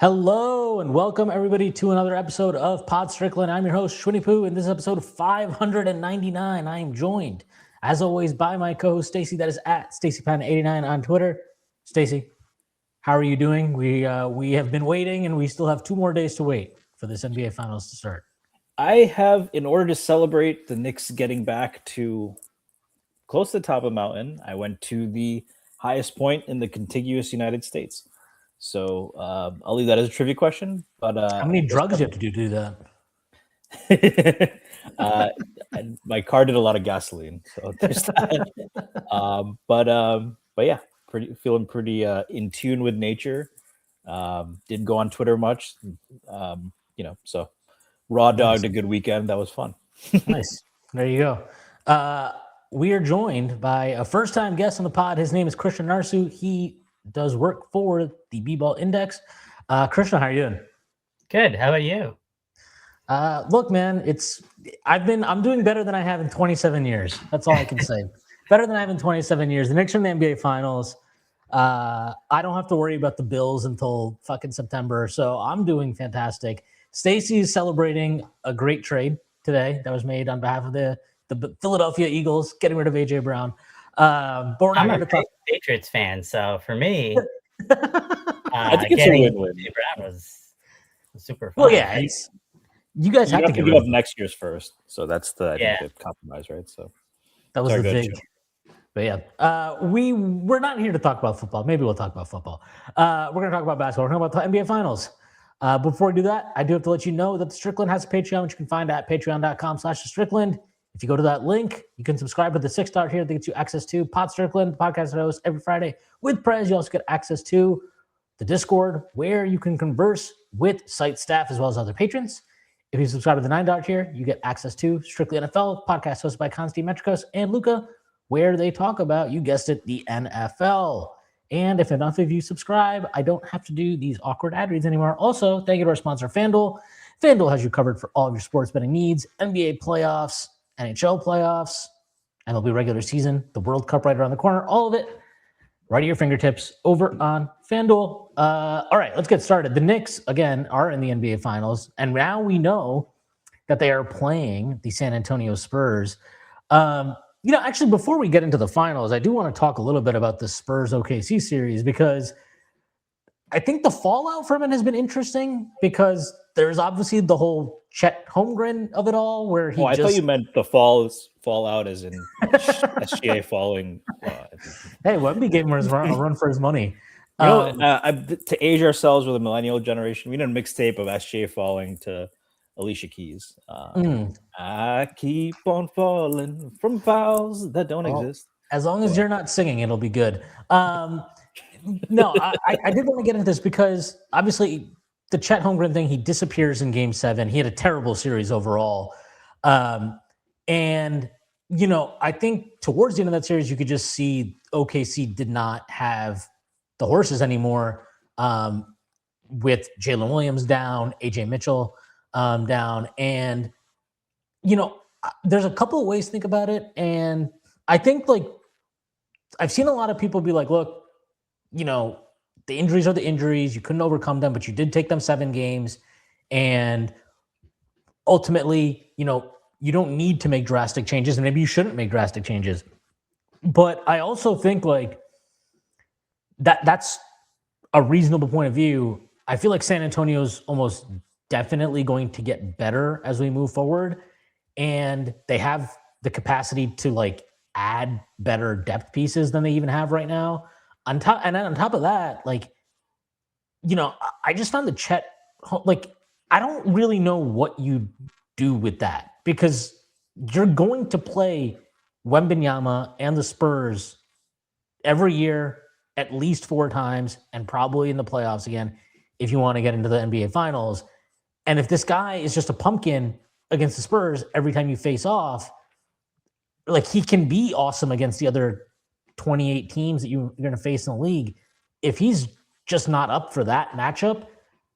Hello and welcome everybody to another episode of Pod Strickland. I'm your host, Shwin Poo, and this is episode 599. I am joined, as always, by my co-host, Stacy. That is at StacyPan89 on Twitter. Stacy, how are you doing? We have been waiting, and we still have 2 more days to wait for this NBA Finals to start. I have, in order to celebrate the Knicks getting back to close to the top of the mountain, I went to the highest point in the contiguous United States. So I'll leave that as a trivia question. But how many drugs do you have to do that? My car did a lot of gasoline, so there's that. But yeah, feeling pretty in tune with nature. Didn't go on Twitter much, so raw dogged a good weekend. That was fun. Nice. There you go. We are joined by a first-time guest on the pod. His name is Krishna Narsu. He does work for the B-Ball Index. Krishna, how are you doing? Good. How about you? Look, man, I'm doing better than I have in 27 years. That's all I can say. Better than I have in 27 years. The Knicks are in the NBA Finals. I don't have to worry about the Bills until fucking September, so I'm doing fantastic. Stacy is celebrating a great trade today that was made on behalf of the Philadelphia Eagles, getting rid of AJ Brown. But we're not I'm a Patriots fan, so for me, I think it's a win-win. AJ Brown was super fun. Well, yeah, you guys have to give up next year's first, so that's the compromise, right? So that was the thing. But yeah, we're not here to talk about football. Maybe we'll talk about football. We're going to talk about basketball. We're going to talk about the NBA Finals. Before we do that, I do have to let you know that the Strickland has a Patreon, which you can find at patreon.com/Strickland. If you go to that link, you can subscribe to the $6 here that gets you access to Pod Strickland, the podcast that I host every Friday with Prez. You also get access to the Discord, where you can converse with site staff as well as other patrons. If you subscribe to the $9 tier, you get access to Strictly NFL, podcast hosted by Konstantin Metrikos and Luca, where they talk about, you guessed it, the NFL. And if enough of you subscribe, I don't have to do these awkward ad reads anymore. Also, thank you to our sponsor, FanDuel. FanDuel has you covered for all of your sports betting needs, NBA playoffs, NHL playoffs, MLB regular season, the World Cup right around the corner, all of it right at your fingertips over on FanDuel. All right, let's get started. The Knicks, again, are in the NBA Finals, and now we know that they are playing the San Antonio Spurs. Actually, before we get into the finals, I do want to talk a little bit about the Spurs OKC series, because I think the fallout from it has been interesting, because there's obviously the whole Chet Holmgren of it all, where he I thought you meant the fallout as in SGA falling. Hey, Wemby gave him a run for his money. To age ourselves with a millennial generation, we did a mixtape of SGA falling to Alicia Keys. I keep on falling from fouls that don't exist. As long as you're not singing, it'll be good. No, I did want to get into this because obviously the Chet Holmgren thing, he disappears in Game 7. He had a terrible series overall. And, I think towards the end of that series, you could just see OKC did not have the horses anymore, with Jalen Williams down, AJ Mitchell down. And, there's a couple of ways to think about it. And I think, I've seen a lot of people be like, look, the injuries are the injuries. You couldn't overcome them, but you did take them 7 games. And ultimately, you don't need to make drastic changes, and maybe you shouldn't make drastic changes. But I also think that's a reasonable point of view. I feel like San Antonio's almost definitely going to get better as we move forward. And they have the capacity to add better depth pieces than they even have right now. On top of that, I just found the Chet, I don't really know what you do with that, because you're going to play Wembanyama and the Spurs every year at least 4 times, and probably in the playoffs again if you want to get into the NBA Finals. And if this guy is just a pumpkin against the Spurs every time you face off, he can be awesome against the other 28 teams that you're going to face in the league. If he's just not up for that matchup,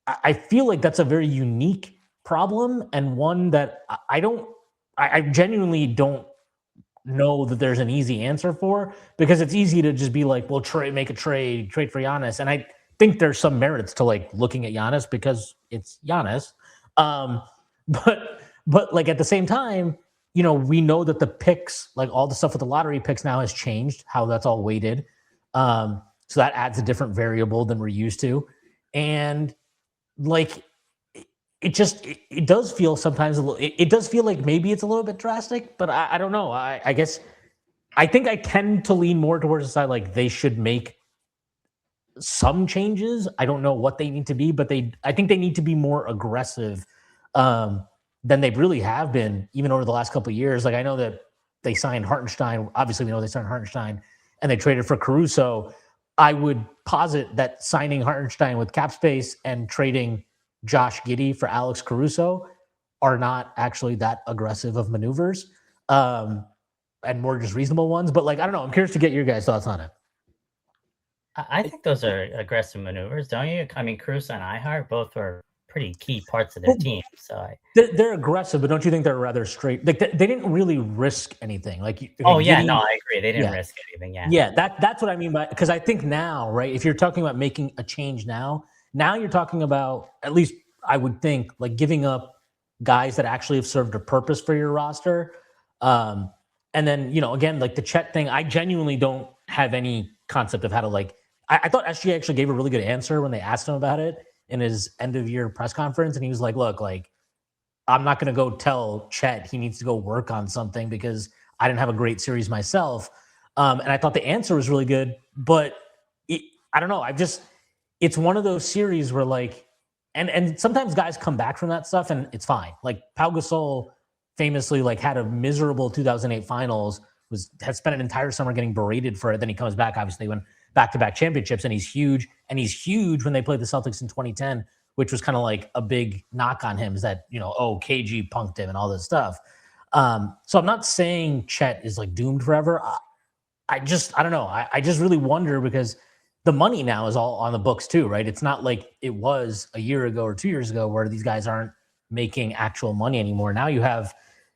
I feel like that's a very unique problem, and one that I genuinely don't know that there's an easy answer for, because it's easy to just be like, well, make a trade for Giannis. And think there's some merits to like looking at Giannis because it's Giannis. But like at the same time, you know, we know that the picks, like all the stuff with the lottery picks now has changed, how that's all weighted. So that adds a different variable than we're used to. And like, it does feel sometimes a little, it does feel like maybe it's a little bit drastic, but I don't know. I guess I think I tend to lean more towards the side like they should make some changes. I don't know what they need to be, but I think they need to be more aggressive than they really have been, even over the last couple of years. Like I know that they signed Hartenstein. Obviously, we know they signed Hartenstein, and they traded for Caruso. I would posit that signing Hartenstein with cap space and trading Josh Giddey for Alex Caruso are not actually that aggressive of maneuvers, and more just reasonable ones. But like, I don't know. I'm curious to get your guys' thoughts on it. I think those are aggressive maneuvers, don't you? I mean, Caruso and Ihart both were pretty key parts of their team. So they're aggressive, but don't you think they're rather straight? Like they didn't really risk anything. Like no, I agree. They didn't risk anything. Yeah, that's what I mean by, because I think now, right? If you're talking about making a change now you're talking about, at least I would think, like giving up guys that actually have served a purpose for your roster. And then, you know, again, like the Chet thing, I genuinely don't have any concept of how to like. I thought SGA actually gave a really good answer when they asked him about it in his end of year press conference. And he was like, look, like, I'm not going to go tell Chet he needs to go work on something because I didn't have a great series myself. And I thought the answer was really good, but I don't know. It's one of those series where like, and sometimes guys come back from that stuff and it's fine. Like Pau Gasol famously like had a miserable 2008 finals, had spent an entire summer getting berated for it. Then he comes back, obviously, when back-to-back championships, and he's huge. And he's huge when they played the Celtics in 2010, which was kind of like a big knock on him, is that, you know, KG punked him and all this stuff. So I'm not saying Chet is like doomed forever. I don't know. I just really wonder because the money now is all on the books too, right? It's not like it was a year ago or 2 years ago where these guys aren't making actual money anymore. Now you have,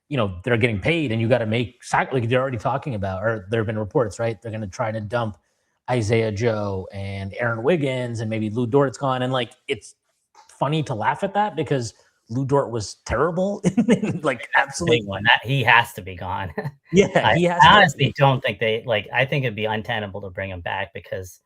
you know, they're getting paid and you got to make, like they're already talking about, or there have been reports, right? They're going to try to dump Isaiah Joe and Aaron Wiggins and maybe Lou Dort's gone. And like, it's funny to laugh at that because Lou Dort was terrible. Like absolutely. One that he has to be gone. Yeah. I honestly don't think I think it'd be untenable to bring him back because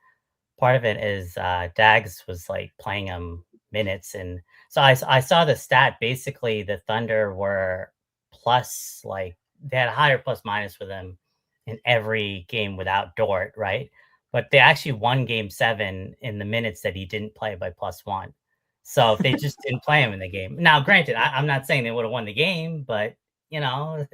part of it is Dags was like playing him minutes. And so I saw the stat, basically the Thunder were plus, like they had a higher plus minus with him in every game without Dort, right? But they actually won game 7 in the minutes that he didn't play by +1. So if they just didn't play him in the game. Now, granted, I'm not saying they would have won the game, but you know,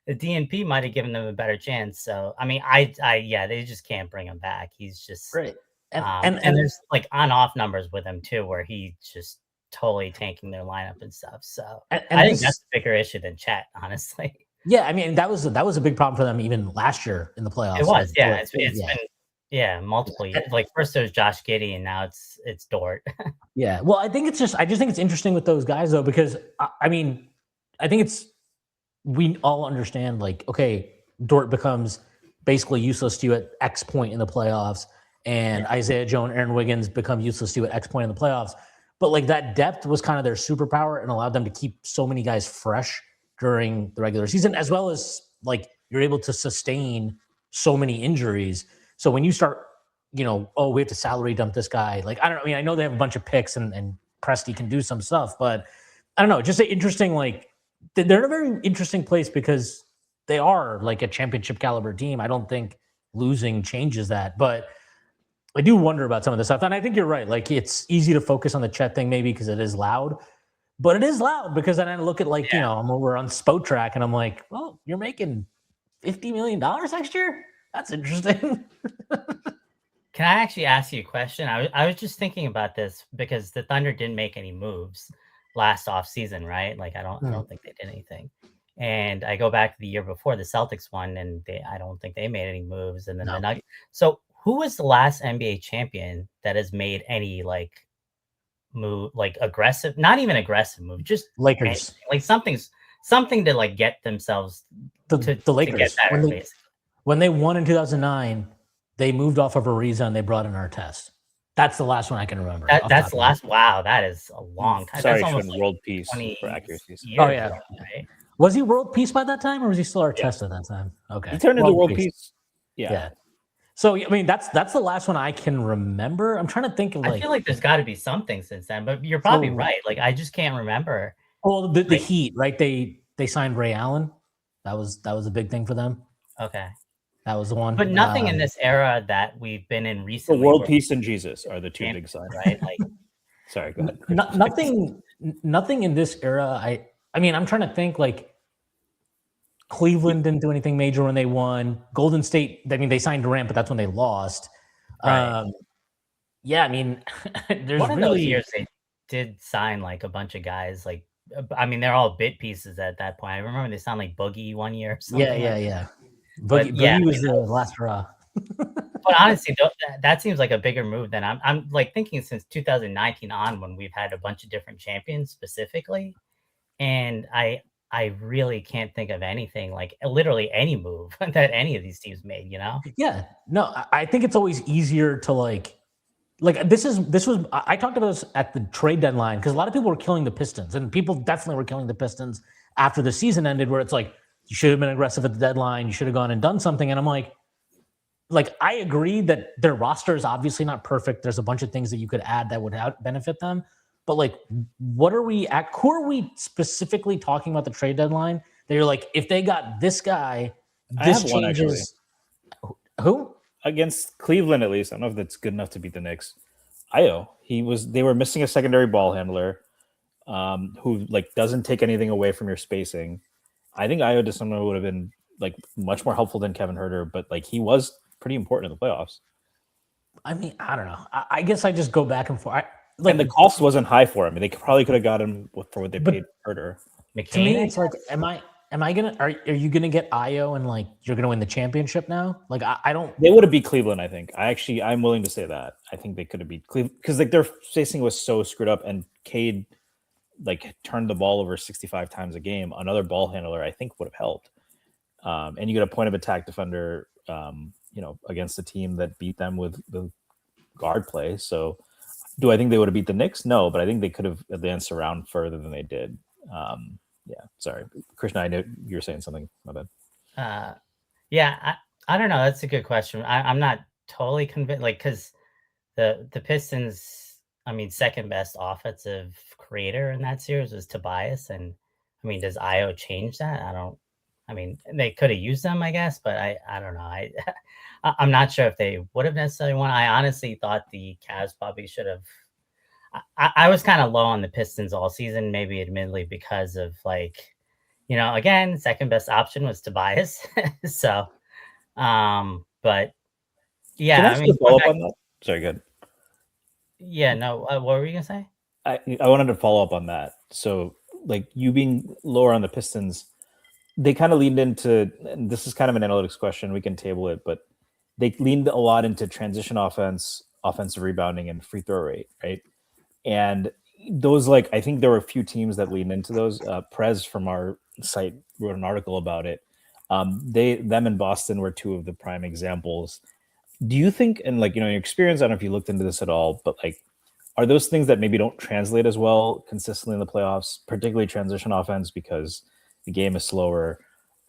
the DNP might have given them a better chance. So I mean, they just can't bring him back. He's just right. And there's like on-off numbers with him too, where he's just totally tanking their lineup and stuff. So I think that's a bigger issue than Chet, honestly. Yeah, I mean that was a big problem for them even last year in the playoffs. It was, yeah. It's been multiple years. Like first there was Josh Giddey, and now it's Dort. Yeah, well, I just think it's interesting with those guys though, because I mean, I think we all understand like, okay, Dort becomes basically useless to you at X point in the playoffs, and Isaiah Joe and Aaron Wiggins become useless to you at X point in the playoffs. But like that depth was kind of their superpower and allowed them to keep so many guys fresh during the regular season, as well as like you're able to sustain so many injuries. So when you start, you know, we have to salary dump this guy. Like, I don't know. I mean, I know they have a bunch of picks and Presti can do some stuff, but I don't know. Just an interesting, like they're in a very interesting place because they are like a championship caliber team. I don't think losing changes that, but I do wonder about some of this stuff. And I think you're right. Like it's easy to focus on the Chet thing maybe because it is loud, but it is loud because then I look at like, you know, I'm over on Spotrac and I'm like, well, you're making $50 million next year? That's interesting. Can I actually ask you a question? I was just thinking about this because the Thunder didn't make any moves last offseason, right? Like I don't think they did anything. And I go back to the year before the Celtics won, and I don't think they made any moves. And then the Nuggets. So who was the last NBA champion that has made any like move, like aggressive, not even aggressive move, just Lakers, like something to like get themselves the Lakers to get better, when they won in 2009, they moved off of Ariza and they brought in Artest. That's the last one I can remember. That's the last. Wow, that is a long time. Sorry, That's almost Shwin, like world peace 20 for accuracy. Oh yeah. ago, right? Was he world peace by that time, or was he still our chest at that time? Okay, He turned into world peace. Yeah. So I mean, that's the last one I can remember. I'm trying to think of I feel like there's got to be something since then, but you're probably right. Like I just can't remember. Well, the Heat, right? They signed Ray Allen. That was a big thing for them. Okay. That was the one. But nothing in this era that we've been in recently. The world peace and Jesus are the two big signs, right? Like, sorry, go ahead. Nothing in this era. I mean, I'm trying to think. Like, Cleveland didn't do anything major when they won. Golden State, I mean, they signed Durant, but that's when they lost. Right. Yeah, I mean, there's one of those years they did sign like a bunch of guys. Like, I mean, they're all bit pieces at that point. I remember they signed like Boogie one year. Or something yeah. Boogie was the last hurrah. But honestly, that seems like a bigger move than I'm like thinking since 2019 on, when we've had a bunch of different champions specifically, and I really can't think of anything, like literally any move that any of these teams made. Yeah, no, I think it's always easier to like this was I talked about this at the trade deadline, because a lot of people were killing the Pistons, and people definitely were killing the Pistons after the season ended, where it's like, you should have been aggressive at the deadline, you should have gone and done something. And I'm like I agree that their roster is obviously not perfect. There's a bunch of things that you could add that would benefit them. But like, who are we specifically talking about the trade deadline? That you're like, if they got this guy, this changes. One, actually. Who? Against Cleveland, at least. I don't know if that's good enough to beat the Knicks. Io. They were missing a secondary ball handler, who like doesn't take anything away from your spacing. I think Io DeSono would have been like much more helpful than Kevin Huerter, but like he was pretty important in the playoffs. I mean, I don't know. I guess I just go back and forth. And the cost wasn't high for him. They probably could have got him for what they paid Huerter. To me, it's like, are you gonna get Io and like you're gonna win the championship now? Like I don't. They would have beat Cleveland, I think. I'm willing to say that. I think they could have beat Cleveland because like their spacing was so screwed up, and Cade like turned the ball over 65 times a game. Another ball handler, I think, would have helped. And you get a point of attack defender, against a team that beat them with the guard play. So, do I think they would have beat the Knicks? No, but I think they could have advanced around further than they did. Sorry, Krishna, I know you were saying something. My bad. I don't know. That's a good question. I'm not totally convinced, like, because the Pistons, I mean, second best offensive creator in that series was Tobias, and I mean, does Io change that? I mean, they could have used them, I guess, but I don't know. I'm not sure if they would have necessarily won. I honestly thought the Cavs probably should have. I was kind of low on the Pistons all season, maybe admittedly because of like, again, second best option was Tobias. So, but yeah, Can I mean, follow up on that? Sorry, good. Yeah, no. What were you gonna say? I wanted to follow up on that. So, like you being lower on the Pistons, they kind of leaned into, and this is kind of an analytics question, we can table it, but they leaned a lot into transition offense, offensive rebounding, and free throw rate, right? And those, like, I think there were a few teams that leaned into those. Prez from our site wrote an article about it. Them in Boston were two of the prime examples. Do you think, and like, your experience, I don't know if you looked into this at all, but like, are those things that maybe don't translate as well consistently in the playoffs, particularly transition offense because the game is slower,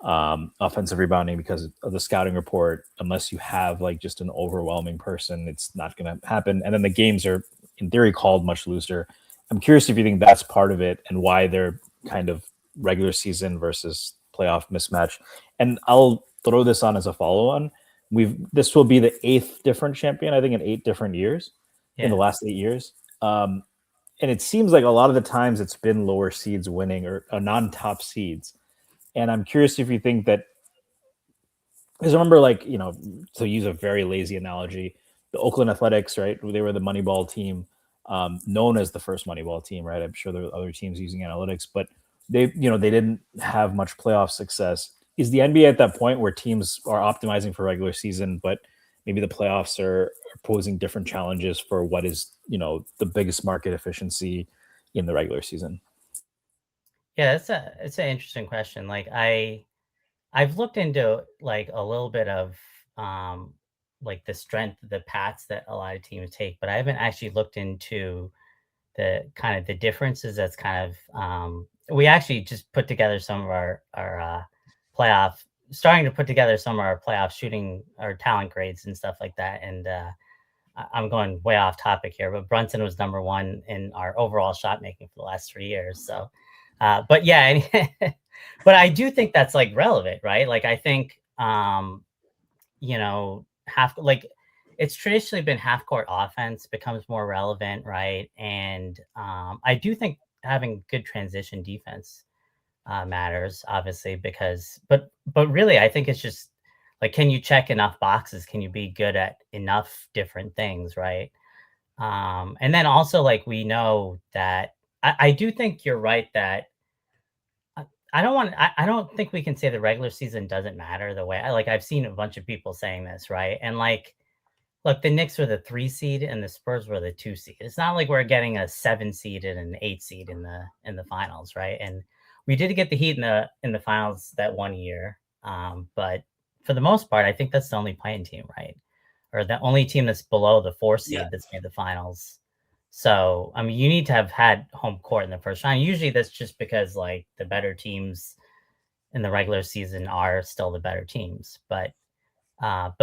offensive rebounding because of the scouting report, unless you have like just an overwhelming person, it's not going to happen. And then the games are in theory called much looser. I'm curious if you think that's part of it and why they're kind of regular season versus playoff mismatch. And I'll throw this on as a follow-on. This will be the 8th different champion, I think, in 8 different years in the last 8 years. And it seems like a lot of the times it's been lower seeds winning or non-top seeds. And I'm curious if you think that, because I remember, like, to use a very lazy analogy, the Oakland Athletics, right? They were the Moneyball team, known as the first Moneyball team, right? I'm sure there were other teams using analytics, but they didn't have much playoff success. Is the NBA at that point where teams are optimizing for regular season, but maybe the playoffs are posing different challenges for what is, the biggest market efficiency in the regular season? Yeah, it's an interesting question. Like I've looked into like a little bit of like the strength of the paths that a lot of teams take, but I haven't actually looked into the kind of the differences. That's kind of we actually just put together some of our playoff, starting to put together some of our playoff shooting or talent grades and stuff like that. And I'm going way off topic here, but Brunson was number one in our overall shot making for the last 3 years. So, but yeah, but I do think that's like relevant, right? Like I think you know, it's traditionally been half court offense becomes more relevant, right? And I do think having good transition defense matters, obviously, because but really, I think it's just like, can you check enough boxes? Can you be good at enough different things, right? And then also, like, we know that I do think you're right that I don't think we can say the regular season doesn't matter the way I've seen a bunch of people saying this, right? And like, look, the Knicks were the 3 seed and the Spurs were the 2 seed. It's not like we're getting a 7 seed and an 8 seed in the finals, right? And we did get the Heat in the finals that one year, but for the most part, I think that's the only playing team, right? Or the only team that's below the 4 seed that's made the finals. So, I mean, you need to have had home court in the first round. Usually that's just because like the better teams in the regular season are still the better teams. But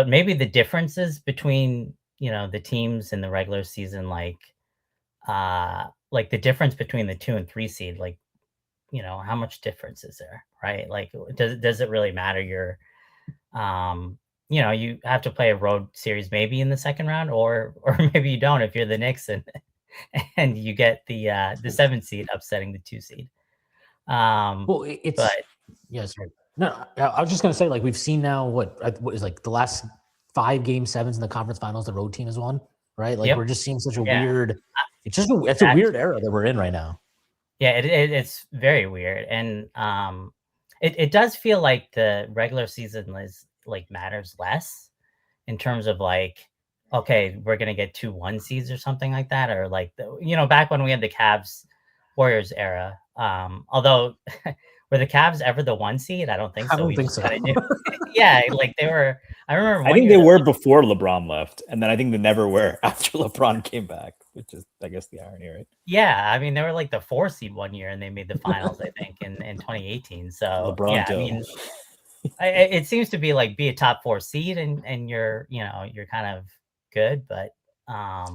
maybe the differences between, you know, the teams in the regular season, like the difference between the 2 and 3 seed, like, you know, how much difference is there, right? Like, does it really matter? You know, you have to play a road series maybe in the second round, or maybe you don't if you're the Knicks and you get the 7 seed upsetting the 2 seed. Well, yes. No, I was just gonna say, like, we've seen now what is like the last 5 game 7s in the conference finals, the road team has won, right? Like, we're just seeing such a weird. It's a weird era that we're in right now. Yeah, it's very weird, and it does feel like the regular season is like matters less in terms of like, okay, we're gonna get 2 1 seeds or something like that, or like back when we had the Cavs Warriors era. Although were the Cavs ever the 1 seed? I don't think so. I don't think so. Yeah, like they were. I remember. I think they were before LeBron left, and then I think they never were after LeBron came back, which is, I guess, the irony, right? Yeah, I mean, they were like the 4 seed one year, and they made the finals, I think, in 2018. So LeBron yeah, I mean, it seems to be like be a top 4 seed, and you're kind of good, but I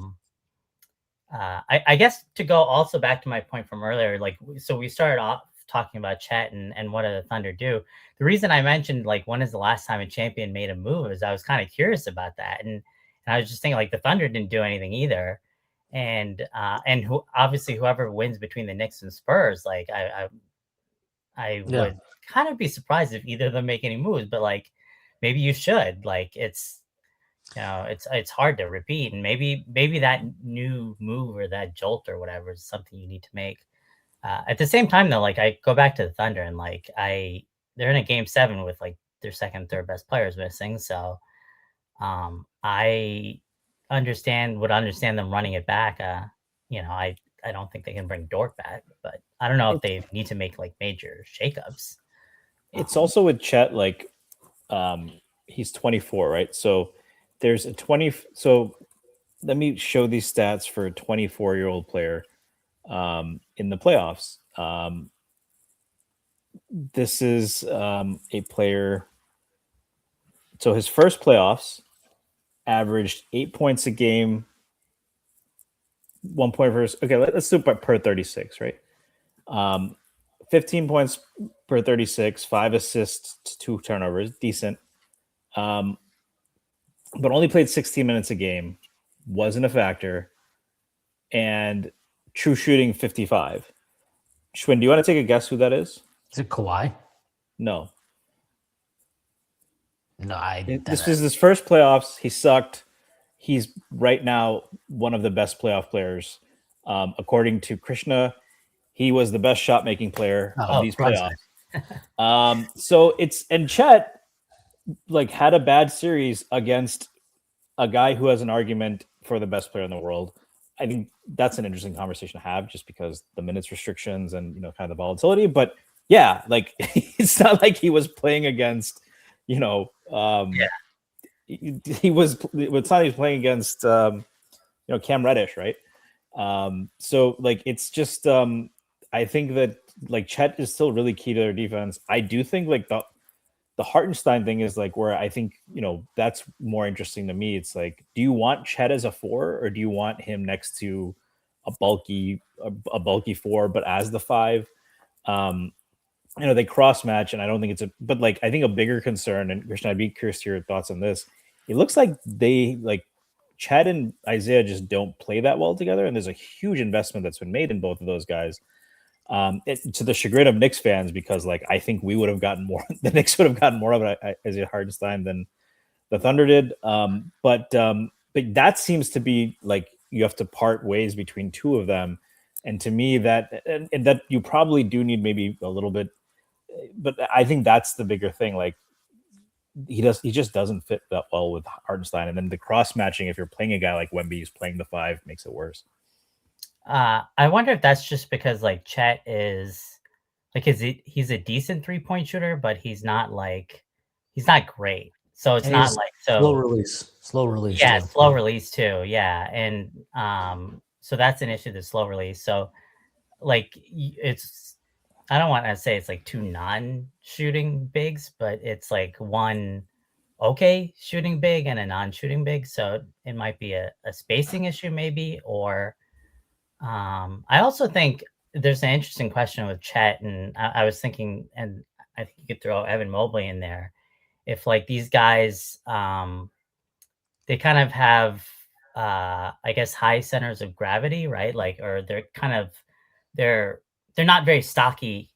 guess to go also back to my point from earlier, like, so we started off talking about Chet and what did the Thunder do. The reason I mentioned like when is the last time a champion made a move is I was kind of curious about that, and I was just thinking like the Thunder didn't do anything either, and obviously whoever wins between the Knicks and Spurs, like I would kind of be surprised if either of them make any moves, but like maybe you should. Like it's hard to repeat, and maybe that new move or that jolt or whatever is something you need to make. At the same time, though, like I go back to the Thunder and like they're in a game 7 with like their second, third best players missing. So I would understand them running it back. I don't think they can bring Dort back, but I don't know if they need to make like major shakeups. It's also with Chet, like he's 24, right? So there's a 20. So let me show these stats for a 24-year-old player in the playoffs. This is a player. So his first playoffs averaged 8 points a game, 1 point per. Okay, let's do it per 36, right? 15 points per 36, 5 assists, 2 turnovers, decent. But only played 16 minutes a game, wasn't a factor, and true shooting 55. Shwin, do you want to take a guess who that is? Is it Kawhi? No. No, this was his first playoffs. He sucked. He's right now one of the best playoff players. According to Krishna, he was the best shot making player of these Brunson. playoffs. So and Chet like had a bad series against a guy who has an argument for the best player in the world. I think that's an interesting conversation to have, just because the minutes restrictions and kind of the volatility. But yeah, like it's not like he was playing against he was. It's not he's playing against Cam Reddish, right? So like it's just I think that like Chet is still really key to their defense. I do think like the Hartenstein thing is like where I think that's more interesting to me. It's like, do you want Chet as a 4 or do you want him next to a bulky 4 but as the 5? They cross match, and I don't think but like I think a bigger concern, and Krishna, I'd be curious to your thoughts on this. It looks like Chet and Isaiah just don't play that well together, and there's a huge investment that's been made in both of those guys. To the chagrin of Knicks fans, because like I think we would have gotten more. The Knicks would have gotten more of it, Isaiah Hartenstein, than the Thunder did. But that seems to be like you have to part ways between two of them, and to me that and that you probably do need maybe a little bit. But I think that's the bigger thing. Like he just doesn't fit that well with Hartenstein, and then the cross matching. If you're playing a guy like Wemby who's playing the 5, makes it worse. I wonder if that's just because like Chet is like he's a decent 3-point shooter, but he's not great. So it's not like slow release. Yeah, slow release too. Yeah, and so that's an issue. The slow release. So like it's. I don't want to say it's like 2 non-shooting bigs, but it's like one okay shooting big and a non-shooting big. So it might be a spacing issue maybe, or I also think there's an interesting question with Chet, and I was thinking, and I think you could throw Evan Mobley in there. If like these guys, they kind of have, I guess, high centers of gravity, right? Like, or they're kind of, they're not very stocky,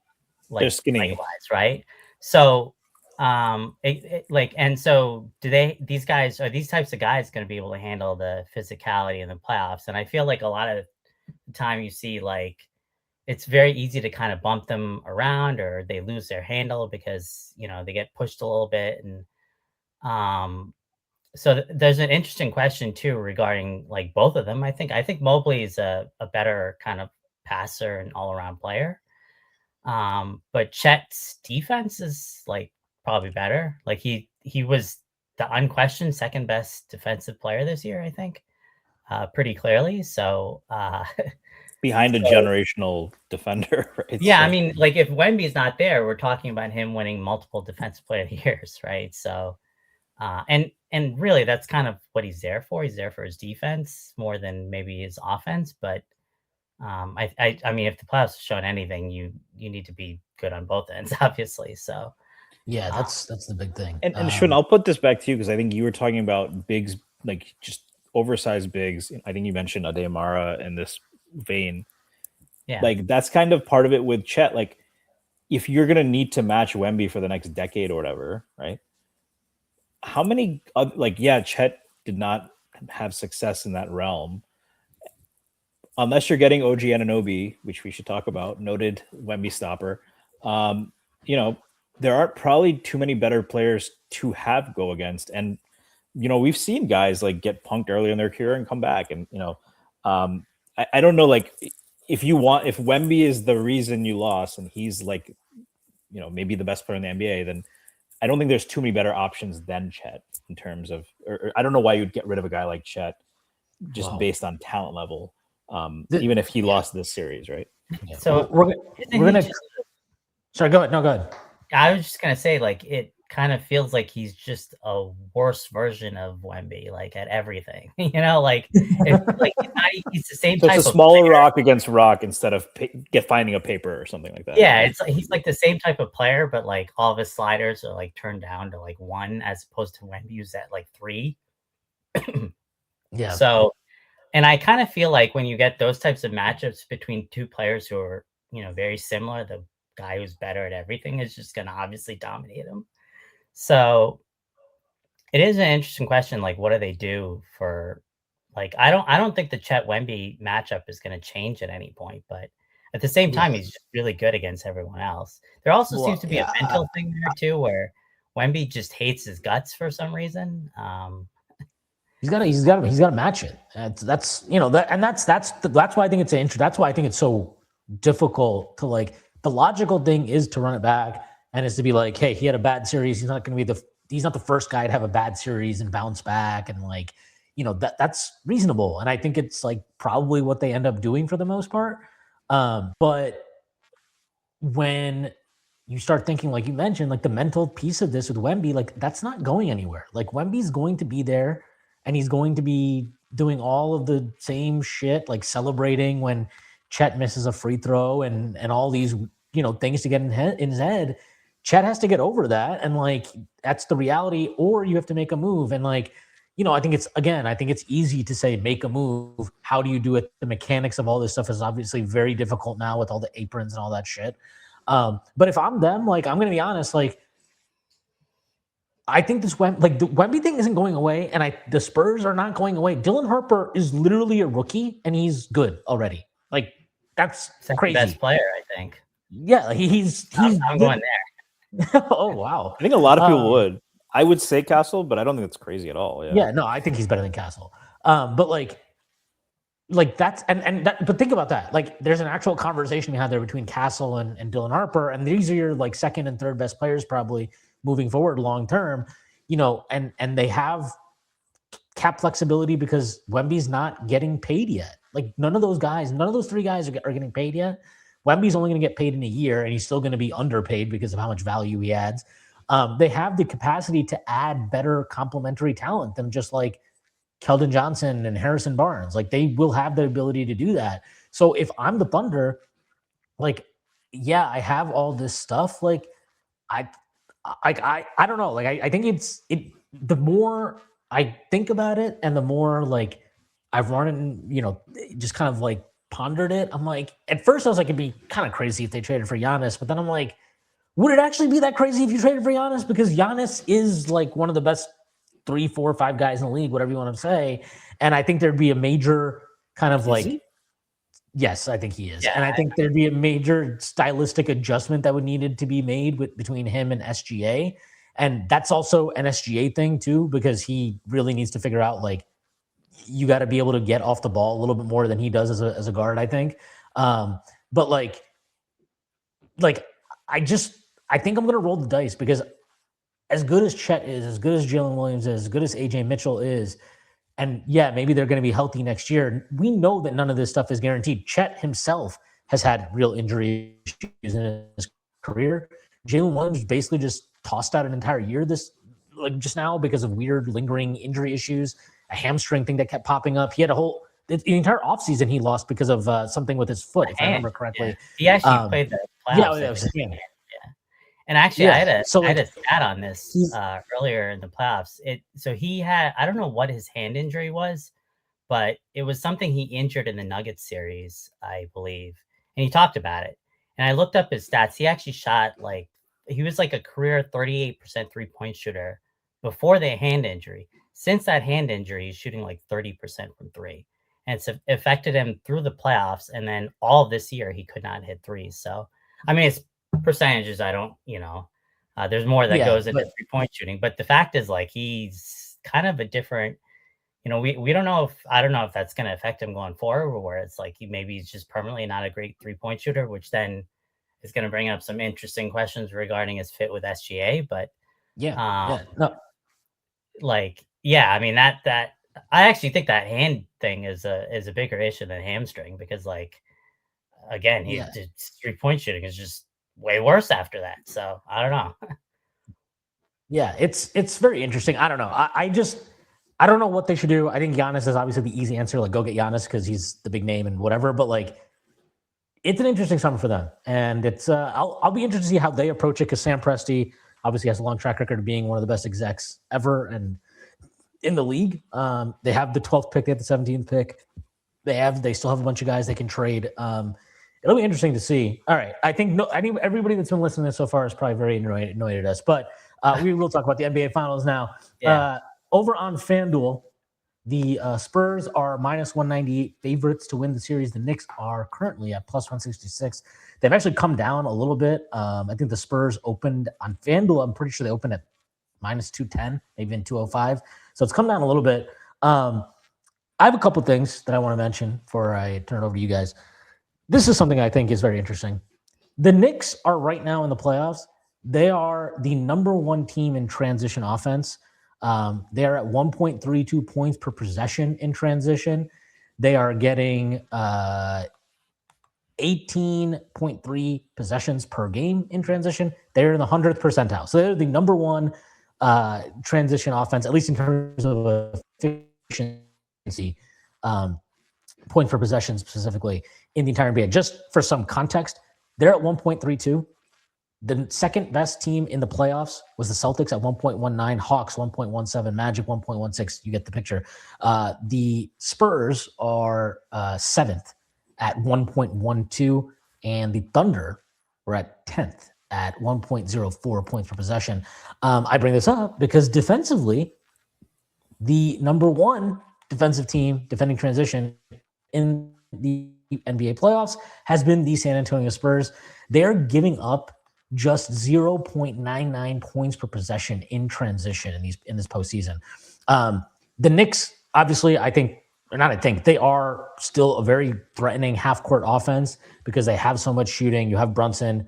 like they're skinny, wise, right? So, and so these guys, are these types of guys going to be able to handle the physicality in the playoffs? And I feel like a lot of the time you see like, it's very easy to kind of bump them around, or they lose their handle because, they get pushed a little bit. And, so there's an interesting question too, regarding like both of them. I think Mobley is a better kind of passer and all around player. But Chet's defense is like probably better. Like he was the unquestioned second best defensive player this year, I think, pretty clearly. So behind a generational defender, right? Yeah, so, I mean, like if Wemby's not there, we're talking about him winning multiple defensive player of the years, right? So and really that's kind of what he's there for. He's there for his defense more than maybe his offense, but I mean, if the playoffs have shown anything, you need to be good on both ends, obviously. So yeah, that's the big thing. And Shwin, I'll put this back to you because I think you were talking about bigs, like just oversized bigs. I think you mentioned Adeyemara in this vein. Yeah, like that's kind of part of it with Chet. Like if you're gonna need to match Wemby for the next decade or whatever, right? How many Chet did not have success in that realm. Unless you're getting OG Anunoby, which we should talk about, noted Wemby stopper, there aren't probably too many better players to have go against. And, we've seen guys like get punked early in their career and come back. And, I don't know, like if Wemby is the reason you lost and he's like, maybe the best player in the NBA, then I don't think there's too many better options than Chet in terms of, or I don't know why you'd get rid of a guy like Chet just based on talent level. Even if he lost this series, right? Yeah. So we're gonna. Sorry, go ahead. No, go ahead. I was just gonna say, like, it kind of feels like he's just a worse version of Wemby, like at everything. He's the same. So type it's a of smaller player. rock against rock instead of finding a paper or something like that. Yeah, he's like the same type of player, but like all of his sliders are like turned down to like 1, as opposed to Wemby who's at like 3. Yeah. So. And I kind of feel like when you get those types of matchups between two players who are, very similar, the guy who's better at everything is just going to obviously dominate him. So it is an interesting question. Like, what do they do for, like, I don't think the Chet Wemby matchup is going to change at any point, but at the same time, he's just really good against everyone else. There also seems to be a mental thing there too, where Wemby just hates his guts for some reason. He's got to match it. That's why I think it's that's why I think it's so difficult to like. The logical thing is to run it back and is to be like, hey, he had a bad series. He's not going to be he's not the first guy to have a bad series and bounce back, and like, you know, that's reasonable. And I think it's like probably what they end up doing for the most part. But when you start thinking, like you mentioned, like the mental piece of this with Wemby, like that's not going anywhere. Like Wemby's going to be there, and he's going to be doing all of the same shit, like celebrating when Chet misses a free throw and all these, you know, things to get in his head. Chet has to get over that, and like that's the reality, or you have to make a move. And like, you know, I think it's easy to say make a move. How do you do it? The mechanics of all this stuff is obviously very difficult now with all the aprons and all that shit. But if I'm them, like I'm gonna be honest, like I think the Wemby thing isn't going away, and the Spurs are not going away. Dylan Harper is literally a rookie, and he's good already. Like that's crazy. Best player, I think. Yeah, he's I'm going there. Oh wow! I think a lot of people would. I would say Castle, but I don't think it's crazy at all. Yeah, no, I think he's better than Castle. But like that's but think about that. Like, there's an actual conversation we had there between Castle and Dylan Harper, and these are your like second and third best players probably moving forward long term. You know, and they have cap flexibility because Wemby's not getting paid yet. Like none of those three guys are getting paid yet. Wemby's only going to get paid in a year, and he's still going to be underpaid because of how much value he adds. They have the capacity to add better complementary talent than just like Keldon Johnson and Harrison Barnes. Like they will have the ability to do that. So if I'm the Thunder, like, yeah, I have all this stuff. Like I don't know. Like I think the more I think about it and the more like I've run and, you know, just kind of like pondered it. I'm like, at first I was like, it'd be kind of crazy if they traded for Giannis, but then I'm like, would it actually be that crazy if you traded for Giannis? Because Giannis is like one of the best 3, 4, 5 guys in the league, whatever you want to say. And I think there'd be a major kind of yes, I think he is. Yeah, and I think there'd be a major stylistic adjustment that would needed to be made between him and SGA. And that's also an SGA thing too, because he really needs to figure out, like, you got to be able to get off the ball a little bit more than he does as a guard, I think. But like I think I'm going to roll the dice because as good as Chet is, as good as Jalen Williams is, as good as AJ Mitchell is, and yeah, maybe they're going to be healthy next year. We know that none of this stuff is guaranteed. Chet himself has had real injury issues in his career. Jalen Williams basically just tossed out an entire year just now because of weird lingering injury issues, a hamstring thing that kept popping up. He had the entire offseason he lost because of something with his foot, if I remember correctly. Yeah. He actually played the playoffs. Yeah. And actually, I had a stat on this earlier in the playoffs. So he had, I don't know what his hand injury was, but it was something he injured in the Nuggets series, I believe. And he talked about it. And I looked up his stats. He actually shot he was like a career 38% 3-point shooter before the hand injury. Since that hand injury, he's shooting like 30% from three. And it's affected him through the playoffs. And then all this year, he could not hit threes. So, I mean, it's percentages. I don't, there's more that goes into 3-point shooting. But the fact is, like, he's kind of a different, we don't know I don't know if that's going to affect him going forward, where it's like he's just permanently not a great 3-point shooter, which then is going to bring up some interesting questions regarding his fit with SGA. But I mean, that I actually think that hand thing is a bigger issue than hamstring, because again, 3-point shooting is just way worse after that. So I don't know. Yeah, it's very interesting. I don't know. I don't know what they should do. I think Giannis is obviously the easy answer. Like, go get Giannis because he's the big name and whatever. But like, it's an interesting summer for them, and it's I'll be interested to see how they approach it, because Sam Presti obviously has a long track record of being one of the best execs ever and in the league. They have the 12th pick, they have the 17th pick. They still have a bunch of guys they can trade. It'll be interesting to see. All right, I think everybody that's been listening to this so far is probably very annoyed at us, but we will talk about the NBA Finals now. Yeah. Over on FanDuel, the Spurs are -198 favorites to win the series. The Knicks are currently at +166. They've actually come down a little bit. I think the Spurs opened on FanDuel. I'm pretty sure they opened at -210, maybe even 205. So it's come down a little bit. I have a couple things that I want to mention before I turn it over to you guys. This is something I think is very interesting. The Knicks are right now in the playoffs They are the number one team in transition offense. They are at 1.32 points per possession in transition. They are getting 18.3 possessions per game in transition. They're in the 100th percentile. So they're the number one transition offense, at least in terms of efficiency, points per possession specifically in the entire NBA. Just for some context, they're at 1.32. The second best team in the playoffs was the Celtics at 1.19, Hawks 1.17, Magic 1.16. You get the picture. The Spurs are seventh at 1.12, and the Thunder were at 10th at 1.04 points per possession. I bring this up because defensively, the number one defensive team defending transition in the NBA playoffs has been the San Antonio Spurs. They're giving up just 0.99 points per possession in transition in this postseason. The Knicks, obviously, they are still a very threatening half-court offense because they have so much shooting. You have Brunson,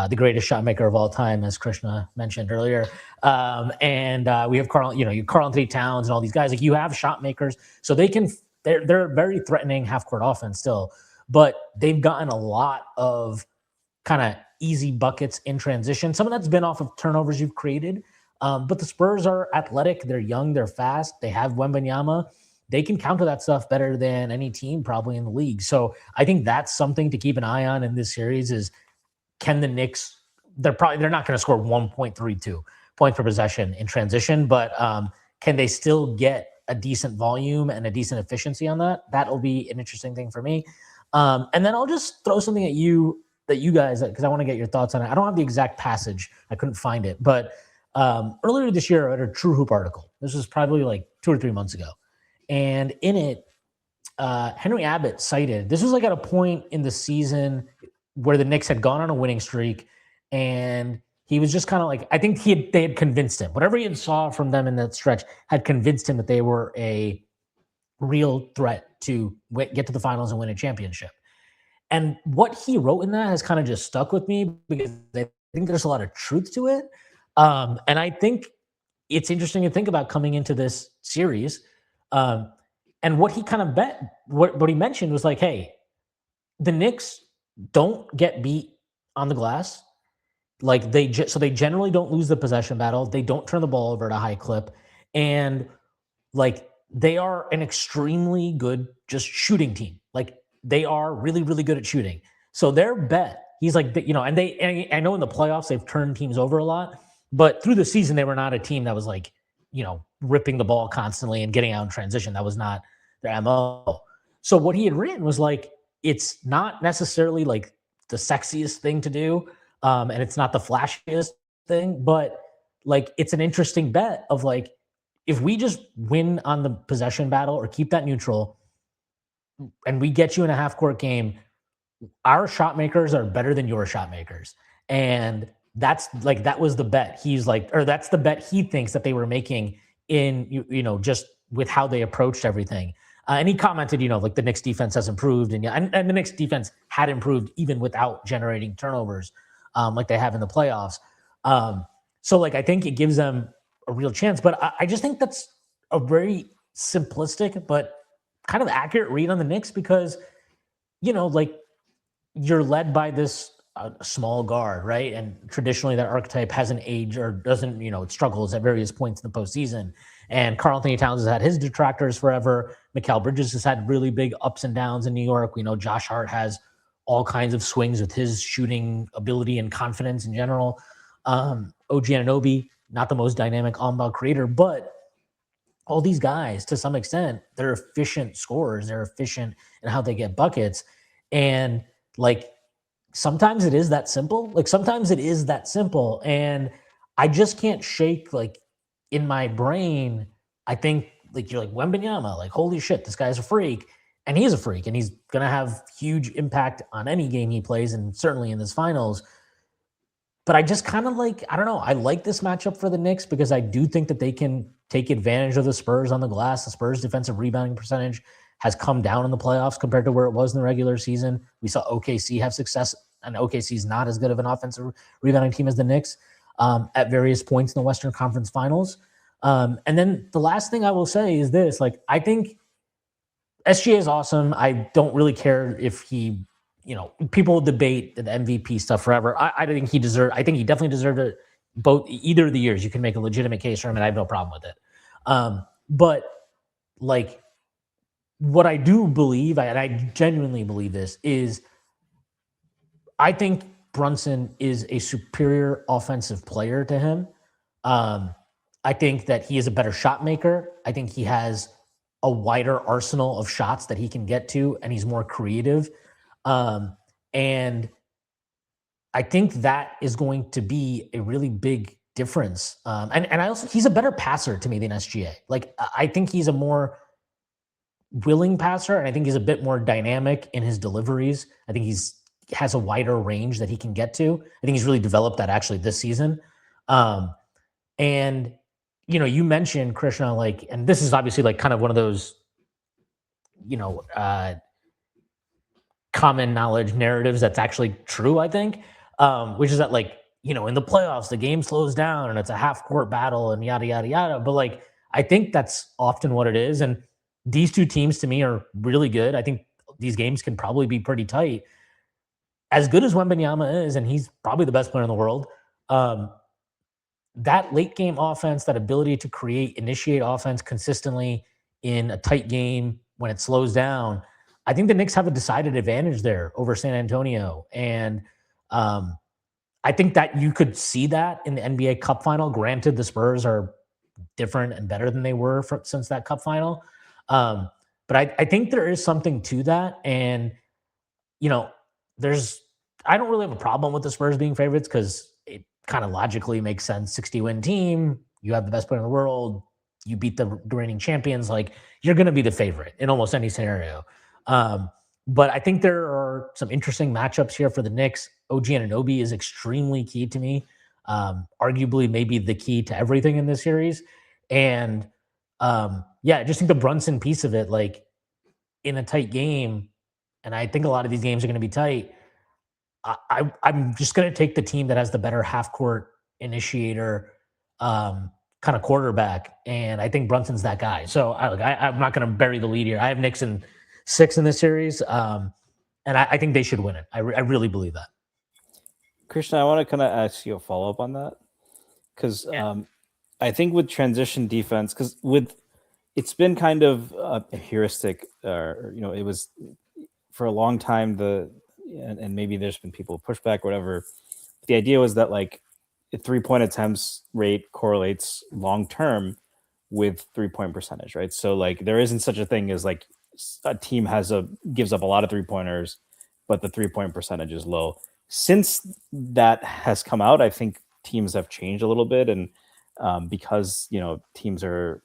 the greatest shot maker of all time, as Krishna mentioned earlier. And we have Carl Anthony Towns and all these guys. Like, you have shot makers, so they're a very threatening half-court offense still. But they've gotten a lot of kind of easy buckets in transition. Some of that's been off of turnovers you've created. But the Spurs are athletic. They're young. They're fast. They have Wembanyama. They can counter that stuff better than any team probably in the league. So I think that's something to keep an eye on in this series is, can the Knicks, they're not going to score 1.32 points per possession in transition, but can they still get a decent volume and a decent efficiency on that? That'll be an interesting thing for me. And then I'll just throw something at you that you guys, because I want to get your thoughts on it. I don't have the exact passage. I couldn't find it. But earlier this year, I read a True Hoop article. This was probably like 2 or 3 months ago. And in it, Henry Abbott cited, this was like at a point in the season where the Knicks had gone on a winning streak. And he was just kind of like, I think they had convinced him. Whatever he had saw from them in that stretch had convinced him that they were a real threat to get to the finals and win a championship. And what he wrote in that has kind of just stuck with me because I think there's a lot of truth to it. And I think it's interesting to think about coming into this series. And what he kind of what he mentioned was like, hey, the Knicks don't get beat on the glass. Like they generally don't lose the possession battle. They don't turn the ball over at a high clip. And like they are an extremely good just shooting team. Like they are really, really good at shooting. So their bet, he's like, and I know in the playoffs they've turned teams over a lot, but through the season they were not a team that was like, ripping the ball constantly and getting out in transition. That was not their MO. So what he had written was like, it's not necessarily like the sexiest thing to do. And it's not the flashiest thing, but like, it's an interesting bet of like, if we just win on the possession battle or keep that neutral and we get you in a half court game, our shot makers are better than your shot makers. And that's like, that was the bet. He's like, or that's the bet he thinks that they were making in, just with how they approached everything. And he commented, like the Knicks defense has improved and the Knicks defense had improved even without generating turnovers like they have in the playoffs. So like, I think it gives them a real chance, but I just think that's a very simplistic, but kind of accurate read on the Knicks because, like you're led by this small guard, right? And traditionally that archetype hasn't aged or doesn't, it struggles at various points in the postseason. And Karl Anthony Towns has had his detractors forever. Mikal Bridges has had really big ups and downs in New York. We know Josh Hart has all kinds of swings with his shooting ability and confidence in general. OG Anunoby, not the most dynamic on-ball creator, but all these guys, to some extent, they're efficient scorers. They're efficient in how they get buckets. And like, sometimes it is that simple. And I just can't shake, like, in my brain, I think, like, you're like, Wembanyama, like, holy shit, this guy's a freak. And he is a freak. And he's going to have huge impact on any game he plays, and certainly in this finals. But I just kind of like, I don't know. I like this matchup for the Knicks because I do think that they can take advantage of the Spurs on the glass. The Spurs' defensive rebounding percentage has come down in the playoffs compared to where it was in the regular season. We saw OKC have success, and OKC is not as good of an offensive rebounding team as the Knicks. at various points in the Western Conference Finals. And then the last thing I will say is this: like, I think SGA is awesome. I don't really care if he, people debate the MVP stuff forever. I think he deserved. I think he definitely deserved it. Either of the years, you can make a legitimate case for him, and I have no problem with it. But like, what I do believe, and I genuinely believe this, is I think Brunson is a superior offensive player to him. I think that he is a better shot maker. I think he has a wider arsenal of shots that he can get to, and he's more creative. And I think that is going to be a really big difference. And I also, he's a better passer to me than SGA. Like, I think he's a more willing passer, and I think he's a bit more dynamic in his deliveries. I think has a wider range that he can get to. I think he's really developed that actually this season. And you mentioned Krishna, like, and this is obviously like kind of one of those, common knowledge narratives that's actually true, I think, which is that, like, in the playoffs, the game slows down and it's a half court battle and yada, yada, yada. But like, I think that's often what it is. And these two teams to me are really good. I think these games can probably be pretty tight. As good as Wembanyama is, and he's probably the best player in the world, that late game offense, that ability to initiate offense consistently in a tight game when it slows down, I think the Knicks have a decided advantage there over San Antonio. And I think that you could see that in the NBA Cup final. Granted, the Spurs are different and better than they were since that Cup final. But I think there is something to that. And, I don't really have a problem with the Spurs being favorites because it kind of logically makes sense. 60-win team, you have the best player in the world, you beat the reigning champions, like, you're going to be the favorite in almost any scenario. But I think there are some interesting matchups here for the Knicks. OG Anunoby is extremely key to me, arguably maybe the key to everything in this series. And I just think the Brunson piece of it, like, in a tight game, and I think a lot of these games are going to be tight, I'm just going to take the team that has the better half-court initiator kind of quarterback, and I think Brunson's that guy. So I'm not going to bury the lead here. I have Knicks in 6 in this series, and I think they should win it. I really believe that. Krishna, I want to kind of ask you a follow-up on that, because I think with transition defense, because it's been kind of a heuristic, it was for a long time, and maybe there's been people push back, whatever. The idea was that, like, 3-point attempts rate correlates long-term with 3-point percentage, right? So, like, there isn't such a thing as, like, a team gives up a lot of 3-pointers, but the 3-point percentage is low. Since that has come out, I think teams have changed a little bit, and because teams are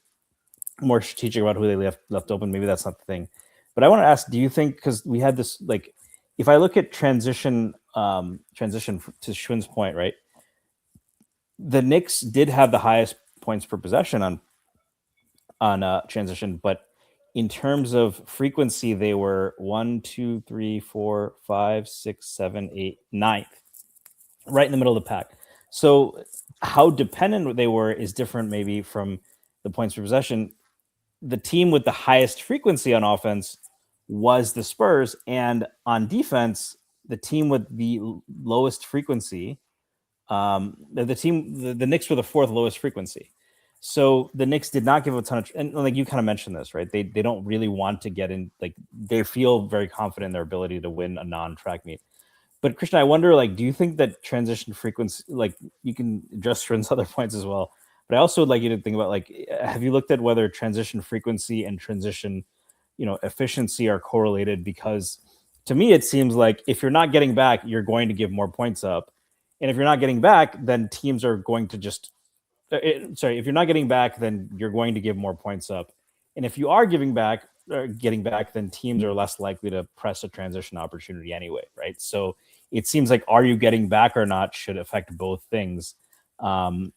more strategic about who they left open, maybe that's not the thing. But I want to ask, do you think, because we had this, like, if I look at transition to Shwin's point, right, the Knicks did have the highest points per possession on transition, but in terms of frequency, they were 1, 2, 3, 4, 5, 6, 7, 8, 9th, right in the middle of the pack. So how dependent they were is different, maybe, from the points per possession. The team with the highest frequency on offense was the Spurs, and on defense, the team with the lowest frequency, the Knicks were the 4th lowest frequency. So the Knicks did not give a ton of, and like you kind of mentioned this, right? They don't really want to get in, like, they feel very confident in their ability to win a non-track meet. But Krishna, I wonder, like, do you think that transition frequency, like, you can address Shrin's other points as well, but I also would like you to think about, like, have you looked at whether transition frequency and transition efficiency are correlated? Because to me, it seems like if you're not getting back, you're going to give more points up. And if you're not getting back, then teams are going to just, if you're not getting back, then you're going to give more points up. And if you are getting back, then teams are less likely to press a transition opportunity anyway, right? So it seems like, are you getting back or not should affect both things. So I'm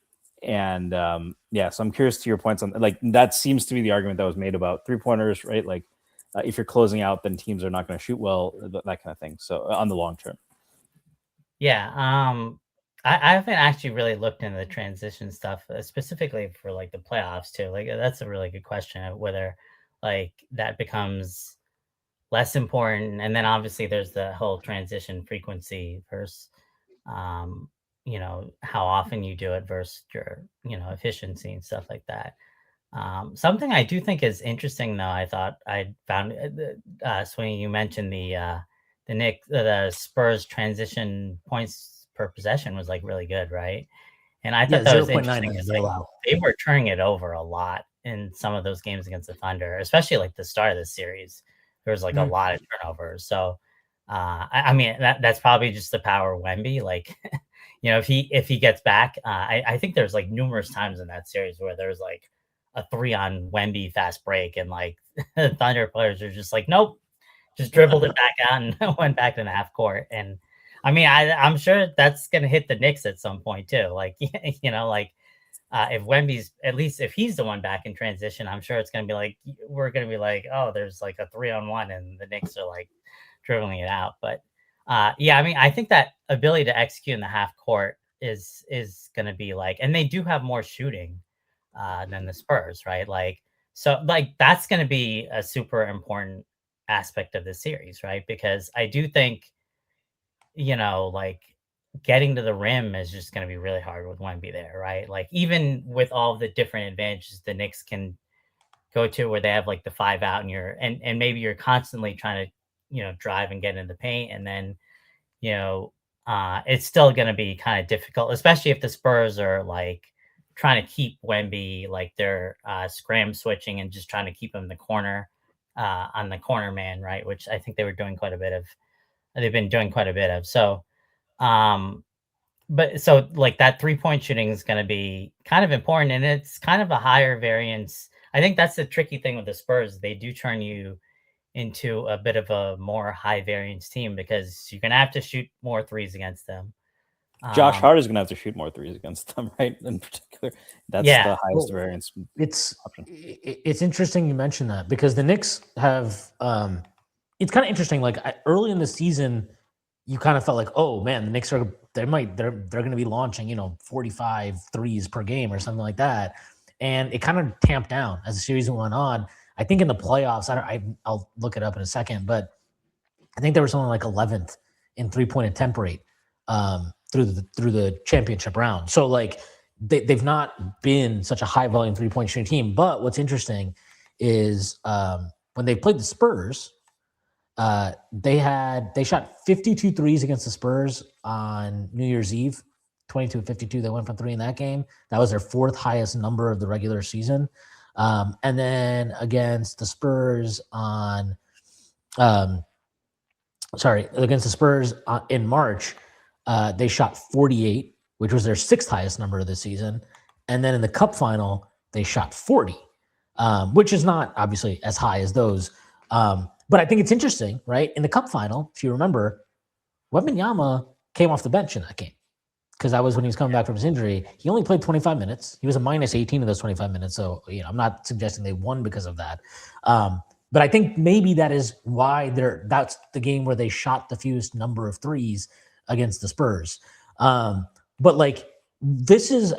curious to your points on, like, that seems to be the argument that was made about 3-pointers, right? Like, if you're closing out, then teams are not going to shoot well, that kind of thing. So on the long term. Yeah. I haven't actually really looked into the transition stuff, specifically for like the playoffs too. Like that's a really good question of whether like that becomes less important. And then obviously there's the whole transition frequency versus how often you do it versus your, efficiency and stuff like that. Something I do think is interesting, though, I thought I found, Sweeney, you mentioned the Spurs transition points per possession was like really good, right? And I Yeah, thought that was 0.9 interesting is because they like allow. they were turning it over a lot in some of those games against the Thunder, especially like the start of the series. There was like a lot of turnovers. So I mean that's probably just the power of Wemby. Like, if he gets back, I think there's like numerous times in that series where there's like a 3 on Wemby fast break, and like the Thunder players are just like, nope, just dribbled it back out and went back in the half court. And I mean, I'm sure that's gonna hit the Knicks at some point too. Like, like if Wemby's, at least if he's the one back in transition, I'm sure it's gonna be like we're gonna be like, oh, there's like a 3-on-1, and the Knicks are like dribbling it out. But yeah, I mean, I think that ability to execute in the half court is gonna be like, and they do have more shooting than the Spurs, right? Like, so like that's going to be a super important aspect of the series, right? Because I do think, like getting to the rim is just going to be really hard with Wemby there, right? Like even with all the different advantages the Knicks can go to, where they have like the 5 out, and and maybe you're constantly trying to, drive and get in the paint, and then you know, it's still going to be kind of difficult, especially if the Spurs are like trying to keep Wemby, like they're scram switching and just trying to keep him in the corner, on the corner man, right? Which I think they've been doing quite a bit of. So, um, but so like that 3-point shooting is going to be kind of important, and it's kind of a higher variance. I think that's the tricky thing with the Spurs. They do turn you into a bit of a more high variance team because you're going to have to shoot more threes against them. Josh Hart is going to have to shoot more threes against them, right? In particular, that's Yeah. the highest variance. It's interesting you mentioned that because the Knicks have. It's kind of interesting. Like early in the season, you kind of felt like, oh man, the Knicks they're going to be launching 45 threes per game or something like that, and it kind of tamped down as the season went on. I think in the playoffs, I'll look it up in a second, but I think there was something like 11th in 3-point attempt rate through the championship round. So like they've not been such a high volume 3-point shooting team. But what's interesting is when they played the Spurs, they shot 52 threes against the Spurs on New Year's Eve, 22-52. They went from 3 in that game. That was their 4th highest number of the regular season. And then against the Spurs in March, they shot 48, which was their 6th highest number of the season. And then in the Cup final, they shot 40, which is not obviously as high as those. But I think it's interesting, right? In the Cup final, if you remember, Wembanyama came off the bench in that game, because that was when he was coming back from his injury. He only played 25 minutes. He was a minus 18 of those 25 minutes. So, I'm not suggesting they won because of that. But I think maybe that is why that's the game where they shot the fewest number of threes against the Spurs. But like this is,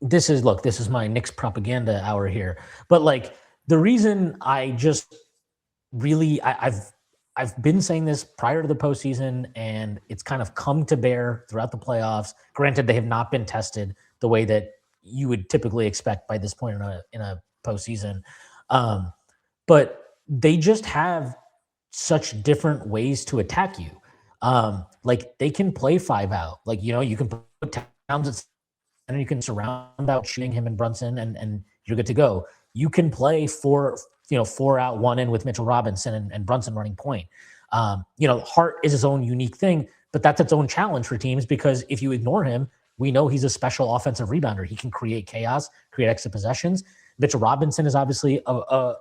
this is my Knicks propaganda hour here. But like the reason I just really, I've been saying this prior to the postseason, and it's kind of come to bear throughout the playoffs. Granted, they have not been tested the way that you would typically expect by this point in a postseason. But they just have such different ways to attack you. Like they can play 5 out. Like, you can put Towns at center, you can surround out shooting him and Brunson, and you're good to go. You can play 4 out, 1 in with Mitchell Robinson and Brunson running point. Hart is his own unique thing, but that's its own challenge for teams, because if you ignore him, we know he's a special offensive rebounder. He can create chaos, create extra possessions. Mitchell Robinson is obviously a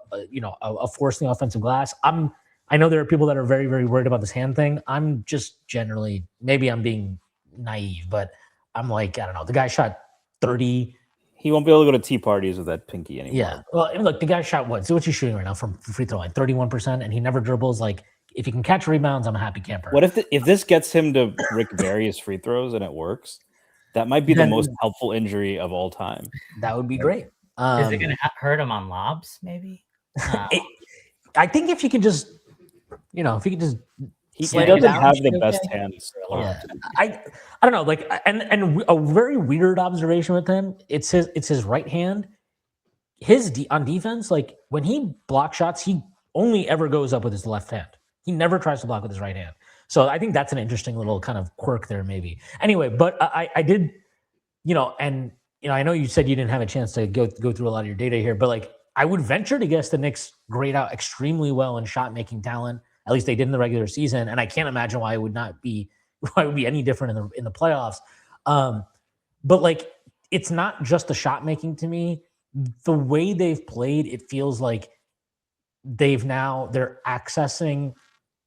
force in the offensive glass. I know there are people that are very, very worried about this hand thing. I'm just generally, maybe I'm being naive, but I'm like, I don't know. The guy shot 30. He won't be able to go to tea parties with that pinky anymore. Yeah. Well, look, the guy shot what? So what's he shooting right now from free throw line? 31%, and he never dribbles like if he can catch rebounds, I'm a happy camper. What if this gets him to Rick Barry's free throws and it works? That might be the most helpful injury of all time. That would be great. Is it going to hurt him on lobs? Maybe. I think if you could just, you know, if you could just. He doesn't have the best hands. Yeah. I don't know, like, and a very weird observation with him. It's his right hand. On defense, like when he blocks shots, he only ever goes up with his left hand. He never tries to block with his right hand. So I think that's an interesting little kind of quirk there, maybe. Anyway, but I did, you know, and you know, I know you said you didn't have a chance to go through a lot of your data here, but like I would venture to guess the Knicks grade out extremely well in shot making talent. At least they did in the regular season, and I can't imagine why it would be any different in the playoffs. But like, it's not just the shot making to me. The way they've played, it feels like they're accessing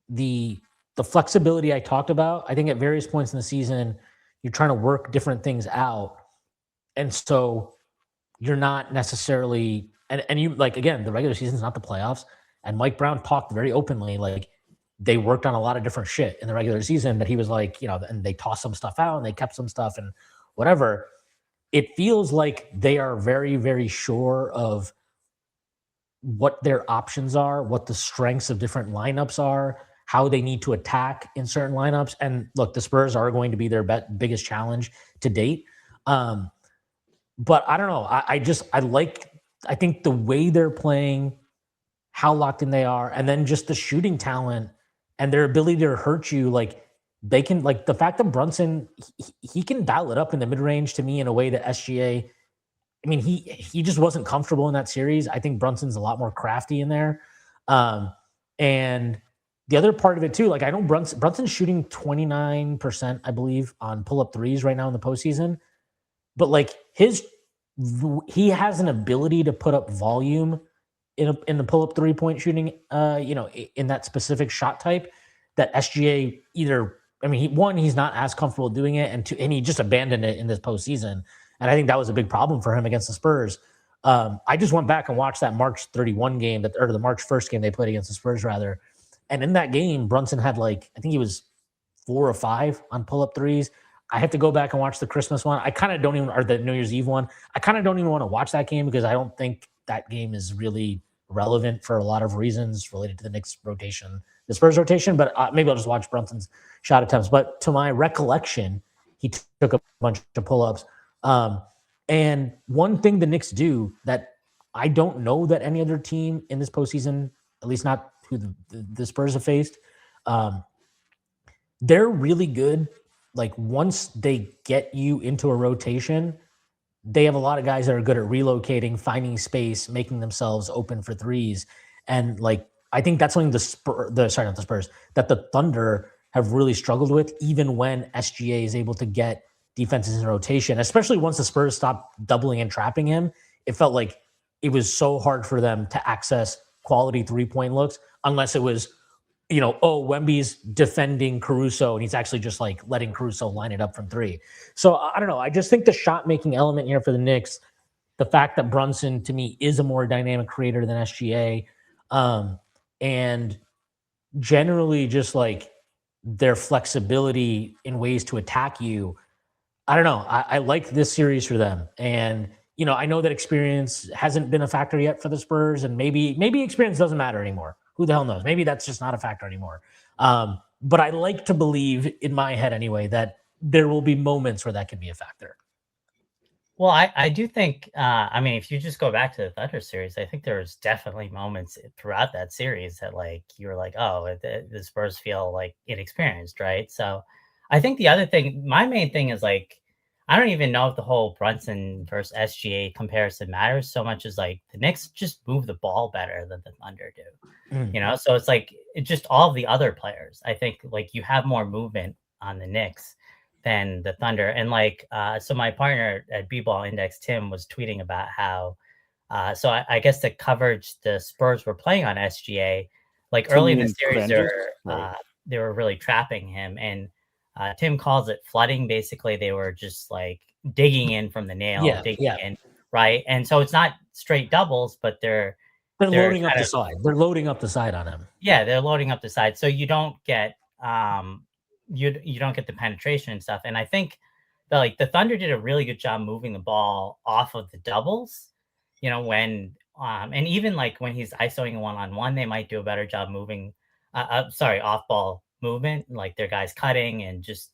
the flexibility I talked about. I think at various points in the season, you're trying to work different things out, and so you're not necessarily and you like again the regular season is not the playoffs. And Mike Brown talked very openly, like they worked on a lot of different shit in the regular season that he was like, you know, and they tossed some stuff out and they kept some stuff and whatever. It feels like they are very, very sure of what their options are, what the strengths of different lineups are, how they need to attack in certain lineups. And look, the Spurs are going to be their biggest challenge to date. But I don't know. I think the way they're playing, how locked in they are, and then just the shooting talent and their ability to hurt you. Like they can, like the fact that Brunson, he can dial it up in the mid range to me in a way that SGA, I mean, he just wasn't comfortable in that series. I think Brunson's a lot more crafty in there. And the other part of it too, like I know Brunson's shooting 29%, I believe, on pull-up threes right now in the postseason. But like he has an ability to put up volume in the pull-up three-point shooting, you know, in that specific shot type that SGA either, I mean, he's not as comfortable doing it, and he just abandoned it in this postseason. And I think that was a big problem for him against the Spurs. I just went back and watched that March 31 game, or the March 1st game they played against the Spurs, rather. And in that game, Brunson had like, I think he was 4 or 5 on pull-up threes. I have to go back and watch the Christmas one. I kind of don't even, or the New Year's Eve one. I kind of don't even want to watch that game because I don't think that game is really relevant for a lot of reasons related to the Knicks rotation, the Spurs rotation, but maybe I'll just watch Brunson's shot attempts. But to my recollection, he took a bunch of pull-ups. And one thing the Knicks do that I don't know that any other team in this postseason, at least not who the Spurs have faced, they're really good. Like once they get you into a rotation, they have a lot of guys that are good at relocating, finding space, making themselves open for threes. And like, I think that's something that the Thunder have really struggled with, even when SGA is able to get defenses in rotation, especially once the Spurs stopped doubling and trapping him. It felt like it was so hard for them to access quality 3-point looks unless it was, you know, Wemby's defending Caruso and he's actually just like letting Caruso line it up from 3. So I don't know. I just think the shot making element here for the Knicks, the fact that Brunson to me is a more dynamic creator than SGA, and generally just like their flexibility in ways to attack you. I don't know. I like this series for them. And, you know, I know that experience hasn't been a factor yet for the Spurs, and maybe experience doesn't matter anymore. Who the hell knows? Maybe that's just not a factor anymore. But I like to believe, in my head anyway, that there will be moments where that can be a factor. Well, I do think, I mean, if you just go back to the Thunder series, I think there's definitely moments throughout that series that like, you were like, oh, the Spurs feel like inexperienced, right? So I think the other thing, my main thing is like, I don't even know if the whole Brunson versus SGA comparison matters so much as like the Knicks just move the ball better than the Thunder do, you know? So it's like, it's just all the other players. I think like you have more movement on the Knicks than the Thunder. And like, so my partner at B-Ball Index, Tim, was tweeting about how, so I guess the coverage the Spurs were playing on SGA, like early in the series, they were really trapping him. And Tim calls it flooding. Basically, they were just like digging in from the nail, digging in, right? And so it's not straight doubles, but they're They're loading up the side. They're loading up the side on him. Yeah, they're loading up the side, so you don't get you don't get the penetration and stuff. And I think the Thunder did a really good job moving the ball off of the doubles. When and even like when he's isoing 1-on-1, they might do a better job moving. Off ball movement, like their guys cutting and just.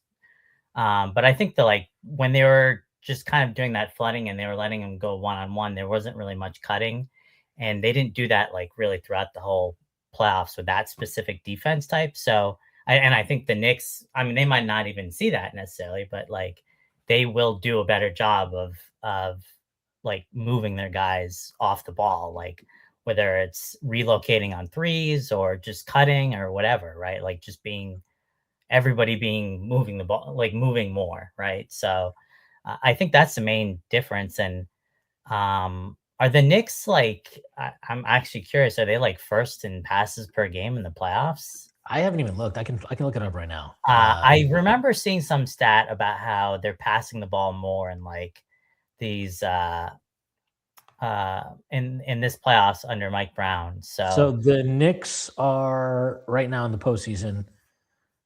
But I think when they were just kind of doing that flooding and they were letting him go 1-on-1, there wasn't really much cutting, and they didn't do that really throughout the whole playoffs with that specific defense type. So, I think the Knicks, I mean, they might not even see that necessarily, but they will do a better job of moving their guys off the ball, whether it's relocating on threes or just cutting or whatever, right? Just everybody moving the ball, moving more, right? So I think that's the main difference. And are the Knicks I'm actually curious, are they first in passes per game in the playoffs? I haven't even looked. I can look it up right now. I remember seeing some stat about how they're passing the ball more in these in this playoffs under Mike Brown. So the Knicks are right now in the postseason.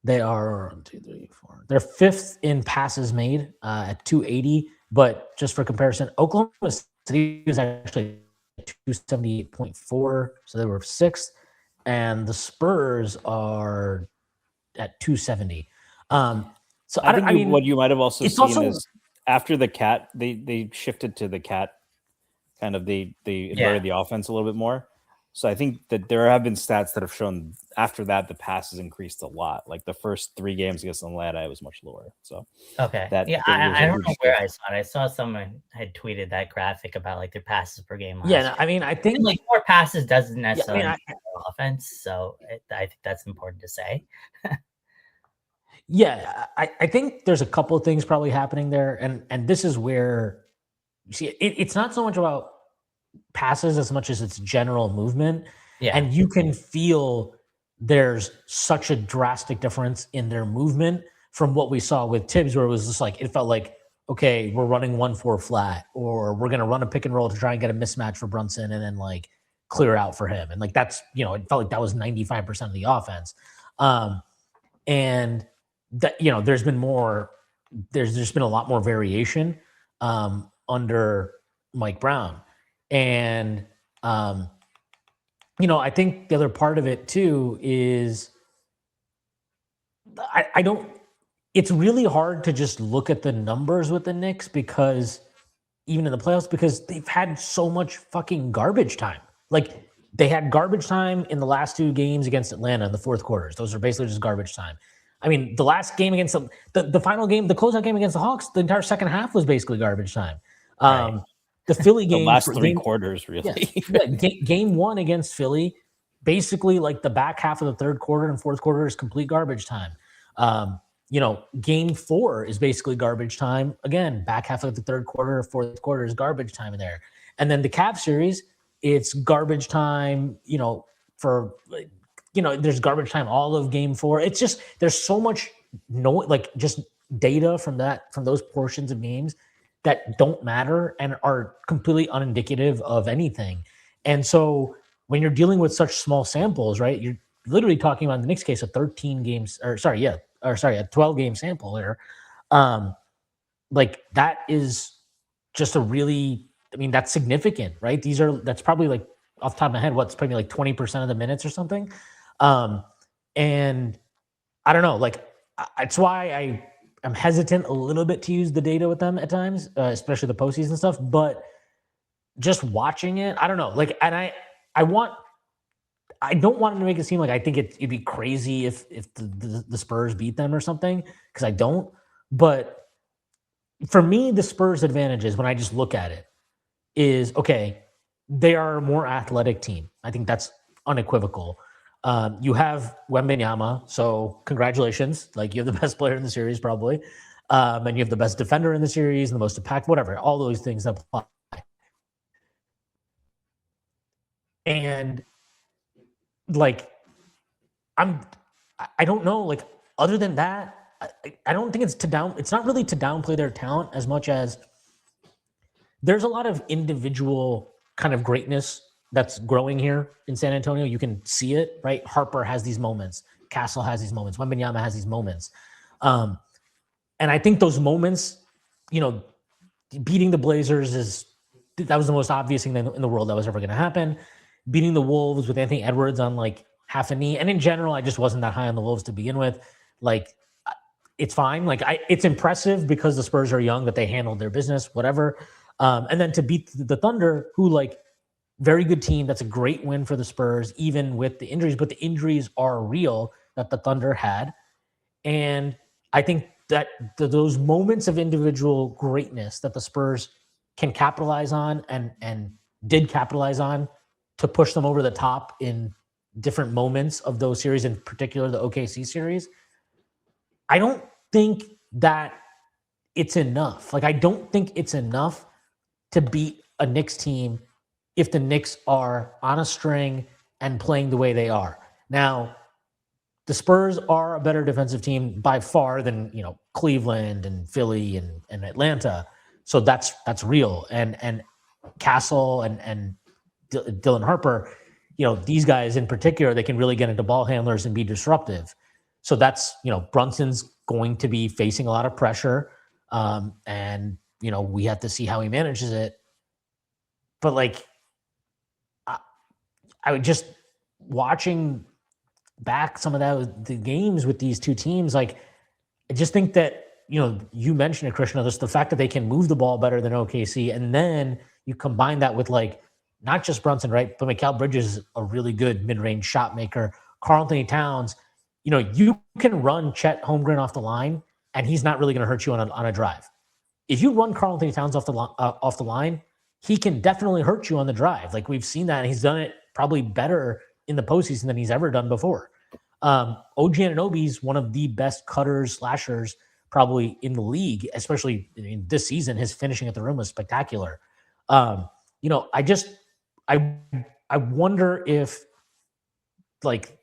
They are 1, 2, 3, 4. They're 5th in passes made at 280. But just for comparison, Oklahoma City was actually 278.4, so they were 6th, and the Spurs are at 270. So I mean, what you might have also seen is after the cat, they shifted to the cat, kind of they inverted the offense a little bit more. So I think that there have been stats that have shown after that the passes increased a lot. Like the first 3 games against Atlanta, it was much lower. So okay, I don't know where I saw it. I saw someone had tweeted that graphic about their passes per game. I mean, I think more passes doesn't necessarily mean offense. So I think that's important to say. I think there's a couple of things probably happening there, and this is where you see it's not so much about passes as much as it's general movement. And you can feel there's such a drastic difference in their movement from what we saw with Tibbs, where it was just it felt like, okay, we're running 1-4 flat, or we're going to run a pick and roll to try and get a mismatch for Brunson and then clear out for him. And that's, it felt like that was 95% of the offense. And that, there's been a lot more variation under Mike Brown. And, I think the other part of it too is it's really hard to just look at the numbers with the Knicks because even in the playoffs, because they've had so much fucking garbage time. They had garbage time in the last 2 games against Atlanta in the fourth quarters. Those are basically just garbage time. I mean, the last game against the final game, the closeout game against the Hawks, the entire second half was basically garbage time. Right. The Philly game, the last 3 quarters, really. Game 1 against Philly, basically the back half of the third quarter and fourth quarter is complete garbage time. Game 4 is basically garbage time. Again, back half of the third quarter, fourth quarter is garbage time in there. And then the Cavs series, it's garbage time, there's garbage time all of game 4. It's just, there's so much just data from those portions of games that don't matter and are completely unindicative of anything. And so when you're dealing with such small samples, right, you're literally talking about in the Knicks case, a 12-game sample there. That is just that's significant, right? That's probably off the top of my head, what's probably 20% of the minutes or something. And I don't know, it's why I'm hesitant a little bit to use the data with them at times, especially the postseason stuff. But just watching it, I don't know. And I don't want to make it seem like I think it'd be crazy if the Spurs beat them or something, because I don't. But for me, the Spurs' advantage is when I just look at it is, okay, they are a more athletic team. I think that's unequivocal. You have Wembanyama, so congratulations. You have the best player in the series, probably. And you have the best defender in the series and the most impact, whatever. All those things apply. And I don't know, other than that, I don't think it's not really to downplay their talent as much as there's a lot of individual kind of greatness that's growing here in San Antonio. You can see it, right? Harper has these moments. Castle has these moments. Wembanyama has these moments. And I think those moments, beating the Blazers that was the most obvious thing in the world that was ever going to happen. Beating the Wolves with Anthony Edwards on like half a knee. And in general, I just wasn't that high on the Wolves to begin with. Like, it's fine. Like, it's impressive because the Spurs are young that they handled their business, whatever. And then to beat the Thunder, who like, very good team. That's a great win for the Spurs, even with the injuries, but the injuries are real that the Thunder had. And I think that those moments of individual greatness that the Spurs can capitalize on and did capitalize on to push them over the top in different moments of those series, in particular the OKC series, I don't think that it's enough. Like, I don't think it's enough to beat a Knicks team if the Knicks are on a string and playing the way they are. Now, the Spurs are a better defensive team by far than, Cleveland and Philly and Atlanta. So that's real. And Castle and Dylan Harper, these guys in particular, they can really get into ball handlers and be disruptive. So that's, Brunson's going to be facing a lot of pressure. And, we have to see how he manages it. But like, I would just watching back some of the games with these two teams. Like, I just think that, you mentioned it, Krishna, the fact that they can move the ball better than OKC. And then you combine that with like, not just Brunson, right? But Mikal Bridges is a really good mid-range shot maker. Karl-Anthony Towns, you can run Chet Holmgren off the line and he's not really going to hurt you on a drive. If you run Karl-Anthony Towns off the line, he can definitely hurt you on the drive. Like, we've seen that, and he's done it probably better in the postseason than he's ever done before. OG Anunoby is one of the best cutters, slashers probably in the league, especially in this season. His finishing at the rim was spectacular. I wonder if like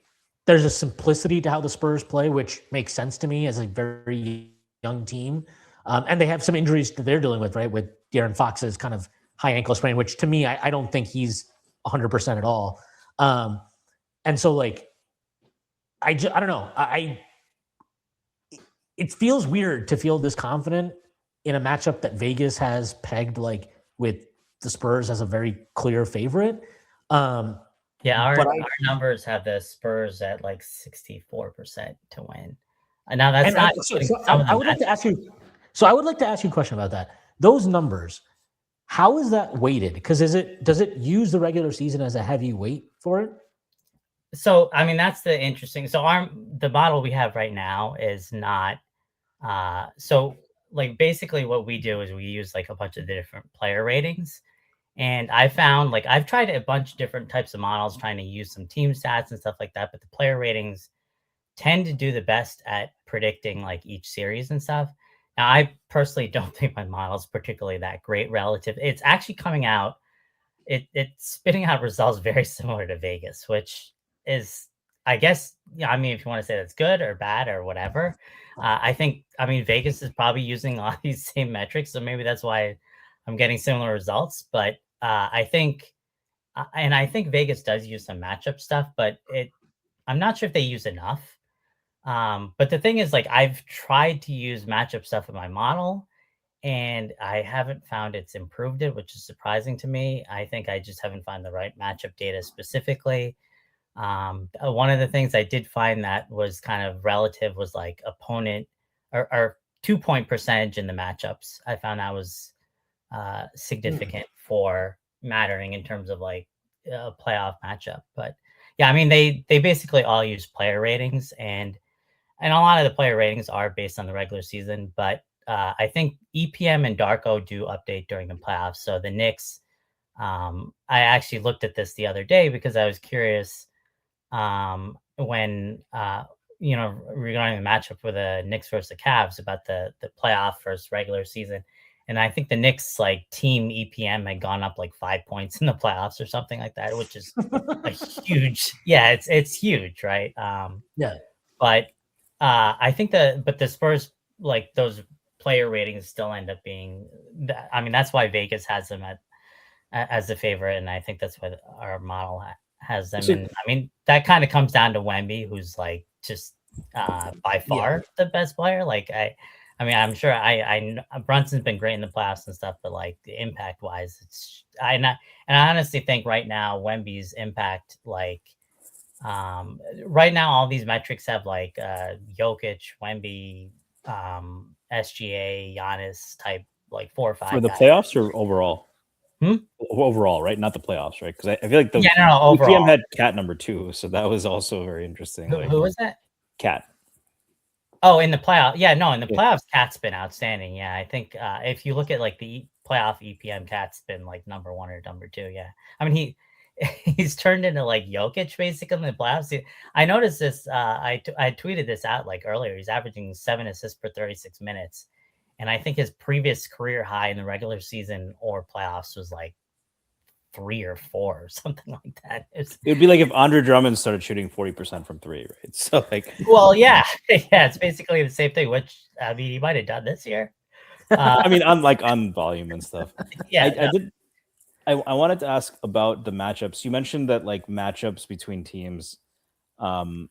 there's a simplicity to how the Spurs play, which makes sense to me as a very young team. And they have some injuries that they're dealing with, right? With De'Aaron Fox's kind of high ankle sprain, which to me, I don't think he's 100% at all. And so like, I don't know. It feels weird to feel this confident in a matchup that Vegas has pegged like with the Spurs as a very clear favorite. Our numbers have the Spurs at like 64% to win. And now that's not. I would like to ask you. So I would like to ask you a question about that. Those numbers, how is that weighted? Because does it use the regular season as a heavy weight for it? So I mean, that's the interesting. So the model we have right now is not. So like basically what we do is we use like a bunch of different player ratings. And I found like I've tried a bunch of different types of models trying to use some team stats and stuff like that, but the player ratings tend to do the best at predicting like each series and stuff. Now, I personally don't think my model is particularly that great relative. It's actually coming out, it's spitting out results very similar to Vegas, which is, I guess, I mean, if you want to say that's good or bad or whatever, Vegas is probably using a lot of these same metrics. So maybe that's why I'm getting similar results. But I think Vegas does use some matchup stuff, but I'm not sure if they use enough. But the thing is, like, I've tried to use matchup stuff in my model and I haven't found it's improved it, which is surprising to me. I think I just haven't found the right matchup data specifically. One of the things I did find that was kind of relative was like opponent or 2-point percentage in the matchups. I found that was significant for mattering in terms of like a playoff matchup. But yeah, I mean, they basically all use player ratings and a lot of the player ratings are based on the regular season, but I think EPM and Darko do update during the playoffs. So the Knicks, I actually looked at this the other day because I was curious when, regarding the matchup for the Knicks versus the Cavs about the playoff versus regular season. And I think the Knicks like team EPM had gone up like 5 points in the playoffs or something like that, which is a huge, it's huge. Right. But I think the Spurs, like those player ratings still end up being, I mean, that's why Vegas has them at as a favorite, and I think that's what our model has them. And I mean, that kind of comes down to Wemby, who's like just by far the best player. Like I mean, I'm sure Brunson's been great in the playoffs and stuff, but like the impact wise, I honestly think right now Wemby's impact, like right now all these metrics have like Jokic, Wemby, SGA, Giannis type, like 4 or 5 for the guys. playoffs or overall. Overall, right? Not the playoffs, right? Because I feel like the overall EPM had Cat number 2, so that was also very interesting. Who was that? Cat. Oh, in the playoff, in the playoffs, Cat's been outstanding. Yeah, I think if you look at like the playoff EPM, Cat's been like number 1 or number 2. Yeah, I mean he's turned into like Jokic basically in the playoffs. I noticed this. I tweeted this out like earlier. He's averaging 7 assists per 36 minutes. And I think his previous career high in the regular season or playoffs was like 3 or 4 or something like that. It would be like if Andre Drummond started shooting 40% from 3, right? So like, well, yeah, it's basically the same thing. Which I mean, he might have done this year. I mean, on volume and stuff. Yeah, I wanted to ask about the matchups. You mentioned that like matchups between teams has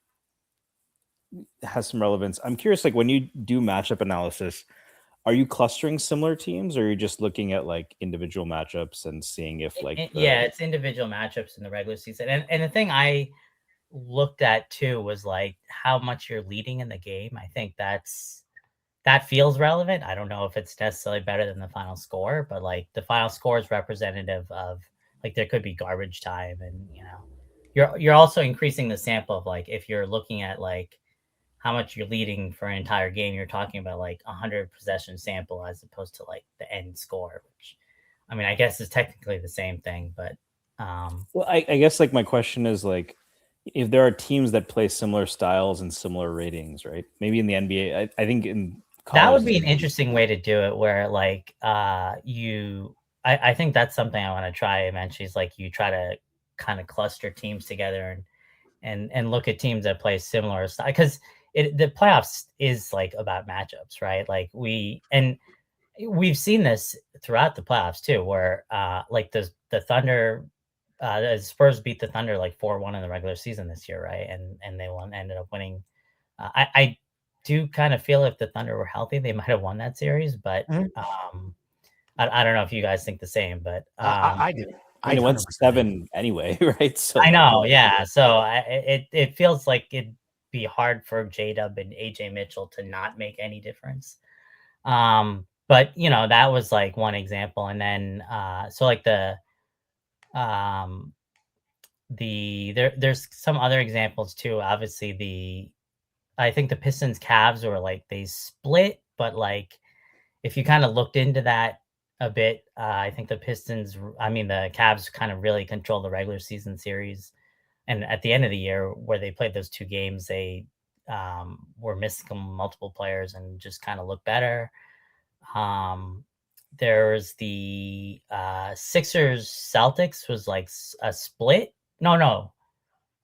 some relevance. I'm curious, like when you do matchup analysis, are you clustering similar teams, or are you just looking at like individual matchups and seeing if like it's individual matchups in the regular season. And the thing I looked at too was like how much you're leading in the game. I think that feels relevant. I don't know if it's necessarily better than the final score, but like the final score is representative of like there could be garbage time, and you're also increasing the sample of like if you're looking at like how much you're leading for an entire game, you're talking about like 100 possession sample as opposed to like the end score, which I mean, I guess is technically the same thing, but well, I guess like my question is like if there are teams that play similar styles and similar ratings, right? Maybe in the NBA, I think in college, that would be an interesting way to do it where like I think that's something I want to try eventually is like you try to kind of cluster teams together and look at teams that play similar style, because the playoffs is like about matchups, right? Like we've seen this throughout the playoffs too, where like the Thunder, the Spurs beat the Thunder like 4-1 in the regular season this year, right? And they ended up winning. I do kind of feel if the Thunder were healthy, they might have won that series, but I don't know if you guys think the same, but I do. I mean, it went 7 anyway, right? So I know, yeah. So it feels like it'd be hard for J-Dub and AJ Mitchell to not make any difference. But that was like one example, and then so like there's some other examples too. Obviously, I think the Pistons Cavs were like they split, but like if you kind of looked into that a bit, I think the Cavs kind of really controlled the regular season series. And at the end of the year, where they played those 2 games, they were missing multiple players and just kind of looked better. There's the Sixers Celtics was like a split. No,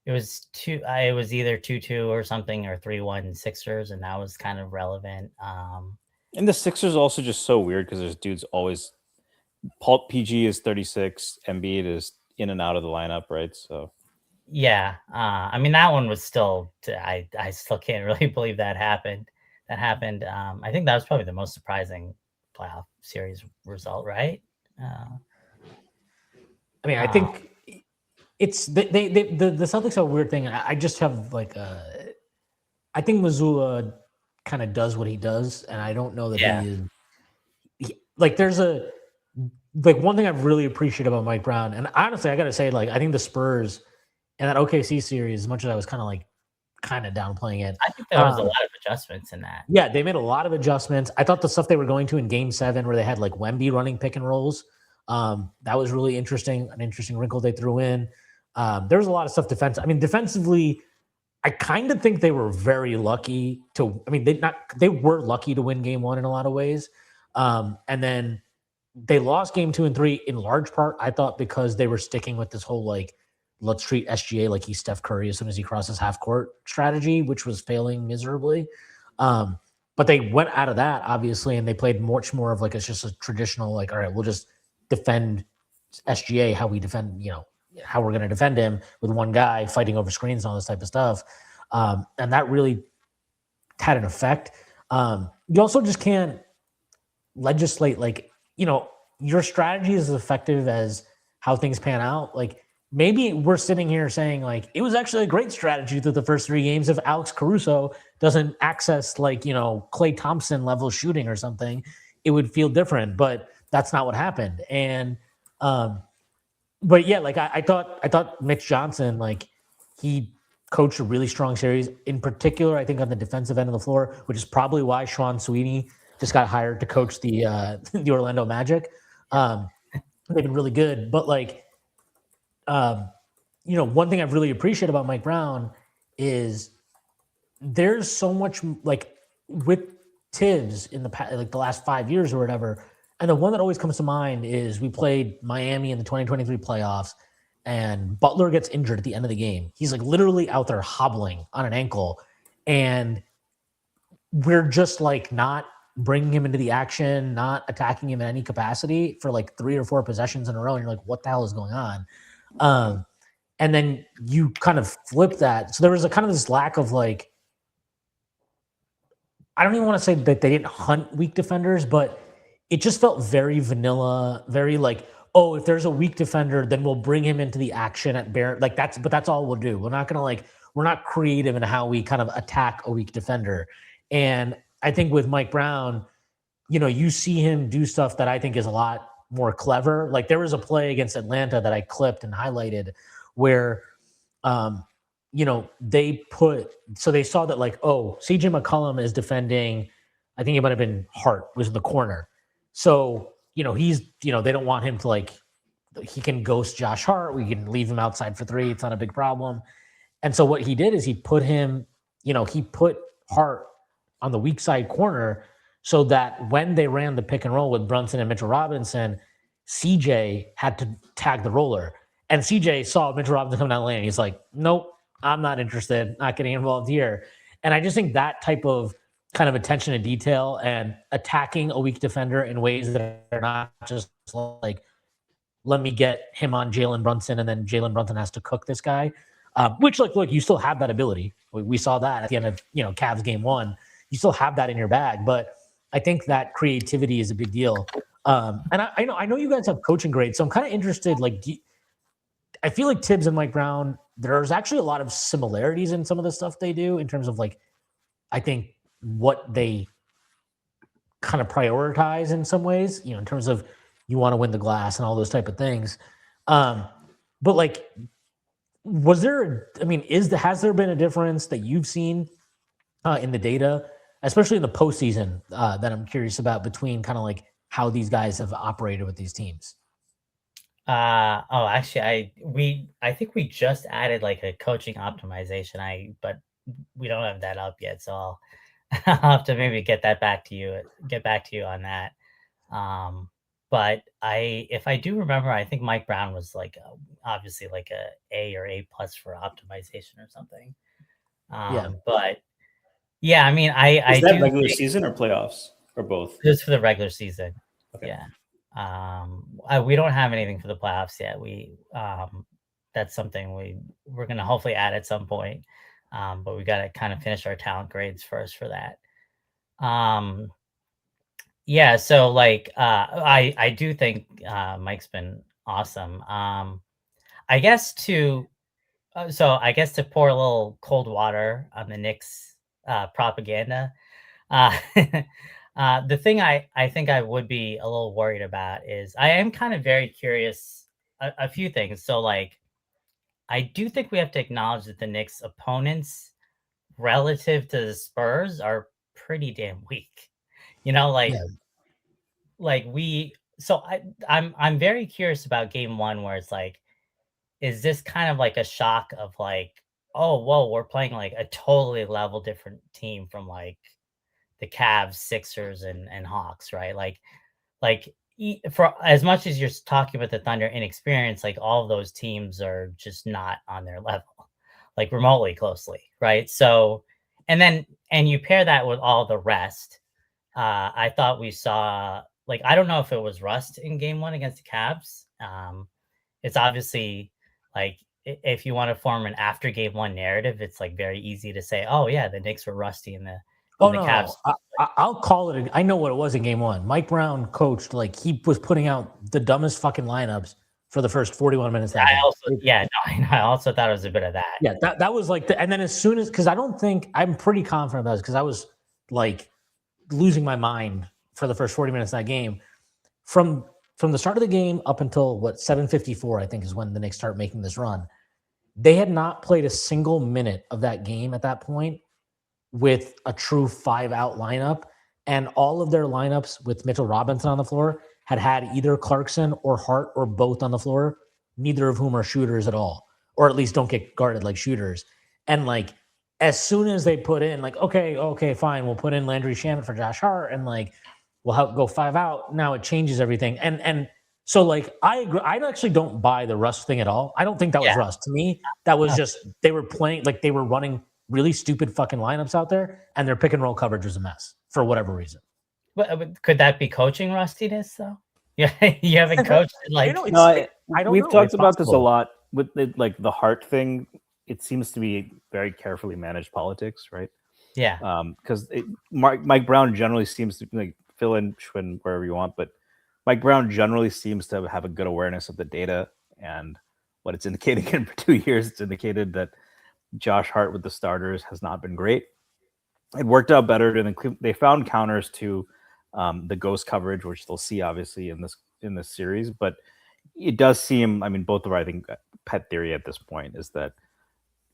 it was 2. It was either 2-2 or something, or 3-1 Sixers, and that was kind of relevant. And the Sixers also just so weird because there's dudes always. Paul PG is 36. Embiid is in and out of the lineup, right? So. Yeah, I mean that one was still. I still can't really believe that happened. I think that was probably the most surprising playoff series result, right? I mean, I think it's the Celtics have a weird thing. I just have like I think Mazzulla kind of does what he does, and I don't know that he is. Like, there's one thing I've really appreciated about Mike Brown, and honestly, I gotta say, like, I think the Spurs and that OKC series, as much as I was kind of downplaying it, I think there was a lot of adjustments in that. Yeah, they made a lot of adjustments. I thought the stuff they were going to in Game 7, where they had like Wemby running pick and rolls, that was really interesting. An interesting wrinkle they threw in. There was a lot of stuff defensively. I kind of think they were very lucky to. I mean, they were lucky to win Game 1 in a lot of ways, and then they lost Game 2 and 3 in large part, I thought, because they were sticking with this whole like, let's treat SGA like he's Steph Curry as soon as he crosses half court strategy, which was failing miserably. But they went out of that, obviously, and they played much more of like it's just a traditional, like, all right, we'll just defend SGA, how we defend, how we're going to defend him with one guy fighting over screens and all this type of stuff. And that really had an effect. You also just can't legislate, like, your strategy is as effective as how things pan out. Like, maybe we're sitting here saying, like, it was actually a great strategy through the first 3 games if Alex Caruso doesn't access, like, Klay Thompson level shooting or something, it would feel different. But that's not what happened. And but yeah, like I thought Mitch Johnson, like, he coached a really strong series. In particular, I think on the defensive end of the floor, which is probably why Sean Sweeney just got hired to coach the the Orlando Magic. They've been really good, but like, one thing I've really appreciated about Mike Brown is there's so much, like, with Tibbs in the past, like the last 5 years or whatever. And the one that always comes to mind is we played Miami in the 2023 playoffs, and Butler gets injured at the end of the game. He's like literally out there hobbling on an ankle, and we're just like not bringing him into the action, not attacking him in any capacity for like 3 or 4 possessions in a row. And you're like, what the hell is going on? And then you kind of flip that. So there was a kind of this lack of, like, I don't even want to say that they didn't hunt weak defenders, but it just felt very vanilla, very like, oh, if there's a weak defender, then we'll bring him into the action at bare, like that's all we'll do. We're not going to, we're not creative in how we kind of attack a weak defender. And I think with Mike Brown, you see him do stuff that I think is a lot more clever. Like, there was a play against Atlanta that I clipped and highlighted where, they saw that, like, oh, CJ McCollum is defending, I think it might have been Hart was in the corner. So, he's, they don't want him to, like, he can ghost Josh Hart. We can leave him outside for 3. It's not a big problem. And so what he did is he put him, he put Hart on the weak side corner so that when they ran the pick and roll with Brunson and Mitchell Robinson, CJ had to tag the roller. And CJ saw Mitchell Robinson come down the lane. He's like, nope, I'm not interested, not getting involved here. And I just think that type of kind of attention to detail and attacking a weak defender in ways that are not just like, let me get him on Jalen Brunson and then Jalen Brunson has to cook this guy, which, like, look, you still have that ability. We saw that at the end of, Cavs game 1. You still have that in your bag, but I think that creativity is a big deal. And I know you guys have coaching grades, so I'm kind of interested. Like, I feel like Tibbs and Mike Brown, there's actually a lot of similarities in some of the stuff they do in terms of, like, I think what they kind of prioritize in some ways, in terms of you want to win the glass and all those type of things. But, like, has there been a difference that you've seen in the data, especially in the postseason, that I'm curious about between kind of like how these guys have operated with these teams? Actually, I think we just added like a coaching optimization. But we don't have that up yet, so I'll have to maybe get back to you on that. But if I do remember, I think Mike Brown was like obviously like a or A+ for optimization or something. But yeah, I mean, is that regular season or playoffs or both? Just for the regular season. Okay. Yeah. We don't have anything for the playoffs yet. That's something we're going to hopefully add at some point. But we got to kind of finish our talent grades first for that. Yeah. So like, I do think, Mike's been awesome. I guess to pour a little cold water on the Knicks, propaganda, the thing I think I would be a little worried about is I am kind of very curious a few things. So like, I do think we have to acknowledge that the Knicks opponents relative to the Spurs are pretty damn weak. I'm very curious about game 1 where it's like, is this kind of like a shock of like, oh, whoa, we're playing like a totally level different team from like the Cavs, Sixers, and Hawks, right? For as much as you're talking about the Thunder inexperience, like all of those teams are just not on their level, like remotely closely, right? So, and you pair that with all the rest. I thought we saw like I don't know if it was rust in game 1 against the Cavs. It's obviously like if you want to form an after game 1 narrative, it's like very easy to say, oh yeah, the Knicks were rusty in the Cavs. I'll call it. I know what it was in game 1. Mike Brown coached, like he was putting out the dumbest fucking lineups for the first 41 minutes. I also thought it was a bit of that. Yeah, that was like, and then as soon as, because I'm pretty confident about this because I was like losing my mind for the first 40 minutes of that game. From the start of the game up until 7:54, I think is when the Knicks start making this run. They had not played a single minute of that game at that point with a true 5-out lineup, and all of their lineups with Mitchell Robinson on the floor had either Clarkson or Hart or both on the floor, neither of whom are shooters at all, or at least don't get guarded like shooters. And like as soon as they put in like, okay, fine, we'll put in Landry Shamet for Josh Hart and like we'll go 5-out. Now it changes everything. And so like I agree, I actually don't buy the rust thing at all. I don't think that was rust. To me, that was just they were playing like they were running really stupid fucking lineups out there, and their pick and roll coverage was a mess for whatever reason. But could that be coaching rustiness though? Yeah, you haven't coached like. I don't. We've talked about this a lot with the Hart thing. It seems to be very carefully managed politics, right? Yeah. Because Mike Brown generally seems to like fill in Shwin wherever you want, but Mike Brown generally seems to have a good awareness of the data and what it's indicating. In for 2 years, it's indicated that Josh Hart with the starters has not been great. It worked out better than they found counters to the ghost coverage, which they'll see obviously in this series. But it does seem, I mean, both of our, I think, pet theory at this point is that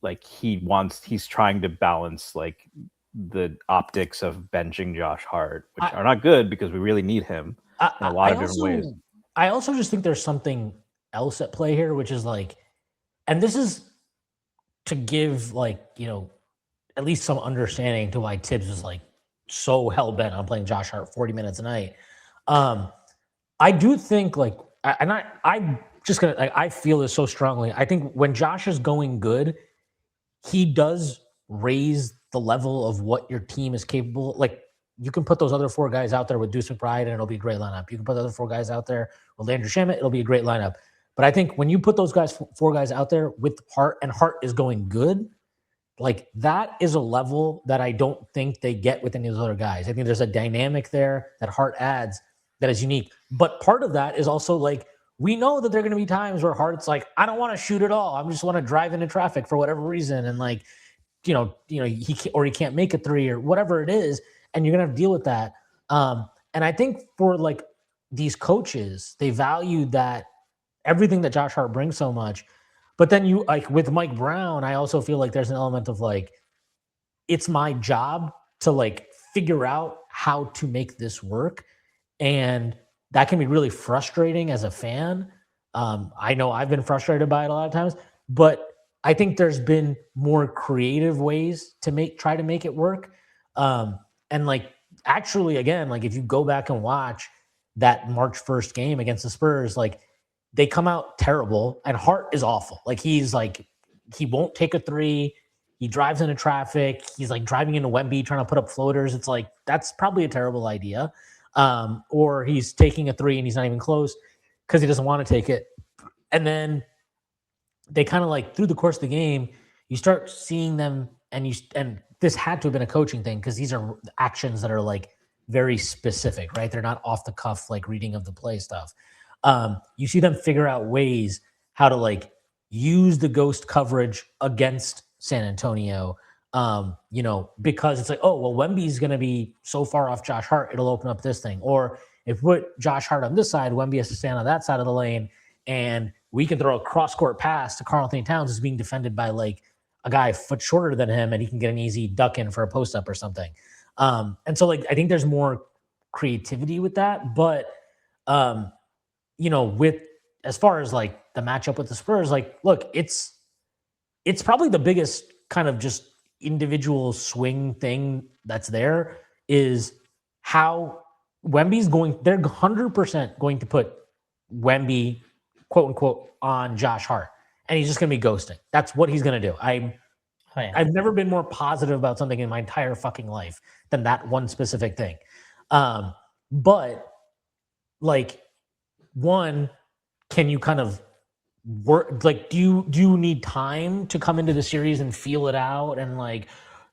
like he's trying to balance like the optics of benching Josh Hart, which are not good because we really need him in a lot of different ways. I also just think there's something else at play here, which is like, and this is to give like, at least some understanding to why Tibbs was like so hell-bent on playing Josh Hart 40 minutes a night. I do think like, I'm just going to, like, I feel this so strongly. I think when Josh is going good, he does raise the level of what your team is capable. Like you can put those other 4 guys out there with Deuce McBride and it'll be a great lineup. You can put the other 4 guys out there with Landry Shamet, it'll be a great lineup. But I think when you put those 4 guys out there with Hart and Hart is going good, like that is a level that I don't think they get with any of those other guys. I think there's a dynamic there that Hart adds that is unique. But part of that is also like, we know that there are going to be times where Hart's like, I don't want to shoot at all. I just want to drive into traffic for whatever reason. And like, he can't make a 3 or whatever it is. And you're going to have to deal with that. And I think for like these coaches, they value that everything that Josh Hart brings so much. But then you like with Mike Brown, I also feel like there's an element of like, it's my job to like figure out how to make this work. And that can be really frustrating as a fan. I know I've been frustrated by it a lot of times, but I think there's been more creative ways to try to make it work. And like, actually, again, like if you go back and watch that March 1st game against the Spurs, like they come out terrible and Hart is awful. Like he's like, he won't take a 3. He drives into traffic. He's like driving into Wemby, trying to put up floaters. It's like, that's probably a terrible idea. Or he's taking a 3 and he's not even close because he doesn't want to take it. And then they kind of like through the course of the game, you start seeing them and this had to have been a coaching thing because these are actions that are like very specific, right? They're not off the cuff, like reading of the play stuff. You see them figure out ways how to like use the ghost coverage against San Antonio. Because it's like, oh, well, Wemby's going to be so far off Josh Hart, it'll open up this thing. Or if we put Josh Hart on this side, Wemby has to stand on that side of the lane, and we can throw a cross-court pass to Karl Anthony Towns who's being defended by like a guy a foot shorter than him, and he can get an easy duck in for a post-up or something. And so like I think there's more creativity with that. But, with as far as like the matchup with the Spurs, like, look, it's probably the biggest kind of just individual swing thing that's there is how Wemby's they're 100% going to put Wemby, quote unquote, on Josh Hart. And he's just going to be ghosting. That's what he's going to do. I've never been more positive about something in my entire fucking life than that one specific thing. But like, one, can you kind of work, like, do you need time to come into the series and feel it out, and like,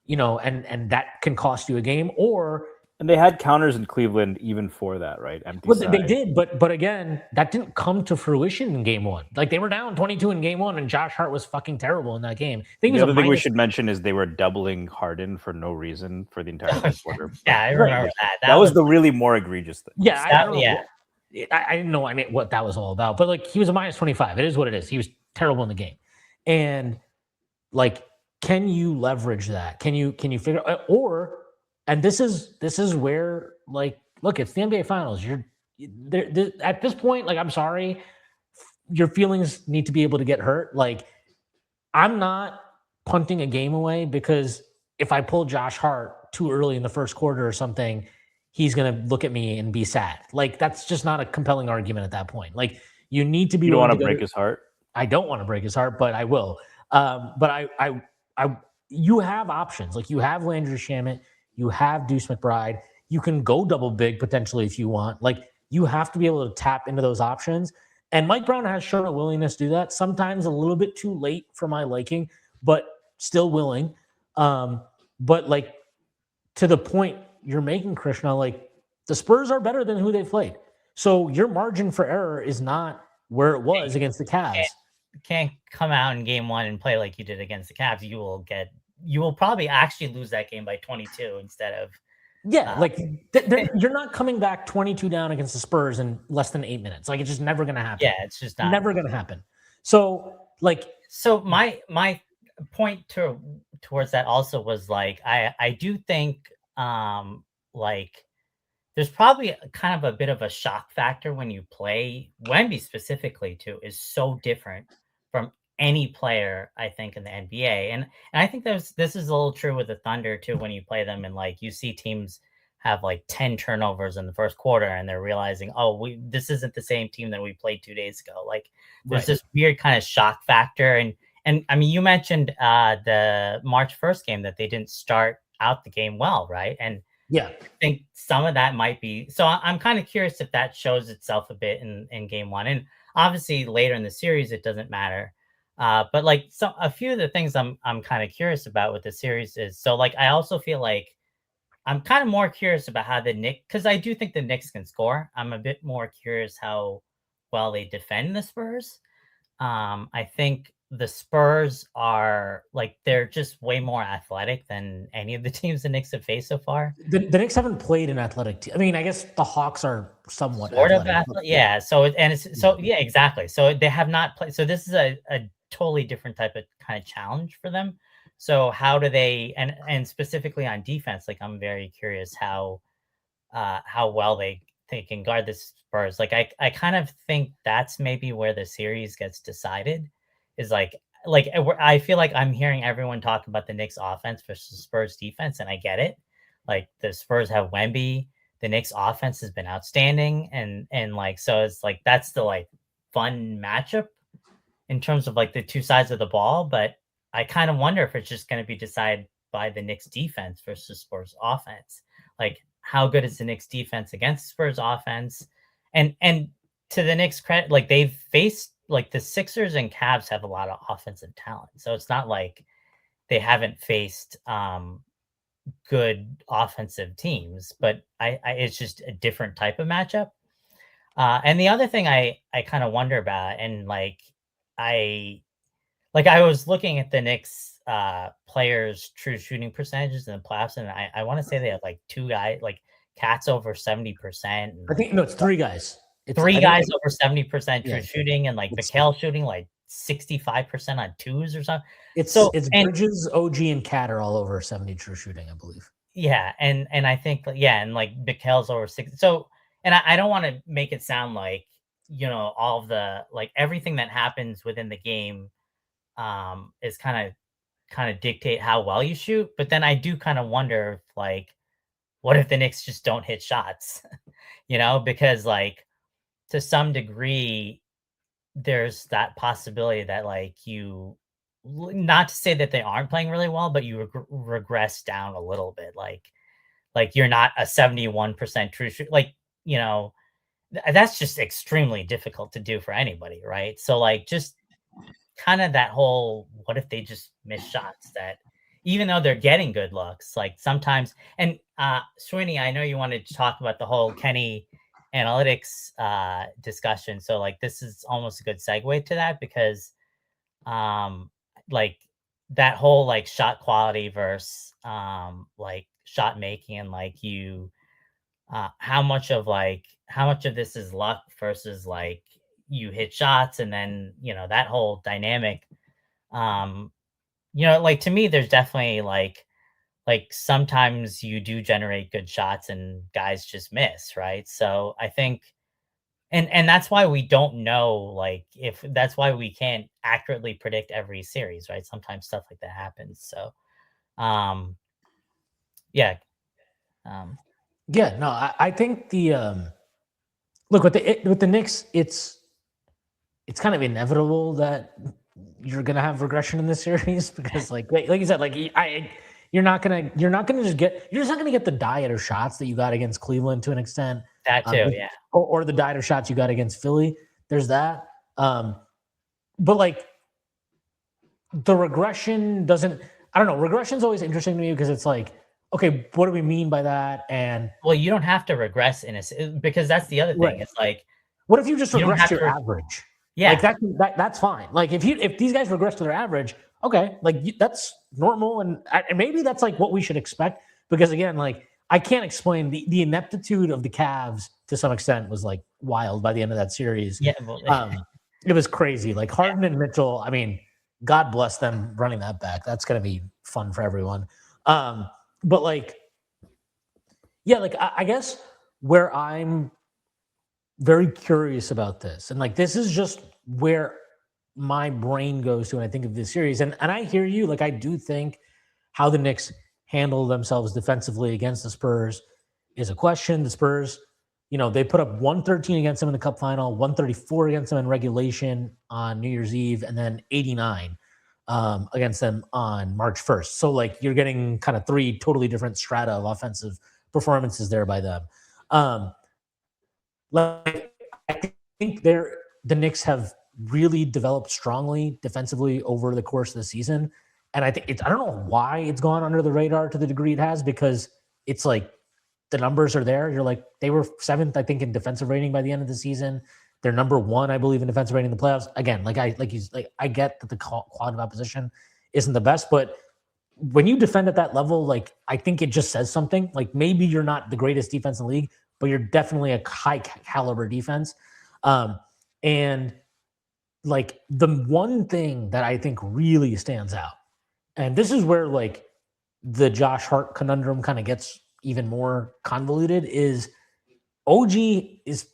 and that can cost you a game? Or And they had counters in Cleveland even for that, right? Empty side. They did, but again, that didn't come to fruition in game one. Like, they were down 22 in game one, and Josh Hart was fucking terrible in that game. The other thing we should mention is they were doubling Harden for no reason for the entire third quarter. Yeah, I remember that. That was the really more egregious thing. Yeah, I didn't know what that was all about. But like, he was a minus 25. It is what it is. He was terrible in the game. And like, can you leverage that? Can you figure out, and this is where, like, look, it's the NBA Finals. You're at this point, like, I'm sorry, your feelings need to be able to get hurt. Like, I'm not punting a game away because if I pull Josh Hart too early in the first quarter or something, he's going to look at me and be sad. Like, that's just not a compelling argument at that point. Like, you need to be. You don't want to break his heart? I don't want to break his heart, but I will. But you have options. Like, you have Landry Shamet, you have Deuce McBride. You can go double big potentially if you want. Like, you have to be able to tap into those options. And Mike Brown has shown a willingness to do that. Sometimes a little bit too late for my liking, but still willing. But like, to the point you're making, Krishna, like, the Spurs are better than who they've played. So your margin for error is not where it was against the Cavs. Can't come out in game one and play like you did against the Cavs. You will probably actually lose that game by 22 instead of. Yeah, like, you're not coming back 22 down against the Spurs in less than 8 minutes. Like, it's just never going to happen. Yeah, it's just never going to happen. So, like, my point towards that also was, like, I do think like, there's probably kind of a bit of a shock factor when you play Wemby specifically too, is so different from any player, I think, in the NBA. And I think this is a little true with the Thunder too, when you play them and, like, you see teams have like 10 turnovers in the first quarter and they're realizing, this isn't the same team that we played 2 days ago. Like, there's this weird kind of shock factor. And I mean, you mentioned the March 1st game that they didn't start out the game well, right? And yeah, I think some of that might be. So I'm kind of curious if that shows itself a bit in game one. And obviously later in the series, it doesn't matter. But like, a few of the things I'm kind of curious about with the series is, so like, I also feel like I'm kind of more curious about how the Knicks, because I do think the Knicks can score. I'm a bit more curious how well they defend the Spurs. I think the Spurs are, like, they're just way more athletic than any of the teams the Knicks have faced so far. The Knicks haven't played an athletic team. I mean, I guess the Hawks are somewhat sort athletic. Of athletic. Yeah. So yeah, exactly. So they have not played. So this is a totally different type of kind of challenge for them. So how do they, and specifically on defense, like, I'm very curious how well they can guard the Spurs. Like, I kind of think that's maybe where the series gets decided, is like I feel like I'm hearing everyone talk about the Knicks offense versus Spurs defense, and I get it. Like, the Spurs have Wemby, the Knicks offense has been outstanding, and like, so it's like, that's the, like, fun matchup in terms of, like, the two sides of the ball. But I kind of wonder if it's just going to be decided by the Knicks defense versus Spurs offense. Like, how good is the Knicks defense against Spurs offense? And to the Knicks credit, like, they've faced, like, the Sixers and Cavs have a lot of offensive talent. So it's not like they haven't faced good offensive teams, but it's just a different type of matchup. And the other thing I kind of wonder about, and I was looking at the Knicks players' true shooting percentages in the playoffs, and I want to say they had, like, 2 guys, like, Cat's over 70%. I think it's 3 guys. Three guys over 70% true shooting, and, like, Mikal shooting like 65% on twos or something. It's Bridges, OG, and Cat are all over 70 true shooting, I believe. Yeah, and I think, and like, Mikal's over 60. So, and I don't want to make it sound like, all of the, like, everything that happens within the game is kind of dictate how well you shoot. But then I do kind of wonder if, like, what if the Knicks just don't hit shots? Because, like, to some degree, there's that possibility that, like, you, not to say that they aren't playing really well, but you regress down a little bit. Like you're not a 71% true shoot. Like, that's just extremely difficult to do for anybody, right? So like just kind of that whole what if they just miss shots that even though they're getting good looks, like sometimes and Sweeney, I know you wanted to talk about the whole Kenny analytics discussion. So like this is almost a good segue to that because like that whole like shot quality versus like shot making and like you how much of this is luck versus like you hit shots and then that whole dynamic like to me there's definitely like sometimes you do generate good shots and guys just miss, right? So I think and that's why we don't know like if that's why we can't accurately predict every series, right? Sometimes stuff like that happens. So yeah. Yeah, no, I think the look with the Knicks, it's kind of inevitable that you're gonna have regression in this series because like you said, like you're just not gonna get the diet of shots that you got against Cleveland to an extent. That too, yeah. Or the diet of shots you got against Philly. There's that. But like the regression doesn't. I don't know. Regression's always interesting to me because it's like, okay, what do we mean by that? And well, you don't have to regress because that's the other thing. Right. It's like, what if you just regress to your average? Yeah, like that's fine. Like if these guys regress to their average, okay, like that's normal, and maybe that's like what we should expect. Because again, like I can't explain the ineptitude of the Cavs to some extent was like wild by the end of that series. Yeah, it was crazy. Like Harden and Mitchell. I mean, God bless them running that back. That's gonna be fun for everyone. But like, yeah, like I guess where I'm very curious about this, and like this is just where my brain goes to when I think of this series. And I hear you. Like I do think how the Knicks handle themselves defensively against the Spurs is a question. The Spurs, they put up 113 against them in the Cup final, 134 against them in regulation on New Year's Eve, and then 89 against them on March 1st. So like you're getting kind of three totally different strata of offensive performances there by them. Like I think the Knicks have really developed strongly defensively over the course of the season. And I think I don't know why it's gone under the radar to the degree it has, because it's like the numbers are there. You're like, they were 7th, I think, in defensive rating by the end of the season. They're number 1, I believe, in defensive rating in the playoffs. Again, I get that the quality of opposition isn't the best, but when you defend at that level, like I think it just says something. Like maybe you're not the greatest defense in the league, but you're definitely a high caliber defense. And like the one thing that I think really stands out, and this is where like the Josh Hart conundrum kind of gets even more convoluted, is OG is,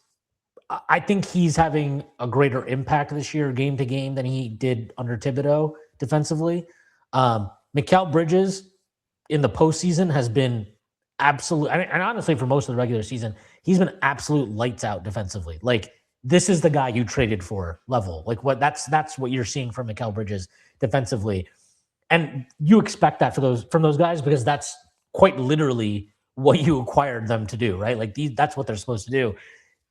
I think he's having a greater impact this year game to game than he did under Thibodeau defensively. Mikal Bridges in the postseason has been absolute, and honestly for most of the regular season, he's been absolute lights out defensively. Like this is the guy you traded for level. Like that's what you're seeing from Mikal Bridges defensively. And you expect that from those guys because that's quite literally what you acquired them to do, right? Like that's what they're supposed to do.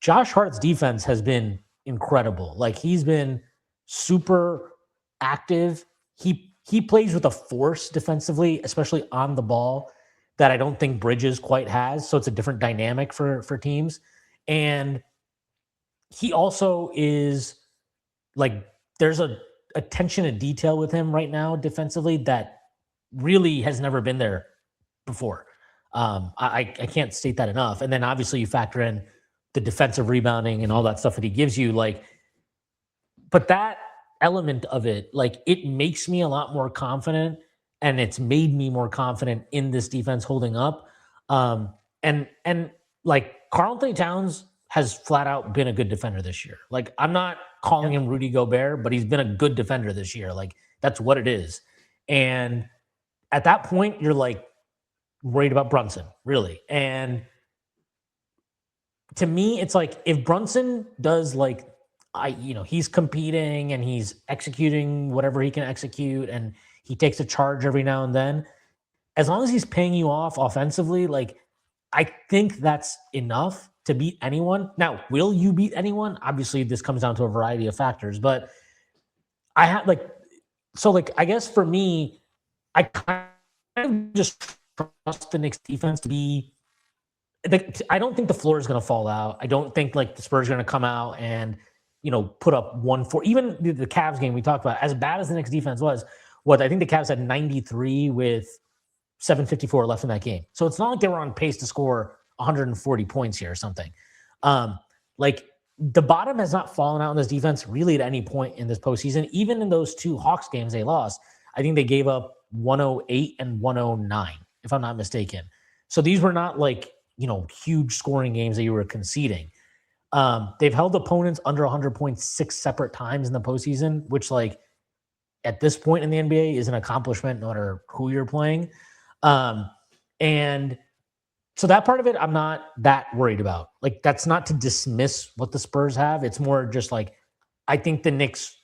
Josh Hart's defense has been incredible. Like he's been super active. He plays with a force defensively, especially on the ball, that I don't think Bridges quite has. So it's a different dynamic for teams. And he also is like, there's a attention to detail with him right now defensively that really has never been there before. I can't state that enough. And then obviously you factor in the defensive rebounding and all that stuff that he gives you, like, but that element of it, like it makes me a lot more confident, and it's made me more confident in this defense holding up. And like Karl Anthony Towns has flat out been a good defender this year. Like I'm not calling him Rudy Gobert, but he's been a good defender this year. Like that's what it is. And at that point, you're like worried about Brunson, really. And to me, it's like if Brunson does like, he's competing and he's executing whatever he can execute, and he takes a charge every now and then, as long as he's paying you off offensively, like I think that's enough. to beat anyone. Now, will you beat anyone? Obviously, this comes down to a variety of factors, but I had I guess for me, I kind of just trust the Knicks defense to be. I don't think the floor is going to fall out. I don't think like the Spurs are going to come out and put up 1-4. Even the Cavs game we talked about, as bad as the Knicks defense was, I think the Cavs had 93 with 7:54 left in that game. So it's not like they were on pace to score 140 points here or something. Like the bottom has not fallen out in this defense really at any point in this postseason. Even in those two Hawks games they lost, I think they gave up 108 and 109, if I'm not mistaken. So these were not like, huge scoring games that you were conceding. They've held opponents under 100 points 6 separate times in the postseason, which like at this point in the NBA is an accomplishment no matter who you're playing. And so that part of it, I'm not that worried about. Like, that's not to dismiss what the Spurs have. It's more just like, I think the Knicks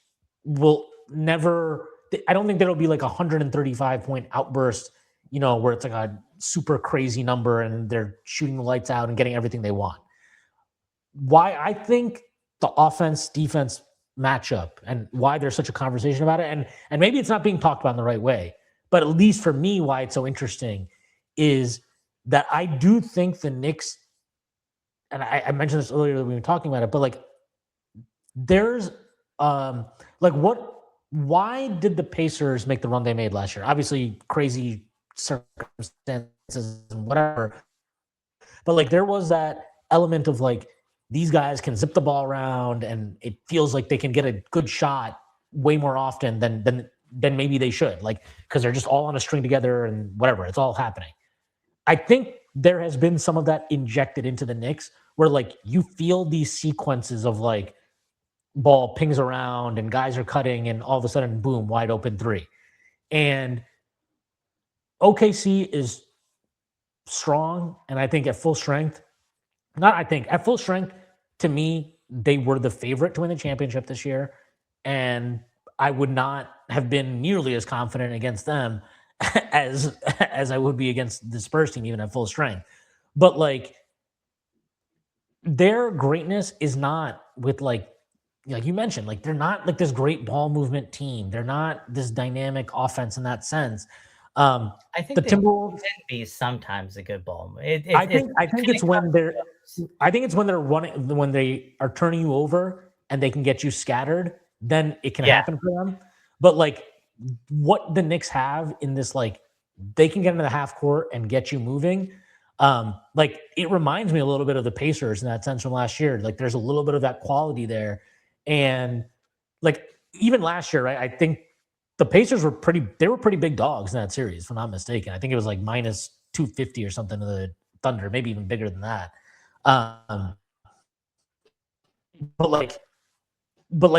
will never, I don't think there'll be like a 135 point outburst, where it's like a super crazy number and they're shooting the lights out and getting everything they want. Why I think the offense defense matchup and why there's such a conversation about it, and maybe it's not being talked about in the right way, but at least for me, why it's so interesting is that I do think the Knicks, and I mentioned this earlier when we were talking about it, but like there's why did the Pacers make the run they made last year? Obviously crazy circumstances and whatever, but like there was that element of like these guys can zip the ball around and it feels like they can get a good shot way more often than maybe they should, like because they're just all on a string together and whatever, it's all happening. I think there has been some of that injected into the Knicks where like you feel these sequences of like ball pings around and guys are cutting and all of a sudden, boom, wide open three. And OKC is strong. And I think at full strength, at full strength, to me, they were the favorite to win the championship this year. And I would not have been nearly as confident against them as I would be against the Spurs team, even at full strength. But like their greatness is not with like you mentioned, like they're not like this great ball movement team. They're not this dynamic offense in that sense. I think the Timberwolves can be sometimes a good ball. I think it's when they're running, when they are turning you over and they can get you scattered, then it can happen for them. But like what the Knicks have in this, like they can get into the half court and get you moving. Like it reminds me a little bit of the Pacers in that sense from last year. Like there's a little bit of that quality there. And like even last year, right? I think the Pacers were pretty big dogs in that series, if I'm not mistaken. I think it was like minus 250 or something to the Thunder, maybe even bigger than that. But like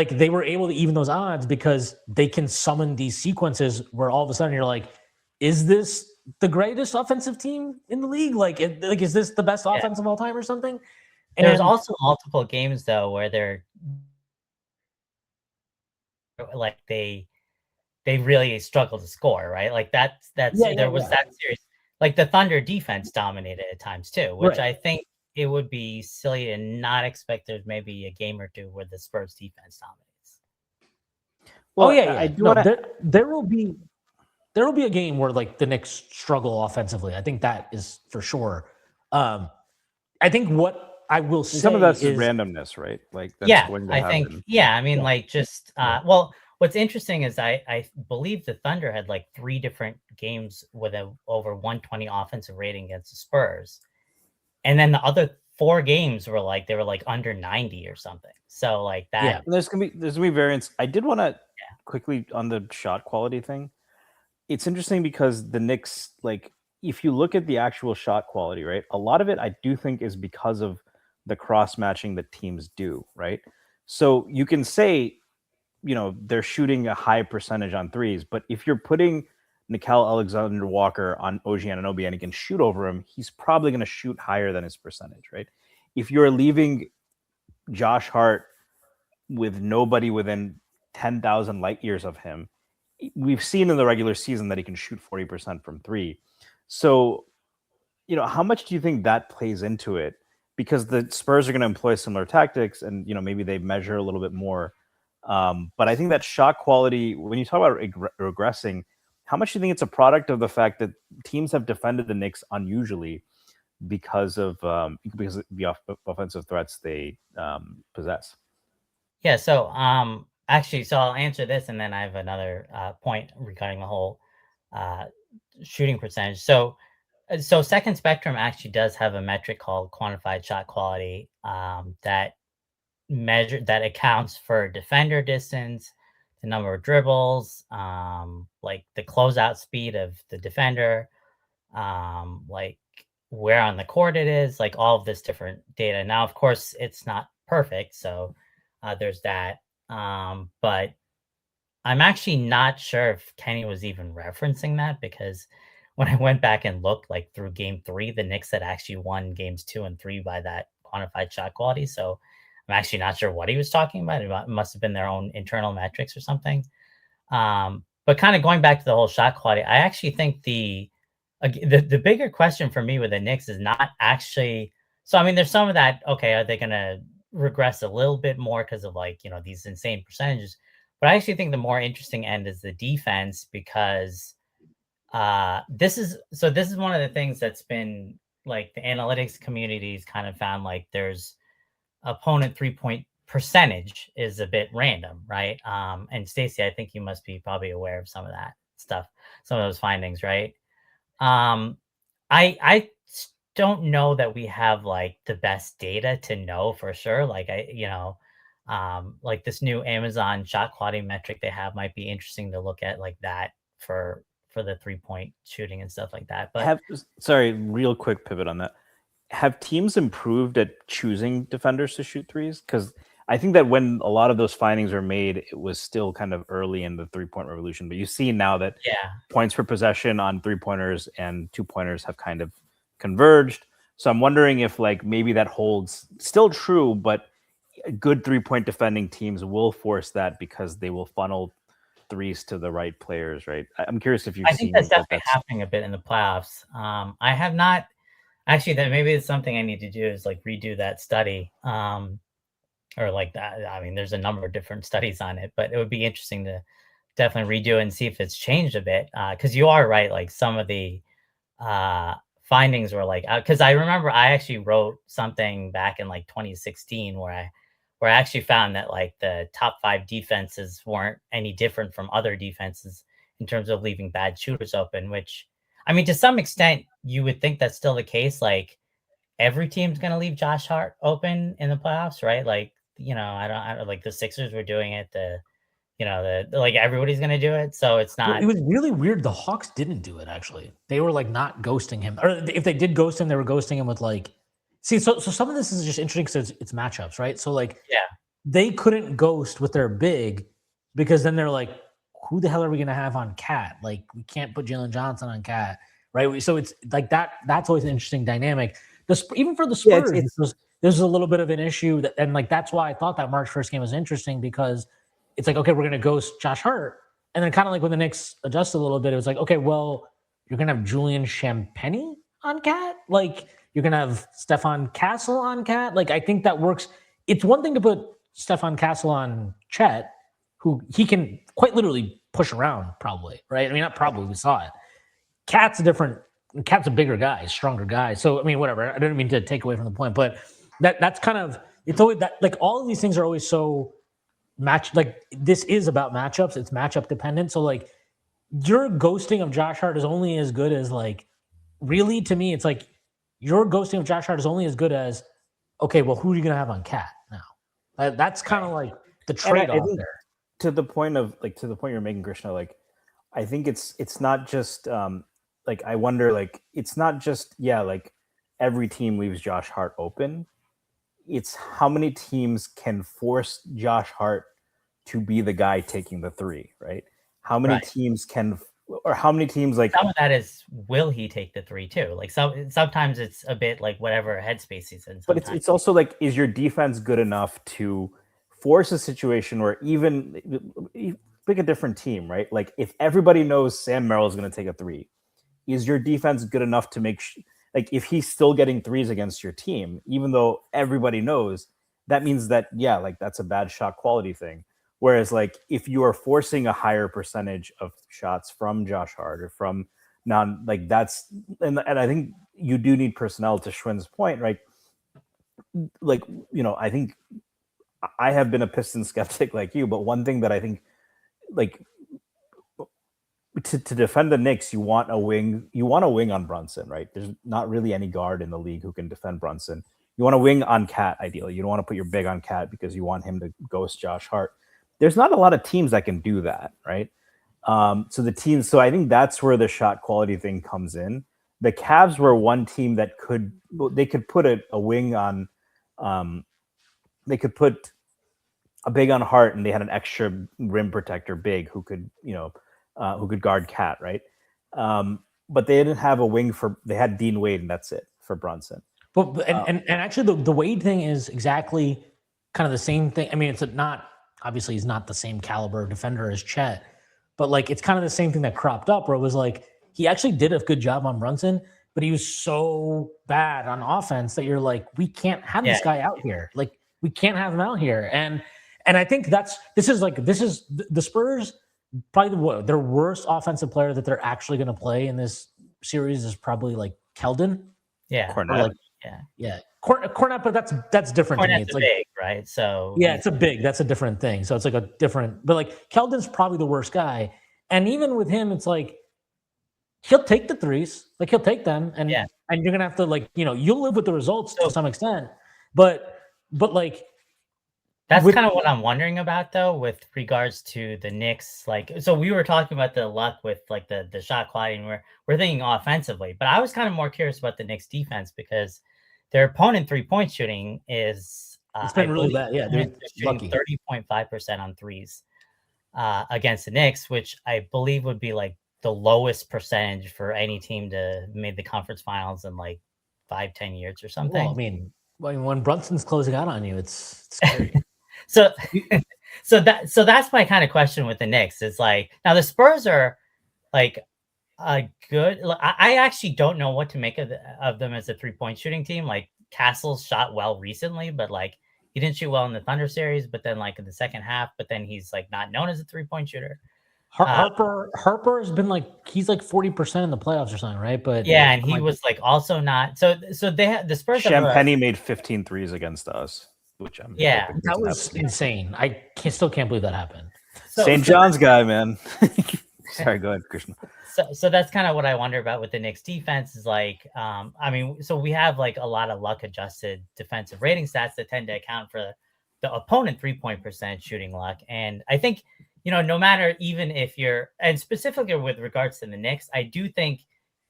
they were able to even those odds because they can summon these sequences where all of a sudden you're like, is this the greatest offensive team in the league? Like is this the best offense of all time or something? And there's also multiple games though where they're like they really struggle to score, right? Like that series, like the Thunder defense dominated at times too, which I think it would be silly to not expect there's maybe a game or two where the Spurs defense dominates. Well, there will be a game where like the Knicks struggle offensively. I think that is for sure. I think what I will say some of that's randomness, right? Like that's going to happen. I mean, like just well, what's interesting is I believe the Thunder had like 3 different games with a over 120 offensive rating against the Spurs. And then the other 4 games were like they were like under 90 or something. So like that. Yeah, there's gonna be variance. I did want to quickly on the shot quality thing. It's interesting because the Knicks, like if you look at the actual shot quality, right? A lot of it I do think is because of the cross matching that teams do, right? So you can say, they're shooting a high percentage on threes, but if you're putting Nickeil Alexander-Walker on OG Anunoby and he can shoot over him, he's probably going to shoot higher than his percentage, right? If you're leaving Josh Hart with nobody within 10,000 light years of him, we've seen in the regular season that he can shoot 40% from 3. So, how much do you think that plays into it? because the Spurs are going to employ similar tactics, and maybe they measure a little bit more. But I think that shot quality, when you talk about regressing, how much do you think it's a product of the fact that teams have defended the Knicks unusually because of the offensive threats they possess? Yeah. So actually, so I'll answer this, and then I have another point regarding the whole shooting percentage. So Second Spectrum actually does have a metric called quantified shot quality that accounts for defender distance, the number of dribbles, like the closeout speed of the defender, like where on the court it is, like all of this different data. Now, of course, it's not perfect, so there's that. But I'm actually not sure if Kenny was even referencing that, because when I went back and looked like through game 3, the Knicks had actually won games 2 and 3 by that quantified shot quality. So I'm actually not sure what he was talking about. It must have been their own internal metrics or something. But kind of going back to the whole shot quality, I actually think the bigger question for me with the Knicks is not actually. So I mean, there's some of that. Okay, are they going to regress a little bit more because of these insane percentages? But I actually think the more interesting end is the defense, because this is one of the things that's been like the analytics communities kind of found, like there's opponent 3-point percentage is a bit random, right? And Stacy, I think you must be probably aware of some of that stuff, some of those findings, right? I don't know that we have like the best data to know for sure. Like like this new Amazon shot quality metric they have might be interesting to look at, like that for the 3-point shooting and stuff like that. But sorry, real quick pivot on that. Have teams improved at choosing defenders to shoot threes? Because I think that when a lot of those findings were made, it was still kind of early in the 3-point revolution. But you see now that points per possession on 3-pointers and 2-pointers have kind of converged. So I'm wondering if like maybe that holds still true, but good 3-point defending teams will force that because they will funnel threes to the right players, right? I'm curious if you've seen. I think that's definitely happening a bit in the playoffs. I have not actually. That maybe it's something I need to do, is like redo that study, or like that. I mean, there's a number of different studies on it, but it would be interesting to definitely redo it and see if it's changed a bit. Because you are right, like some of the findings were like, because I remember I actually wrote something back in like 2016 where I actually found that like the top 5 defenses weren't any different from other defenses in terms of leaving bad shooters open, which, I mean, to some extent, you would think that's still the case. Like every team's going to leave Josh Hart open in the playoffs, right? Like, I don't like the Sixers were doing it. Like everybody's going to do it. So it's not. It was really weird. The Hawks didn't do it, actually. They were like not ghosting him. Or if they did ghost him, they were ghosting him with like, see, so some of this is just interesting because it's matchups, right? So like, they couldn't ghost with their big because then they're like, who the hell are we going to have on Cat? Like, we can't put Jalen Johnson on Cat, right? So it's like that. That's always an interesting dynamic. Even for the Spurs, there's a little bit of an issue and like that's why I thought that March 1st game was interesting, because it's like, okay, we're going to ghost Josh Hart, and then kind of like when the Knicks adjusted a little bit, it was like, okay, well, you're going to have Julian Champagnie on Cat, like you're going to have Stefan Castle on Cat. Like I think that works. It's one thing to put Stefan Castle on Chet, who he can quite literally push around, probably, right? I mean, not probably, we saw it. Cat's a bigger guy, stronger guy. So, I mean, whatever. I didn't mean to take away from the point, but that's kind of, it's always that, like all of these things are always so like this is about matchups. It's matchup dependent. So like your ghosting of Josh Hart is only as good as like, really to me, it's like your ghosting of Josh Hart is only as good as, okay, well, who are you going to have on Cat now? That's kind of like the trade-off there. To the point you're making, Krishna, like, I think it's not just, like, I wonder, like, it's not just, like every team leaves Josh Hart open. It's how many teams can force Josh Hart to be the guy taking the 3, right? How many teams can, or how many teams like some of that is, will he take the 3 too? Like sometimes it's a bit like whatever headspace he's in. But it's also like, is your defense good enough to force a situation where even pick a different team, right? Like if everybody knows Sam Merrill is going to take a 3, is your defense good enough to make like if he's still getting threes against your team, even though everybody knows, that means that, yeah, like that's a bad shot quality thing. Whereas like if you are forcing a higher percentage of shots from Josh Hart or from like that's, and I think you do need personnel, to Shwin's point, right? Like, I think I have been a Pistons skeptic like you, but one thing that I think, like, to defend the Knicks, you want a wing on Brunson, right? There's not really any guard in the league who can defend Brunson. You want a wing on Cat, ideally. You don't want to put your big on Cat because you want him to ghost Josh Hart. There's not a lot of teams that can do that, right? So I think that's where the shot quality thing comes in. The Cavs were one team that could put a wing on, they could put a big on Hart, and they had an extra rim protector big who could guard Cat, right? But they didn't have a wing they had Dean Wade, and that's it for Brunson. But and actually the Wade thing is exactly kind of the same thing. I mean, it's not, obviously he's not the same caliber of defender as Chet, but like it's kind of the same thing that cropped up where it was like he actually did a good job on Brunson, but he was so bad on offense that you're like, we can't have this guy out here. Like we can't have him out here. And I think this is the Spurs, probably their worst offensive player that they're actually going to play in this series is probably like Keldon. Yeah. Cornette. Cornette, but that's different to me. It's like big, right? So yeah, it's a big. That's a different thing. So it's like a different. But like Keldon's probably the worst guy, and even with him, it's like he'll take the threes, like he'll take them, and you're gonna have to like you'll live with the results to some extent, but like that's kind of what I'm wondering about though, with regards to the Knicks. Like, so we were talking about the luck with like the shot quality, and we're thinking offensively, but I was kind of more curious about the Knicks defense because their opponent 3-point shooting is it's been really bad. Yeah, they're shooting 30.5% on threes against the Knicks, which I believe would be like the lowest percentage for any team to make the conference finals in like 5-10 years or something. Well, I mean, when Brunson's closing out on you, it's scary. So that's my kind of question with the Knicks. Is like, now the Spurs are like a good. I actually don't know what to make of them as a 3-point shooting team. Like Castles shot well recently, but like he didn't shoot well in the Thunder series. But then like in the second half, but then he's like not known as a 3-point shooter. Harper has been like he's like 40% in the playoffs or something, right? But yeah, and he was like also not. So they had the Spurs. Champagny made 15 threes against us, which that was insane. I still can't believe that happened. St. John's guy, man. Sorry, go ahead, Krishna. So that's kind of what I wonder about with the Knicks defense is like, I mean, so we have like a lot of luck adjusted defensive rating stats that tend to account for the opponent 3-point percent shooting luck. And I think, no matter, even if you're, and specifically with regards to the Knicks, I do think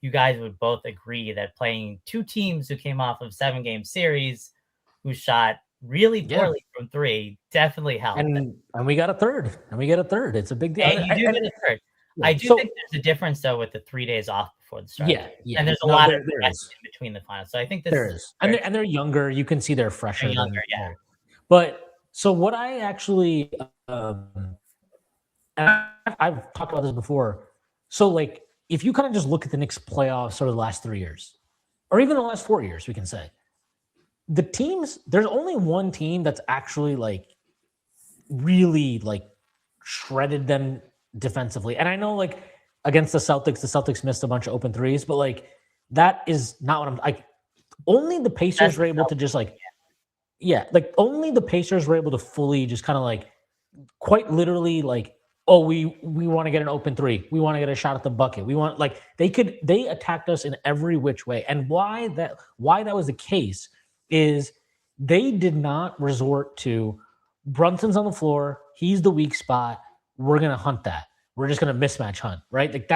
you guys would both agree that playing two teams who came off of 7-game series, who shot really poorly from three, definitely helped. And we got a third. It's a big deal. And you do get a third. I do think there's a difference though with the 3 days off before the start. Yeah. And there's a lot of rest in between the finals. So I think there is. And they're younger. You can see they're fresher. They're younger, yeah. But so what I actually and I've talked about this before. So like if you kind of just look at the Knicks playoffs sort of the last 3 years, or even the last 4 years, we can say, the teams, there's only one team that's actually like really like shredded them defensively. And I know like against the Celtics missed a bunch of open threes, but like that is not what I'm like. Only the Pacers were able to just like, only the Pacers were able to fully just kind of like quite literally like, oh, we want to get an open three. We want to get a shot at the bucket. We want like they attacked us in every which way. And why that was the case is they did not resort to Brunson's on the floor. He's the weak spot. We're going to hunt that. We're just going to mismatch hunt, right? Like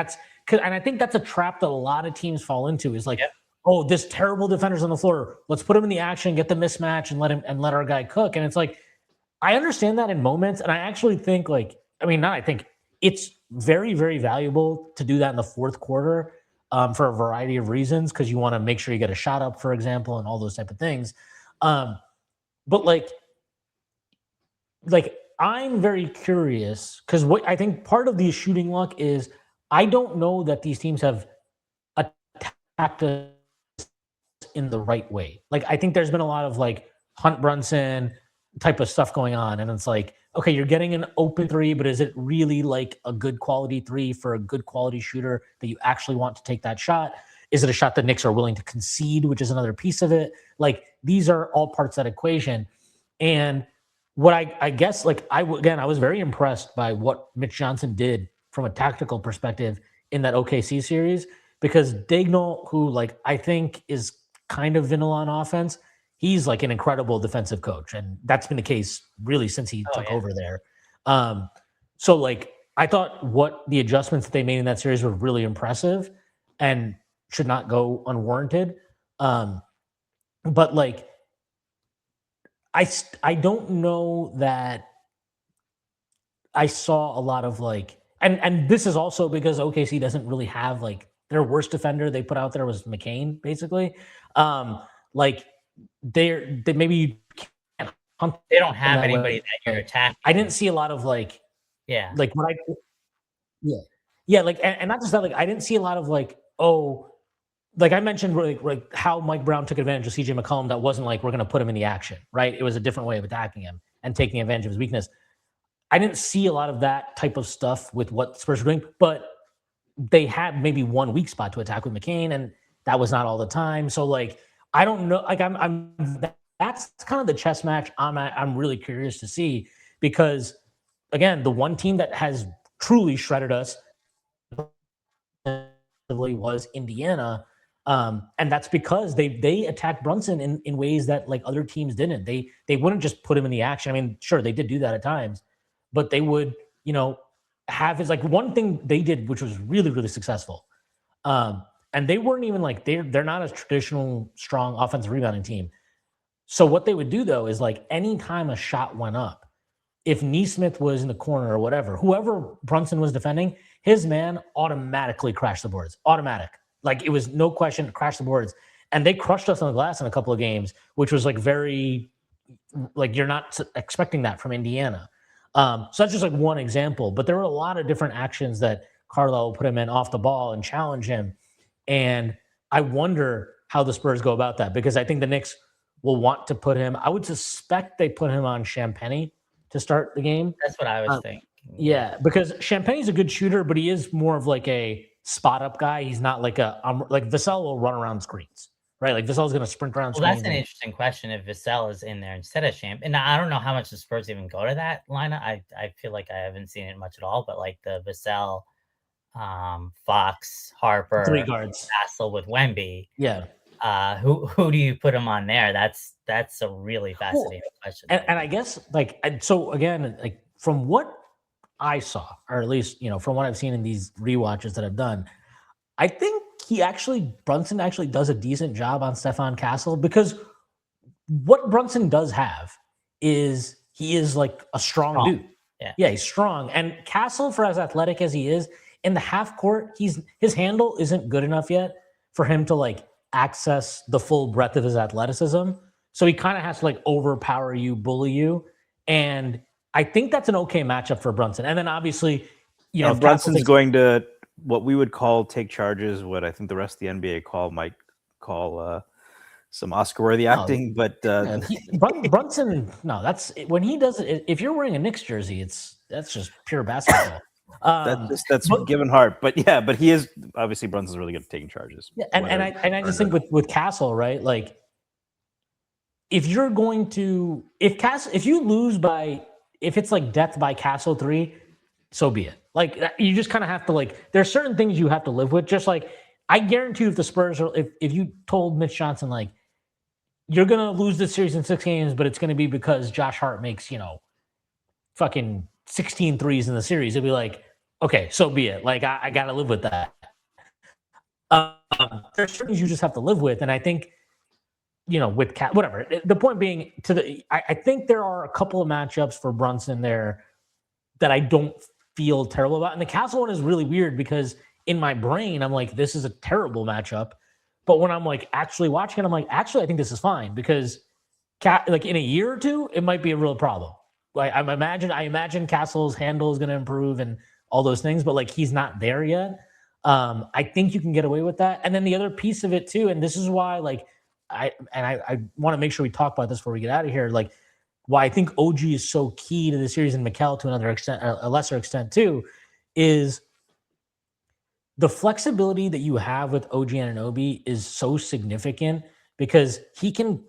and I think that's a trap that a lot of teams fall into is like, oh, this terrible defender's on the floor. Let's put him in the action, get the mismatch and let our guy cook. And it's like, I understand that in moments. And I actually think I think it's very, very valuable to do that in the fourth quarter for a variety of reasons. Cause you want to make sure you get a shot up, for example, and all those type of things. But like I'm very curious because what I think part of the shooting luck is I don't know that these teams have attacked us in the right way. Like, I think there's been a lot of like Hunt Brunson type of stuff going on. And it's like, okay, you're getting an open three, but is it really like a good quality three for a good quality shooter that you actually want to take that shot? Is it a shot the Knicks are willing to concede, which is another piece of it? Like, these are all parts of that equation. And what I guess, like, I was very impressed by what Mitch Johnson did from a tactical perspective in that OKC series, because Dagnall, who like I think is kind of vanilla on offense, he's like an incredible defensive coach, and that's been the case really since he took over there. So like I thought what the adjustments that they made in that series were really impressive and should not go unwarranted. But like I don't know that I saw a lot of like, and this is also because OKC doesn't really have like their worst defender they put out there was McCain, basically. Like they maybe can't hunt. They don't have anybody that you're attacking. I didn't see a lot of like, like what like, and not just that, like I didn't see a lot of like, like I mentioned, like how Mike Brown took advantage of CJ McCollum. That wasn't like we're going to put him in the action, right? It was a different way of attacking him and taking advantage of his weakness. I didn't see a lot of that type of stuff with what Spurs were doing, but they had maybe one weak spot to attack with McCain, and that was not all the time. So like, I don't know. Like that's kind of the chess match I'm really curious to see, because again, the one team that has truly shredded us was Indiana. And that's because they attacked Brunson in ways that like other teams didn't. They wouldn't just put him in the action. I mean, sure, they did do that at times, but they would, have his like one thing they did, which was really, really successful. And they weren't even like, they're not a traditional strong offensive rebounding team. So what they would do though, is like anytime a shot went up, if Neesmith was in the corner or whatever, whoever Brunson was defending, his man automatically crashed the boards. Automatic. Like it was no question, crash the boards. And they crushed us on the glass in a couple of games, which was like very, like you're not expecting that from Indiana. So that's just like one example, but there were a lot of different actions that Carlisle put him in off the ball and challenge him. And I wonder how the Spurs go about that, because I think the Knicks will want to put him, I would suspect they put him on Champagnie to start the game. That's what I was thinking. Yeah, because Champagnie's a good shooter, but he is more of like a spot up guy. He's not like like Vassell will run around screens, right? Like Vassell's going to sprint around screens. Well, that's an interesting question if Vassell is in there instead of Champ. And I don't know how much the Spurs even go to that lineup. I feel like I haven't seen it much at all, but like the Vassell, Fox, Harper, 3 guards, Vassell with Wemby. Yeah. Who do you put him on there? That's a really fascinating question. And I guess like, so again, like from what I saw, or at least, from what I've seen in these rewatches that I've done, I think Brunson actually does a decent job on Stefan Castle, because what Brunson does have is he is like a strong dude. Yeah, he's strong. And Castle, for as athletic as he is, in the half court, his handle isn't good enough yet for him to like access the full breadth of his athleticism. So he kind of has to like overpower you, bully you. And I think that's an okay matchup for Brunson. And then obviously, Brunson's going to what we would call take charges, what I think the rest of the NBA might call some Oscar-worthy acting. But Brunson, no, that's when he does it. If you're wearing a Knicks jersey, that's just pure basketball. That's given heart, but he is obviously Brunson's really good at taking charges. Yeah, and I just think with Castle, right? Like, if you're going to if you lose by, if it's like death by Castle 3, so be it. Like, you just kind of have to like, there's certain things you have to live with. Just like, I guarantee you, if the Spurs are, if you told Mitch Johnson like, you're gonna lose this series in 6 games, but it's gonna be because Josh Hart makes fucking 16 threes in the series, it'd be like, okay, so be it. Like, I got to live with that. There's certain things you just have to live with. And I think, with whatever. The point being, I think there are a couple of matchups for Brunson there that I don't feel terrible about. And the Castle one is really weird, because in my brain, I'm like, this is a terrible matchup. But when I'm like actually watching it, I'm like, actually, I think this is fine, because like in a year or two, it might be a real problem. Like I imagine Castle's handle is going to improve and all those things, but like he's not there yet. I think you can get away with that. And then the other piece of it too, and this is why like I want to make sure we talk about this before we get out of here. Like, why I think OG is so key to the series, and Mikal to another extent, a lesser extent too, is the flexibility that you have with OG Anunoby is so significant because he can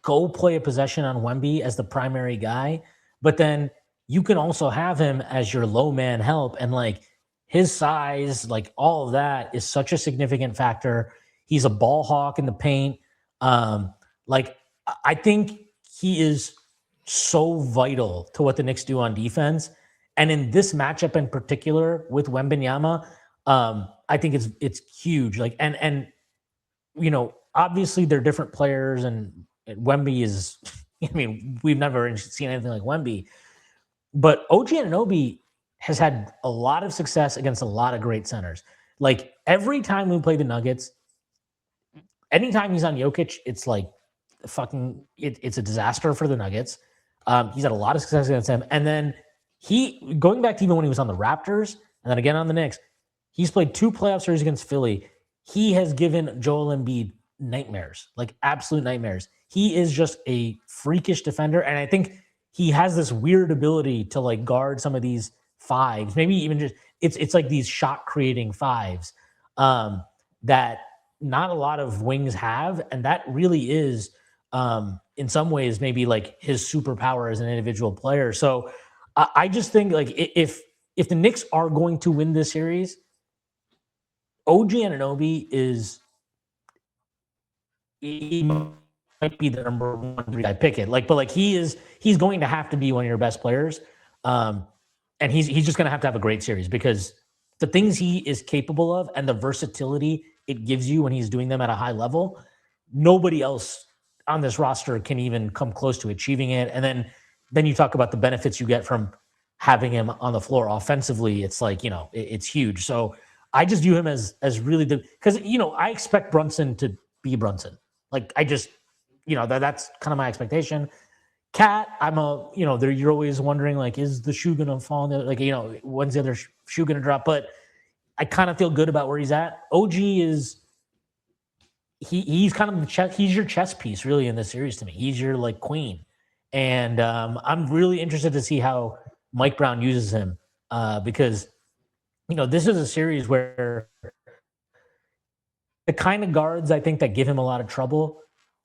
go play a possession on Wemby as the primary guy, but then you can also have him as your low man help. And like his size, like all of that is such a significant factor. He's a ball hawk in the paint. Like I think he is so vital to what the Knicks do on defense. And in this matchup in particular with Wembanyama, I think it's huge. Like, and you know, obviously they're different players, and Wemby is, I mean, we've never seen anything like Wemby, but OG Anunoby has had a lot of success against a lot of great centers. Like every time we play the Nuggets, anytime he's on Jokic, it's like fucking, it's a disaster for the Nuggets. He's had a lot of success against him. And then going back to even when he was on the Raptors and then again on the Knicks, he's played 2 playoff series against Philly. He has given Joel Embiid nightmares, like absolute nightmares. He is just a freakish defender. And I think he has this weird ability to like guard some of these fives, maybe even just, it's like these shot creating fives that not a lot of wings have. And that really is, in some ways, maybe like his superpower as an individual player. So I just think like if the Knicks are going to win this series, OG Anunoby he might be the number 1 guy pick it. Like, but like he's going to have to be one of your best players. And he's just going to have a great series because the things he is capable of and the versatility it gives you when he's doing them at a high level, nobody else on this roster can even come close to achieving it. And then you talk about the benefits you get from having him on the floor offensively. It's like, you know, it's huge. So I just view him as really because, you know, I expect Brunson to be Brunson. Like I just, you know, that's kind of my expectation. Cat, you're always wondering, like, is the shoe going to fall? Like, you know, when's the other shoe going to drop? But I kind of feel good about where he's at. OG is, he's kind of he's your chess piece really in this series to me. He's your like queen. And I'm really interested to see how Mike Brown uses him because, you know, this is a series where the kind of guards I think that give him a lot of trouble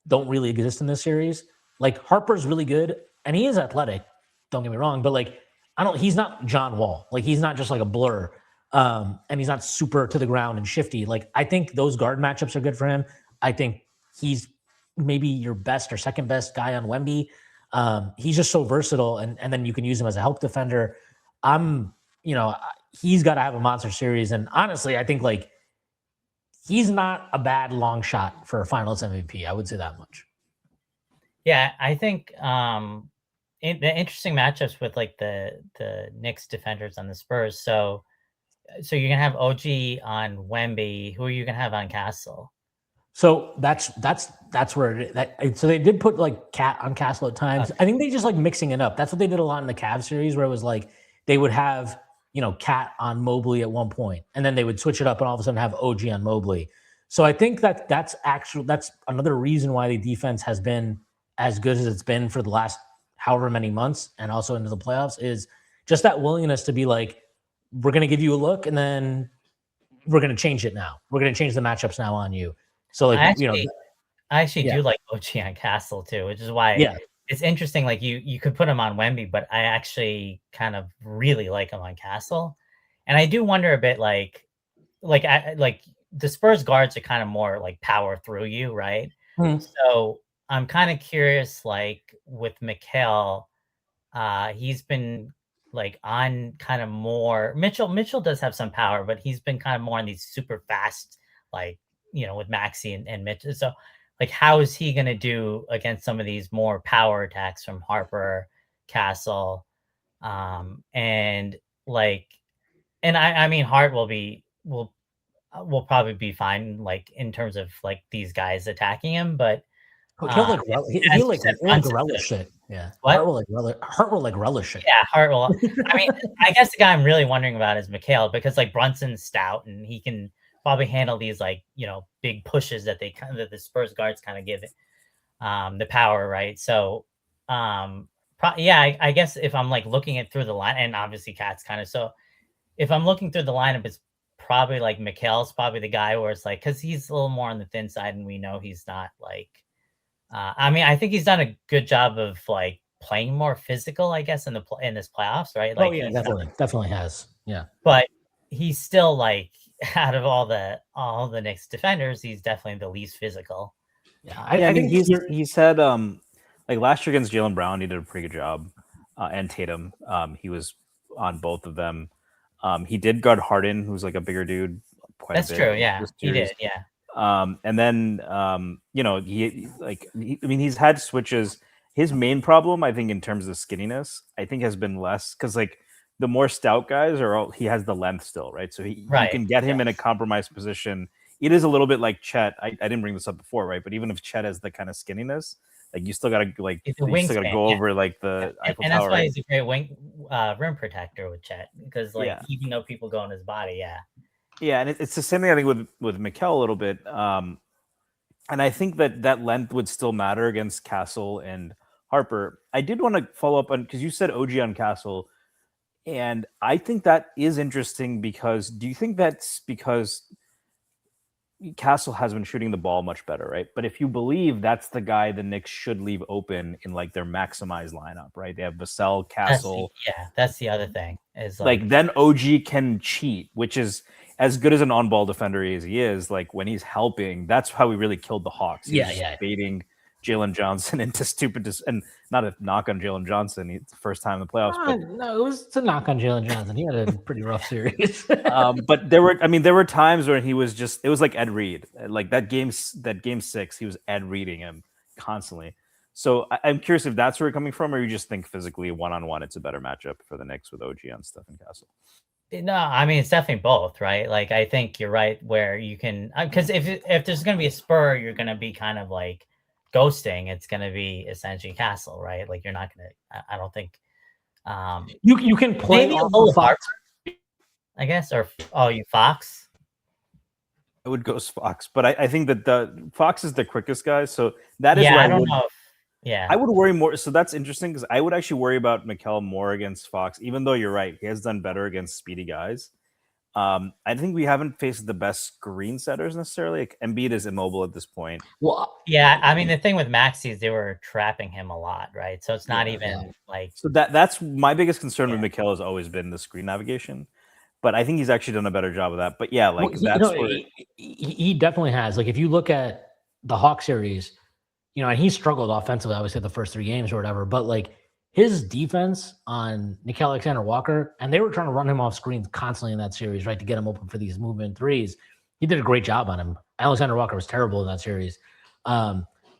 don't really exist in this series. Like Harper's really good and he is athletic. Don't get me wrong, but like, he's not John Wall. Like he's not just like a blur. And he's not super to the ground and shifty. Like I think those guard matchups are good for him. I think he's maybe your best or second best guy on Wemby. He's just so versatile and then you can use him as a help defender. He's got to have a monster series. And honestly, I think like he's not a bad long shot for a finals MVP. I would say that much. Yeah, I think the interesting matchups with like the Knicks defenders on the Spurs. So you're gonna have OG on Wemby. Who are you gonna have on Castle? So that's where so they did put like Cat on Castle at times. I think they just like mixing it up. That's what they did a lot in the Cavs series, where it was like they would have, you know, Cat on Mobley at one point, and then they would switch it up and all of a sudden have OG on Mobley. So I think that's another reason why the defense has been as good as it's been for the last however many months and also into the playoffs is just that willingness to be like, we're going to give you a look and then we're going to change it now. We're going to change the matchups now on you. So like, I actually do like OG on Castle too, which is why it's interesting. Like you could put him on Wemby, but I actually kind of really like him on Castle. And I do wonder a bit like the Spurs guards are kind of more like power through you. Right. Mm-hmm. So I'm kind of curious, like with Mikal, he's been like on kind of more Mitchell does have some power, but he's been kind of more on these super fast, like, you know, with Maxey and Mitchell. So like, how is he going to do against some of these more power attacks from Harper, Castle? And I mean, Hart will probably be fine, like in terms of like these guys attacking him, but he'll relish it. Yeah. Hart will relish it. Yeah, Hart will. I mean, I guess the guy I'm really wondering about is Mikal, because like Brunson's stout and he can probably handle these like, big pushes that the Spurs guards kind of give it the power, right? So I guess if I'm like looking at through the line, and obviously Cat's kind of, so if I'm looking through the lineup, it's probably like Mikel's probably the guy where it's like, because he's a little more on the thin side, and we know he's not like. I think he's done a good job of like playing more physical, I guess, in this playoffs, right? Like, definitely has, yeah. But he's still like out of all the Knicks defenders, he's definitely the least physical. Yeah, I think he said like last year against Jaylen Brown, he did a pretty good job, and Tatum, he was on both of them. He did guard Harden, who's like a bigger dude. That's true. Yeah, he did. Yeah. And then he's had switches. His main problem, I think, in terms of skinniness, I think has been less because like the more stout guys he has the length still, right? So you can get him in a compromised position. It is a little bit like Chet. I didn't bring this up before, right? But even if Chet has the kind of skinniness, like you still gotta go over like the Eiffel and that's Tower, why he's a great rim protector with Chet, because even though people go in his body, yeah, and it's the same thing I think with Mikel a little bit, and I think that length would still matter against Castle and Harper. I did want to follow up on because you said OG on Castle, and I think that is interesting because do you think that's because Castle has been shooting the ball much better, right? But if you believe that's the guy the Knicks should leave open in like their maximized lineup, right? They have Vassell, Castle. That's the other thing is like then OG can cheat, which is as good as an on-ball defender as he is. Like when he's helping, that's how we really killed the Hawks. He was baiting Jalen Johnson into stupid and not a knock on Jalen Johnson. It's the first time in the playoffs. No, it was a knock on Jalen Johnson. He had a pretty rough series. But there were times where he was just, it was like Ed Reed. Like that game 6, he was Ed Reading him constantly. So I'm curious if that's where you're coming from, or you just think physically one-on-one, it's a better matchup for the Knicks with OG on Stephen Castle. No, I mean, it's definitely both, right? Like, I think you're right where you can, because if there's going to be a Spur, you're going to be kind of like ghosting. It's going to be essentially Castle, right? Like, you're not going to, I don't think. You can play maybe a little Fox, I guess, or you Fox? I would go Fox, but I think that the Fox is the quickest guy. So that is where I don't know. I would worry more. So that's interesting because I would actually worry about Mikel more against Fox, even though you're right. He has done better against speedy guys. I think we haven't faced the best screen setters necessarily. Like Embiid is immobile at this point. Well, yeah. I mean, the thing with Maxey is they were trapping him a lot, right? So it's not even like. So that's my biggest concern with Mikel has always been the screen navigation. But I think he's actually done a better job of that. But yeah, like he definitely has. Like if you look at the Hawk series, and he struggled offensively, obviously, the first 3 games or whatever. But like his defense on Nickeil Alexander-Walker, and they were trying to run him off screens constantly in that series, right, to get him open for these movement threes. He did a great job on him. Alexander-Walker was terrible in that series,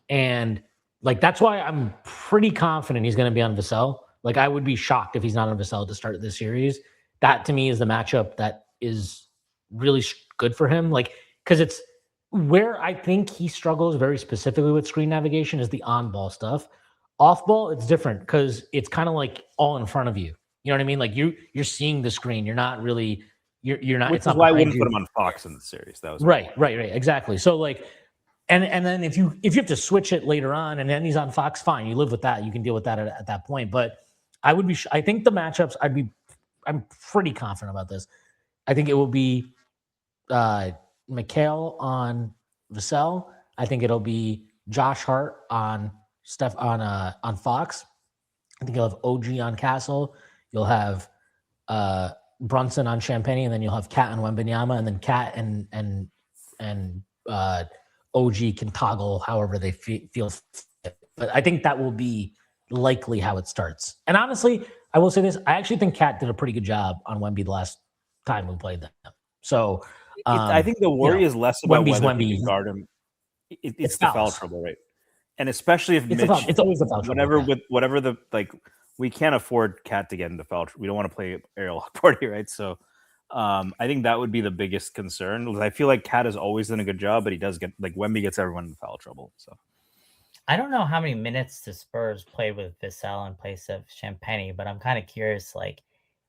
and like that's why I'm pretty confident he's going to be on Vassell. Like I would be shocked if he's not on Vassell to start this series. That to me is the matchup that is really good for him. Like because it's. Where I think he struggles very specifically with screen navigation is the on-ball stuff. Off-ball, it's different because it's kind of like all in front of you. You know what I mean? Like you're seeing the screen. You're not really you're not. Which it's not is why I wouldn't put him on Fox in the series. That was right, exactly. So like, and then if you have to switch it later on, and then he's on Fox, fine. You live with that. You can deal with that at that point. But I would be. I think the matchups. I'm pretty confident about this. I think it will be. Mikel on Vassell. I think it'll be Josh Hart on Fox. I think you'll have OG on Castle. You'll have Brunson on Champagny, and then you'll have Cat on Wembanyama, and then Cat and OG can toggle however they feel fit. But I think that will be likely how it starts. And honestly, I will say this: I actually think Cat did a pretty good job on Wemby the last time we played them. So. I think the worry is less about whether you guard him. It's the foul fouls. Trouble, right? And especially if Mitch, it's always the foul trouble. Whatever the we can't afford Cat to get into foul. We don't want to play aerial hockey party, right? So, I think that would be the biggest concern. I feel like Cat has always done a good job, but he does get Wemby gets everyone in foul trouble. So, I don't know how many minutes the Spurs play with Vassell in place of Champagny, but I'm kind of curious, like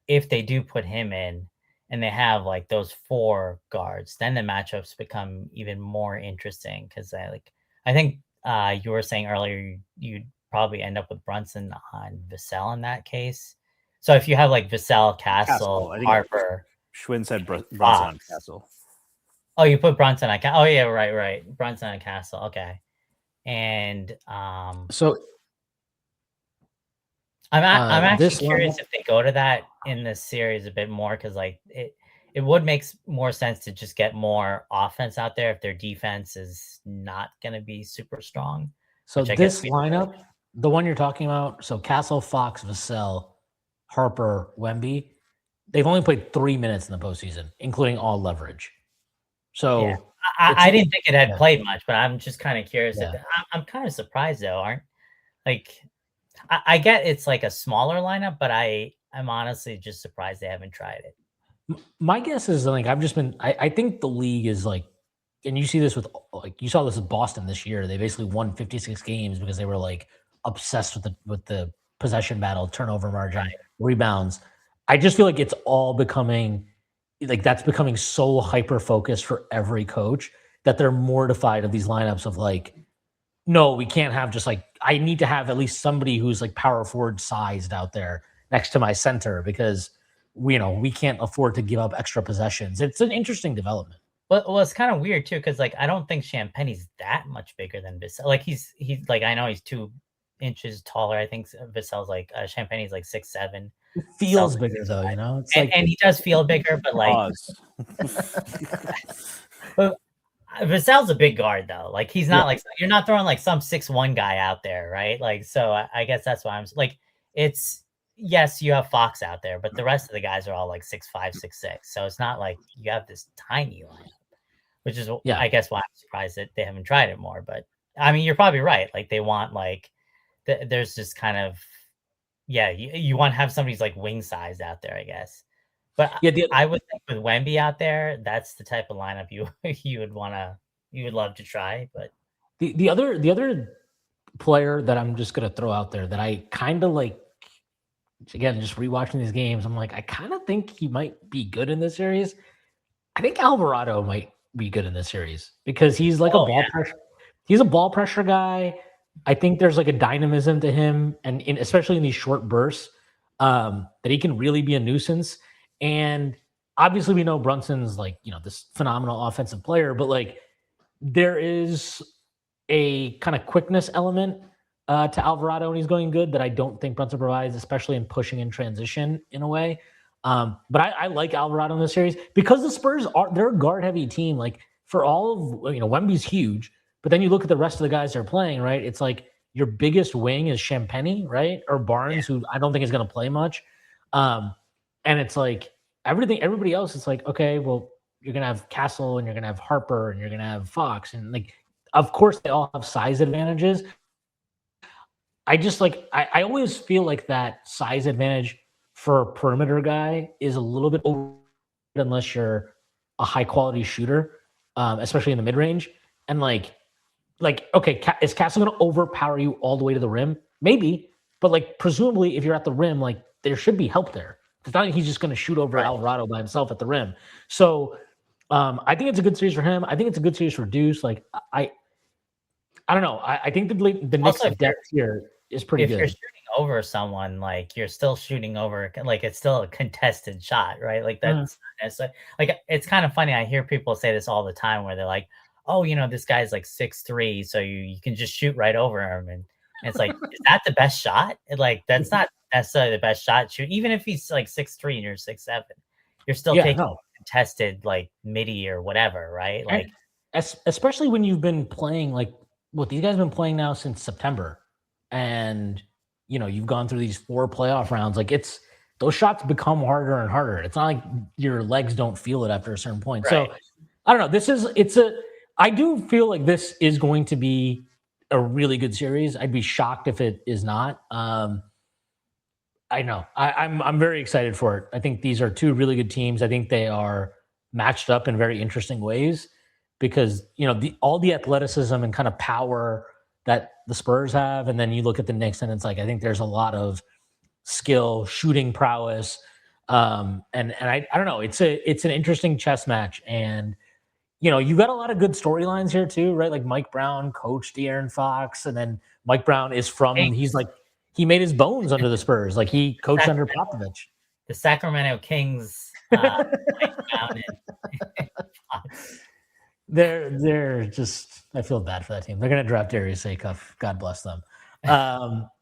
if they do put him in. and they have like those 4 guards, then the matchups become even more interesting because I think you were saying earlier you'd probably end up with Brunson on Vassell in that case. So if you have like Vassell, Castle, I think Harper. Schwinn said Brunson on Castle. Oh, you put Brunson on Castle. Oh yeah, right. Brunson on Castle. Okay. And So I'm actually this curious if they go to that in this series a bit more because like it would make more sense to just get more offense out there if their defense is not going to be super strong. So this lineup, the one you're talking about, so Castle, Fox, Vassell, Harper, Wemby, they've only played 3 minutes in the postseason, including all leverage. So yeah. I didn't think it had played much, but I'm just kind of curious. I'm kind of surprised though, I get it's like a smaller lineup, but I'm honestly just surprised they haven't tried it. My guess is like I think the league is like, and you see this with like you saw this with Boston this year. They basically won 56 games because they were like obsessed with the possession battle, turnover margin, rebounds. I just feel like it's all becoming like that's becoming so hyper focused for every coach that they're mortified of these lineups of like, no, we can't have just like I need to have at least somebody who's like power forward sized out there next to my center because we can't afford to give up extra possessions. It's an interesting development. Well, it's kind of weird too because like I don't think Champagne's that much bigger than Vassell. Like he's like I know he's 2 inches taller. I think Vassell's like Champagne's like 6'7". It feels bigger though, It's and, and he does feel bigger, but like but Vassell's a big guard though. Like he's not like you're not throwing like some 6'1" guy out there, right? Like so I guess that's why I'm like it's yes, you have Fox out there, but the rest of the guys are all like 6'5", 6'6". So it's not like you have this tiny lineup, which is I guess why I'm surprised that they haven't tried it more. But I mean, you're probably right. Like they want like there's just kind of you want to have somebody's like wing size out there, I guess. But I would think with Wemby out there, that's the type of lineup you would love to try. But the other player that I'm just gonna throw out there that I kind of like, again, just rewatching these games, I'm like, I kind of think he might be good in this series. I think Alvarado might be good in this series because he's like he's a ball pressure guy. I think there's like a dynamism to him, and especially in these short bursts, that he can really be a nuisance. And obviously, we know Brunson's like this phenomenal offensive player, but like there is a kind of quickness element to Alvarado when he's going good that I don't think Brunson provides, especially in pushing in transition in a way. But I like Alvarado in this series because the Spurs they're a guard heavy team. Like for all of Wemby's huge. But then you look at the rest of the guys they're playing, right? It's like your biggest wing is Champagnie, right? Or Barnes, who I don't think is going to play much. And it's like everybody else is like, okay, well, you're going to have Castle and you're going to have Harper and you're going to have Fox. And like, of course, they all have size advantages. I just like, I always feel like that size advantage for a perimeter guy is a little bit over unless you're a high quality shooter, especially in the mid range. And like, okay, is Castle going to overpower you all the way to the rim? Maybe, but like presumably, if you're at the rim, like there should be help there. It's not like he's just going to shoot over Alvarado by himself at the rim. So I think it's a good series for him. I think it's a good series for Deuce. Like I don't know. I think the Knicks depth here is pretty good. If you're shooting over someone, like you're still shooting over, like it's still a contested shot, right? Like that's like it's kind of funny. I hear people say this all the time where they're like, oh, this guy's like 6'3", so you can just shoot right over him. And it's like, is that the best shot? Like, that's not necessarily the best shot. Shoot, even if he's like 6'3" and you're 6'7", you're still taking contested like midi or whatever, right? Like, especially when you've been playing like what these guys have been playing now since September, and you've gone through these 4 playoff rounds. Like those shots become harder and harder. It's not like your legs don't feel it after a certain point. Right. So I don't know. I do feel like this is going to be a really good series. I'd be shocked if it is not. I know. I'm very excited for it. I think these are 2 really good teams. I think they are matched up in very interesting ways because, all the athleticism and kind of power that the Spurs have. And then you look at the Knicks and it's like, I think there's a lot of skill, shooting prowess, And I don't know. It's an interesting chess match, and you got a lot of good storylines here too, right? Like Mike Brown coached De'Aaron Fox, and then Mike Brown is he made his bones under the Spurs. Like he coached under Popovich. The Sacramento Kings. Mike Brown and They're just. I feel bad for that team. They're gonna draft Darius Acuff. God bless them.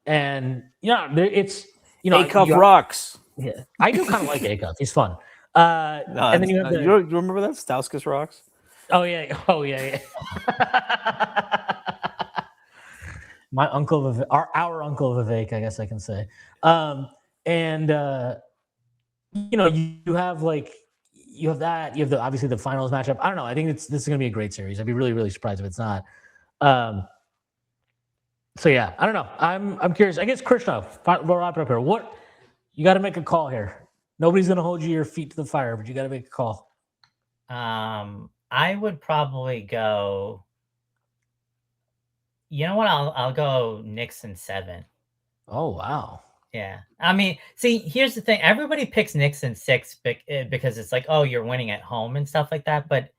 And it's Acuff rocks. Yeah, I do kind of like Acuff. He's fun. No, and then you have you remember that Stauskas rocks? Oh yeah. My uncle, our uncle Vivek, I guess I can say. You have that. You have obviously the finals matchup. I don't know. I think this is going to be a great series. I'd be really, really surprised if it's not. So yeah, I don't know. I'm curious. I guess Krishna, we'll wrap it up here. What you got to make a call here. Nobody's going to hold your feet to the fire, but you got to make a call. I would probably go. You know what? I'll go Knicks in 7. Oh wow. Yeah. I mean, see, here's the thing. Everybody picks Knicks in 6 because it's like, oh, you're winning at home and stuff like that. But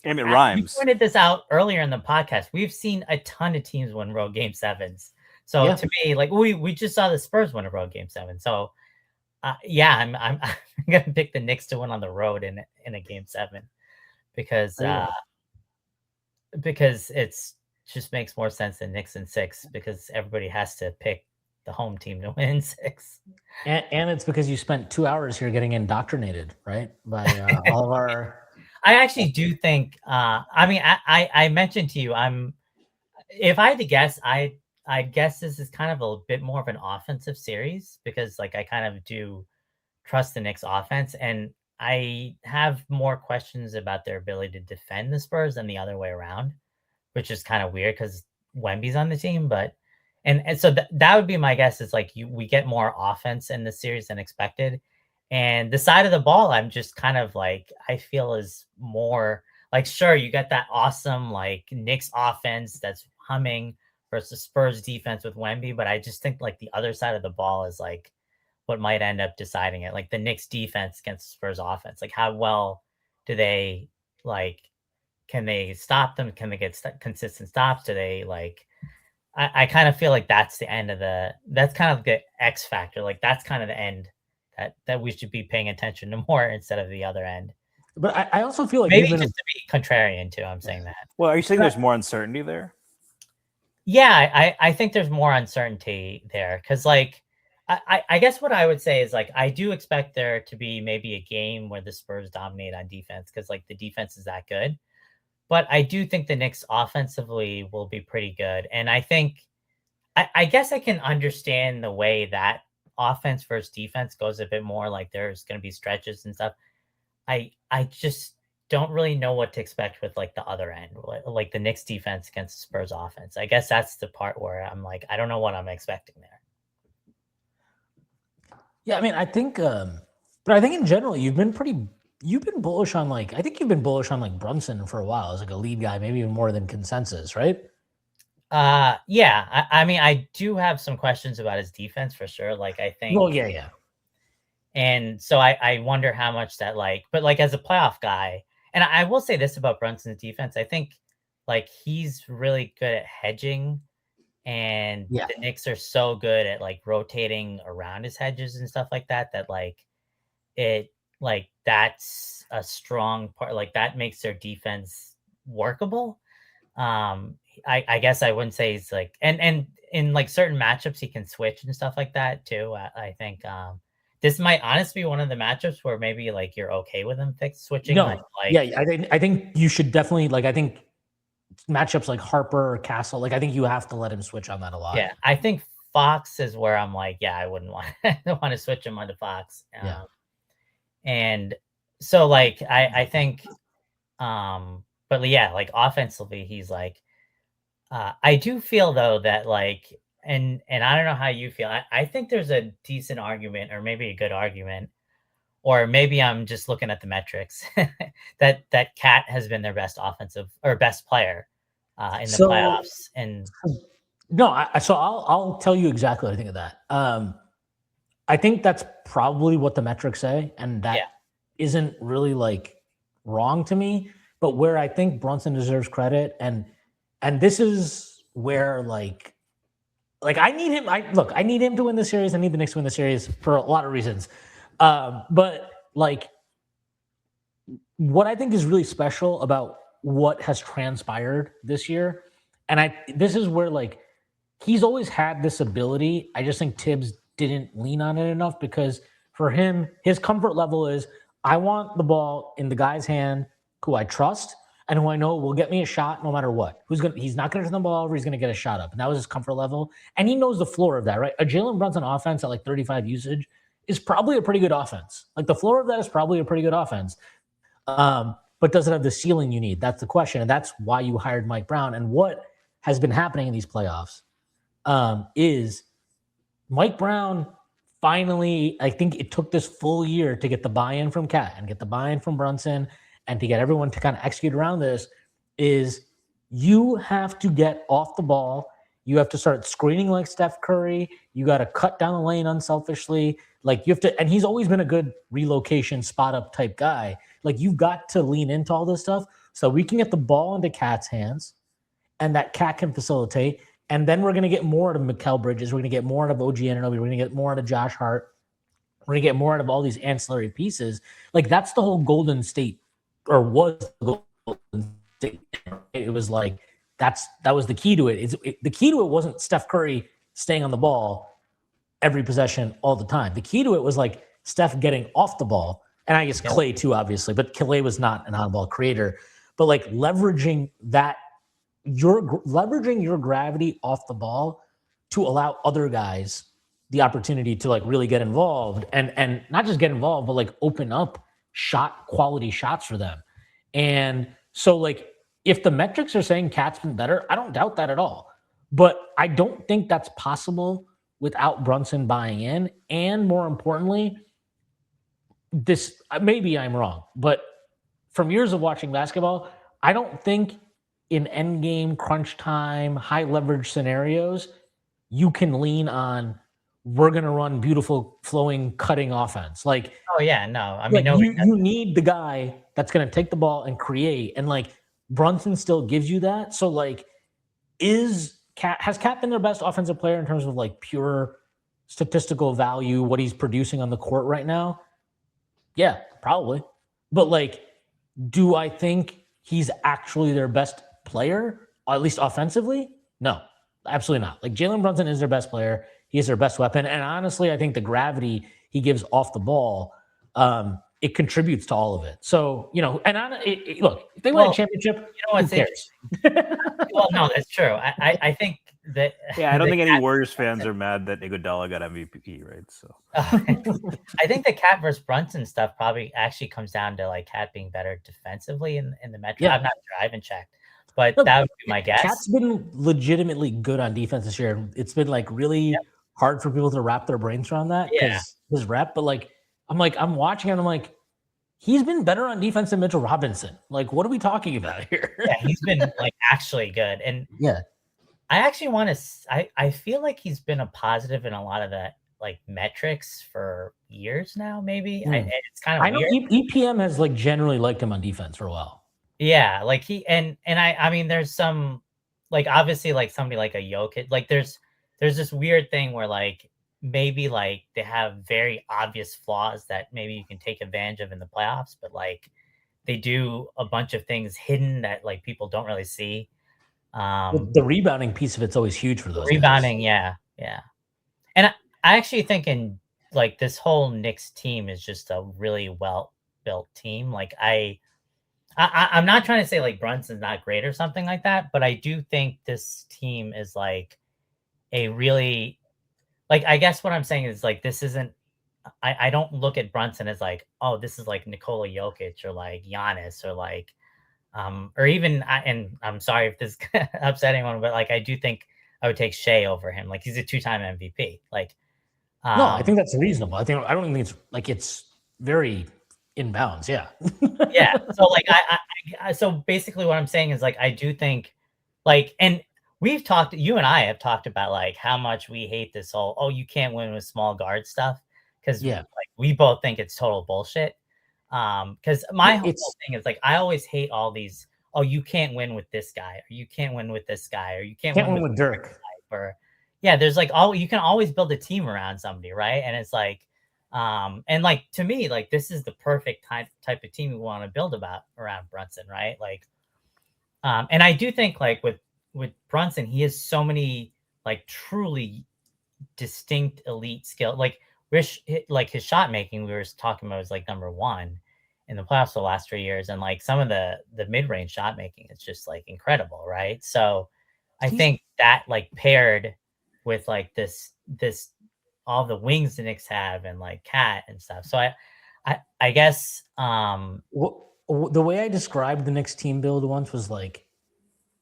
it rhymes. We pointed this out earlier in the podcast. We've seen a ton of teams win road game 7s. So to me, like we just saw the Spurs win a road game 7. So I'm gonna pick the Knicks to win on the road in a game 7 because it's just makes more sense than Knicks in 6 because everybody has to pick the home team to win 6. And it's because you spent 2 hours here getting indoctrinated, right? By all of our. I actually do think. I mentioned to you, if I had to guess, I guess this is kind of a bit more of an offensive series because, like, I kind of do trust the Knicks offense, and I have more questions about their ability to defend the Spurs than the other way around, which is kind of weird because Wemby's on the team, but and so that would be my guess is like we get more offense in the series than expected. And the side of the ball, I'm just kind of like, I feel is more like, sure, you got that awesome like Knicks offense that's humming versus Spurs defense with Wemby, but I just think like the other side of the ball is like what might end up deciding it, like the Knicks defense against Spurs offense. Like how well do they can they stop them? Can they get consistent stops? Do they I kind of feel like that's kind of the X factor. Like that's kind of the end that we should be paying attention to more instead of the other end. But I also feel like maybe just to be contrarian too. I'm saying that. Well, are you saying there's more uncertainty there? Yeah, I think there's more uncertainty there because like I guess what I would say is like I do expect there to be maybe a game where the Spurs dominate on defense because like the defense is that good. But I do think the Knicks offensively will be pretty good. And I think, I guess I can understand the way that offense versus defense goes a bit more like there's going to be stretches and stuff. I just don't really know what to expect with like the other end, like the Knicks defense against the Spurs offense. I guess that's the part where I'm like, I don't know what I'm expecting there. Yeah, I mean, I think, but I think in general, you've been bullish on I think you've been bullish on Brunson for a while as like a lead guy, maybe even more than consensus, right? Yeah. I mean, I do have some questions about his defense for sure. Like I think. Well, yeah. And so I wonder how much that but as a playoff guy, and I will say this about Brunson's defense, I think he's really good at hedging, and the Knicks are so good at rotating around his hedges and stuff like that. That that's a strong part. That makes their defense workable. I guess I wouldn't say he's and in certain matchups he can switch and stuff like that too. I think this might honestly be one of the matchups where maybe you're okay with him switching. No, I think you should definitely I think matchups like Harper or Castle, I think you have to let him switch on that a lot. Yeah, I think Fox is where I'm I wouldn't want to switch him onto Fox. And so I think but yeah, offensively he's I do feel though that and I don't know how you feel. I think there's a decent argument or maybe a good argument, or maybe I'm just looking at the metrics that Cat has been their best offensive or best player in the playoffs. And no, so I'll tell you exactly what I think of that. I think that's probably what the metrics say, and that isn't really like wrong to me. But where I think Brunson deserves credit, and this is where like I need him. I need him to win the series. I need the Knicks to win the series for a lot of reasons. But like, what I think is really special about what has transpired this year, and this is where like he's always had this ability. I just think Tibbs didn't lean on it enough, because for him, his comfort level is, I want the ball in the guy's hand who I trust and who I know will get me a shot no matter what. He's not going to turn the ball over. He's going to get a shot up. And that was his comfort level. And he knows the floor of that, right? A Jalen Brunson offense at like 35 usage is probably a pretty good offense. Like the floor of that is probably a pretty good offense. But does it have the ceiling you need? That's the question. And that's why you hired Mike Brown. And what has been happening in these playoffs is Mike Brown finally, I think it took this full year to get the buy-in from Cat and get the buy-in from Brunson and to get everyone to kind of execute around this, is you have to get off the ball. You have to start screening like Steph Curry. You got to cut down the lane unselfishly. Like you have to, and he's always been a good relocation spot up type guy. Like you've got to lean into all this stuff so we can get the ball into Cat's hands and that Cat can facilitate. And then we're going to get more out of Mikal Bridges. We're going to get more out of OG Anunoby. We're going to get more out of Josh Hart. We're going to get more out of all these ancillary pieces. Like that's the whole Golden State, or was the Golden State. It was like that was the key to it. The key to it wasn't Steph Curry staying on the ball every possession all the time. The key to it was like Steph getting off the ball, and I guess Klay too, obviously. But Klay was not an on-ball creator. But like leveraging that. You're leveraging your gravity off the ball to allow other guys the opportunity to like really get involved and not just get involved, but like open up quality shots for them. And so like, if the metrics are saying Cat's been better, I don't doubt that at all, but I don't think that's possible without Brunson buying in. And more importantly, this, maybe I'm wrong, but from years of watching basketball, I don't think in end game, crunch time, high leverage scenarios, you can lean on, we're going to run beautiful flowing cutting offense. Like, oh yeah, no, I mean, you need the guy that's going to take the ball and create. And like Brunson still gives you that. So like, has Cat been their best offensive player in terms of like pure statistical value, what he's producing on the court right now? Yeah, probably. But like, do I think he's actually their best player, or at least offensively? No, absolutely not. Like Jalen Brunson is their best player. He is their best weapon. And honestly, I think the gravity he gives off the ball, it contributes to all of it. So, you know, and look, if they win a championship, who cares? Well, no, that's true. I think that. Yeah, I don't think any Warriors fans are mad that Iguodala got MVP, right? So I think the Cat versus Brunson stuff probably actually comes down to like Cat being better defensively in the metro. Yeah. I'm not sure. I haven't checked. But that would be my guess. Cat's been legitimately good on defense this year. It's been like really hard for people to wrap their brains around that because his rep. But like, I'm watching and I'm like, he's been better on defense than Mitchell Robinson. Like, what are we talking about here? Yeah, he's been like actually good. And I actually want to. I feel like he's been a positive in a lot of the like metrics for years now. Maybe it's kind of. I know EPM has like generally liked him on defense for a while. Yeah, like he and I mean, there's some like obviously like somebody like a Jokic, like there's this weird thing where like maybe like they have very obvious flaws that maybe you can take advantage of in the playoffs, but like they do a bunch of things hidden that like people don't really see. The rebounding piece of it's always huge for those rebounding, guys. Yeah. And I actually think in like this whole Knicks team is just a really well built team. Like I'm not trying to say like Brunson's not great or something like that, but I do think this team is like a really, like, I guess what I'm saying is like, this isn't, I don't look at Brunson as like, oh, this is like Nikola Jokic or like Giannis or like, or even, and I'm sorry if this upset anyone, but like, I do think I would take Shea over him. Like he's a 2-time MVP. Like, no, I think that's reasonable. I don't think it's like, it's very in bounds. Yeah. Yeah. So like, so basically what I'm saying is like, I do think like, and you and I have talked about like how much we hate this whole, oh, you can't win with small guard stuff. because Yeah. like we both think it's total bullshit. Because my whole thing is like I always hate all these. Oh, you can't win with this guy, or you can't win with this guy, or you can't win with Dirk. Or there's like you can always build a team around somebody, right? And it's like, and like to me, like this is the perfect type of team we want to build around Brunson, right? Like, and I do think like with Brunson, he has so many like truly distinct elite skill. Like his shot making, we were talking about, was like number one in the playoffs the last 3 years, and like some of the mid-range shot making is just like incredible, right? So I think that like paired with like this all the wings the Knicks have and like Cat and stuff. So I guess the way I described the Knicks team build once was like,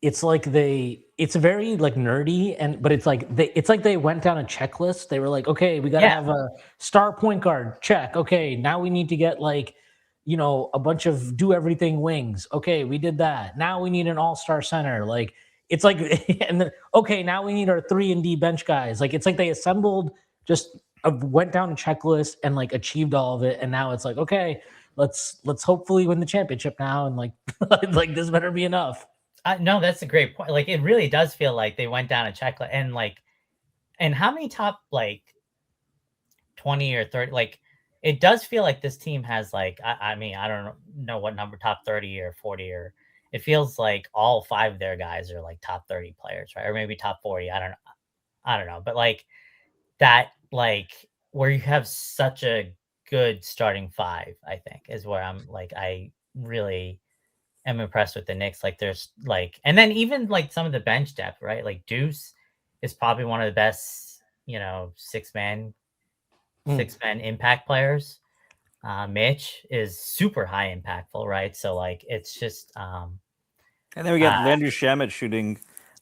it's very like nerdy, but it's like they went down a checklist. They were like, okay, we got to have a star point guard, check. Okay, now we need to get like, a bunch of do everything wings. Okay, we did that. Now we need an all-star center. Like, it's like, and then, okay, now we need our 3-and-D bench guys. Like, it's like they assembled, just went down a checklist and like achieved all of it. And now it's like, okay, let's hopefully win the championship now. And like, like this better be enough. No, that's a great point. Like, it really does feel like they went down a checklist and like, and how many top like 20 or 30, like, it does feel like this team has like, I mean, I don't know what number, top 30 or 40, or it feels like all 5 of their guys are like top 30 players, right? Or maybe top 40. I don't know. But like that, like where you have such a good starting 5, I think is where I'm like, I really am impressed with the Knicks. Like there's like, and then even like some of the bench depth, right? Like Deuce is probably one of the best, six-man impact players. Mitch is super high impactful, right? So like it's just and then we got Landry Shamet shooting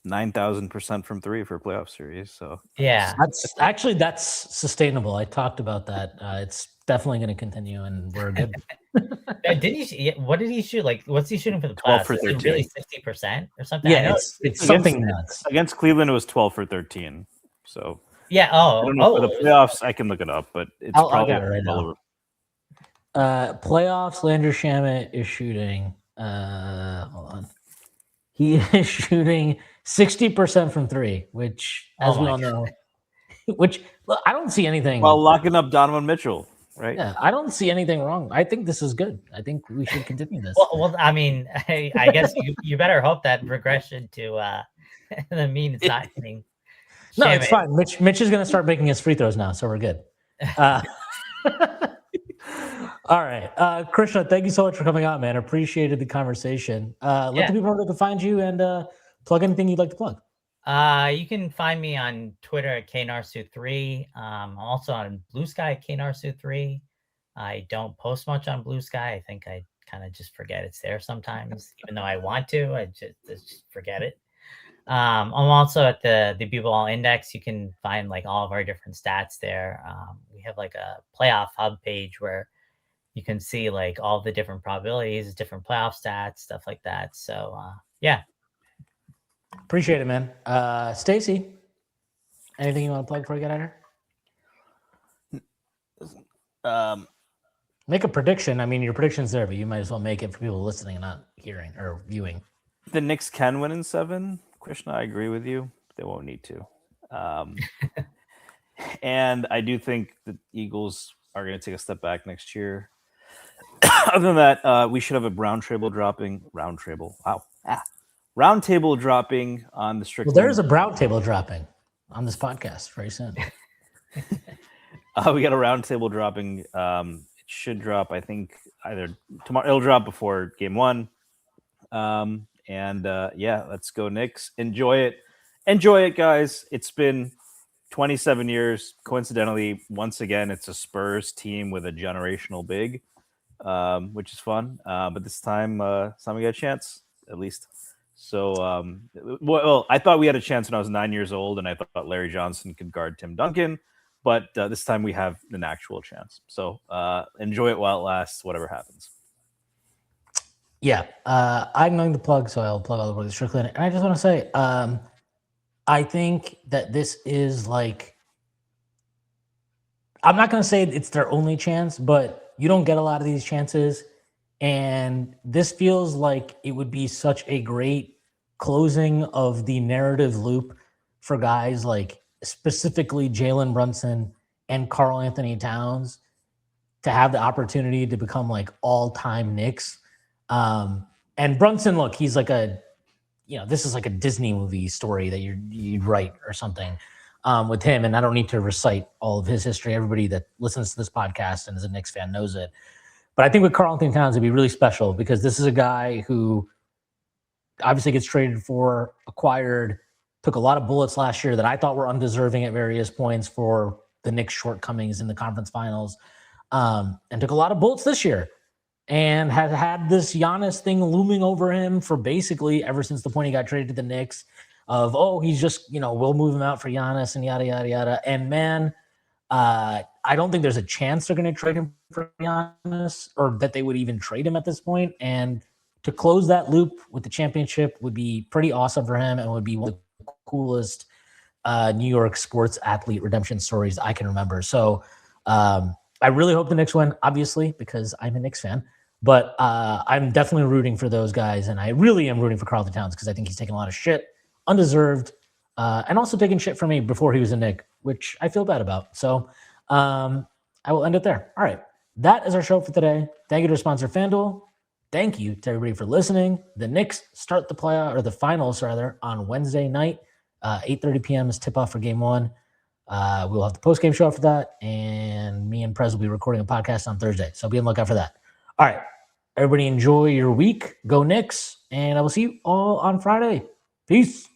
9,000% from 3 for a playoff series. So yeah, that's sustainable. I talked about that. It's definitely going to continue, and we're good. what did he shoot? Like, what's he shooting for the 12 playoffs? for 13. Really 60% or something? Yeah, it's something nuts. Against Cleveland, it was 12 for 13. So yeah. I don't know for the playoffs. I can look it up, but it's probably right now. over. Playoffs, Landry Shamet is shooting. Hold on. He is shooting 60% from 3, which, as we all know, which I don't see anything. While locking up Donovan Mitchell, right? Yeah, I don't see anything wrong. I think this is good. I think we should continue this. Well, I mean, I guess you better hope that regression to the mean is not hitting. No, it's fine. Mitch is going to start making his free throws now, so we're good. All right. Krishna, thank you so much for coming on, man. Appreciated the conversation. Let the people know where they can find you and plug anything you'd like to plug. You can find me on Twitter at knarsu3. I'm also on Blue Sky at knarsu3. I don't post much on Blue Sky. I think I kind of just forget it's there sometimes, even though I want to. I just forget it. I'm also at the B-Ball Index. You can find like all of our different stats there. We have like a playoff hub page where you can see like all the different probabilities, different playoff stats, stuff like that. So yeah. Appreciate it, man. Stacy, anything you want to plug before we get out here? Make a prediction. I mean, your prediction's there, but you might as well make it for people listening and not hearing or viewing. The Knicks can win in 7. Krishna, I agree with you. They won't need to. And I do think the Eagles are going to take a step back next year. Other than that, we should have a round table dropping on the Strickland. Well, there is a brown table dropping on this podcast very soon. We got a round table dropping. It should drop, I think, either tomorrow. It'll drop before game 1. Let's go Knicks. Enjoy it, guys. It's been 27 years. Coincidentally, once again, it's a Spurs team with a generational big, which is fun. But this time we got a chance, at least. So, I thought we had a chance when I was 9 years old, and I thought Larry Johnson could guard Tim Duncan. But this time we have an actual chance. So enjoy it while it lasts, whatever happens. Yeah, I'm going to plug, so I'll plug all the way to Strickland. And I just want to say, I think that this is like, I'm not going to say it's their only chance, but you don't get a lot of these chances. And this feels like it would be such a great closing of the narrative loop for guys like specifically Jalen Brunson and Karl Anthony Towns to have the opportunity to become like all-time Knicks. And Brunson, look, he's like this is like a Disney movie story that you'd write or something with him. And I don't need to recite all of his history. Everybody that listens to this podcast and is a Knicks fan knows it. But I think with Karl Anthony Towns, it'd be really special because this is a guy who obviously gets traded for, acquired, took a lot of bullets last year that I thought were undeserving at various points for the Knicks' shortcomings in the conference finals, and took a lot of bullets this year and had this Giannis thing looming over him for basically ever since the point he got traded to the Knicks of, he's just, we'll move him out for Giannis and yada, yada, yada. And man, I don't think there's a chance they're going to trade him for Giannis or that they would even trade him at this point. And to close that loop with the championship would be pretty awesome for him and would be one of the coolest New York sports athlete redemption stories I can remember. So I really hope the Knicks win, obviously, because I'm a Knicks fan. But I'm definitely rooting for those guys. And I really am rooting for Karl Anthony Towns because I think he's taking a lot of shit, undeserved, and also taking shit from me before he was a Knick, which I feel bad about. So I will end it there. All right. That is our show for today. Thank you to our sponsor, FanDuel. Thank you to everybody for listening. The Knicks start the finals on Wednesday night. 8:30 p.m. is tip-off for Game 1. We'll have the post-game show for that, and me and Prez will be recording a podcast on Thursday, so be on the lookout for that. All right. Everybody enjoy your week. Go Knicks, and I will see you all on Friday. Peace.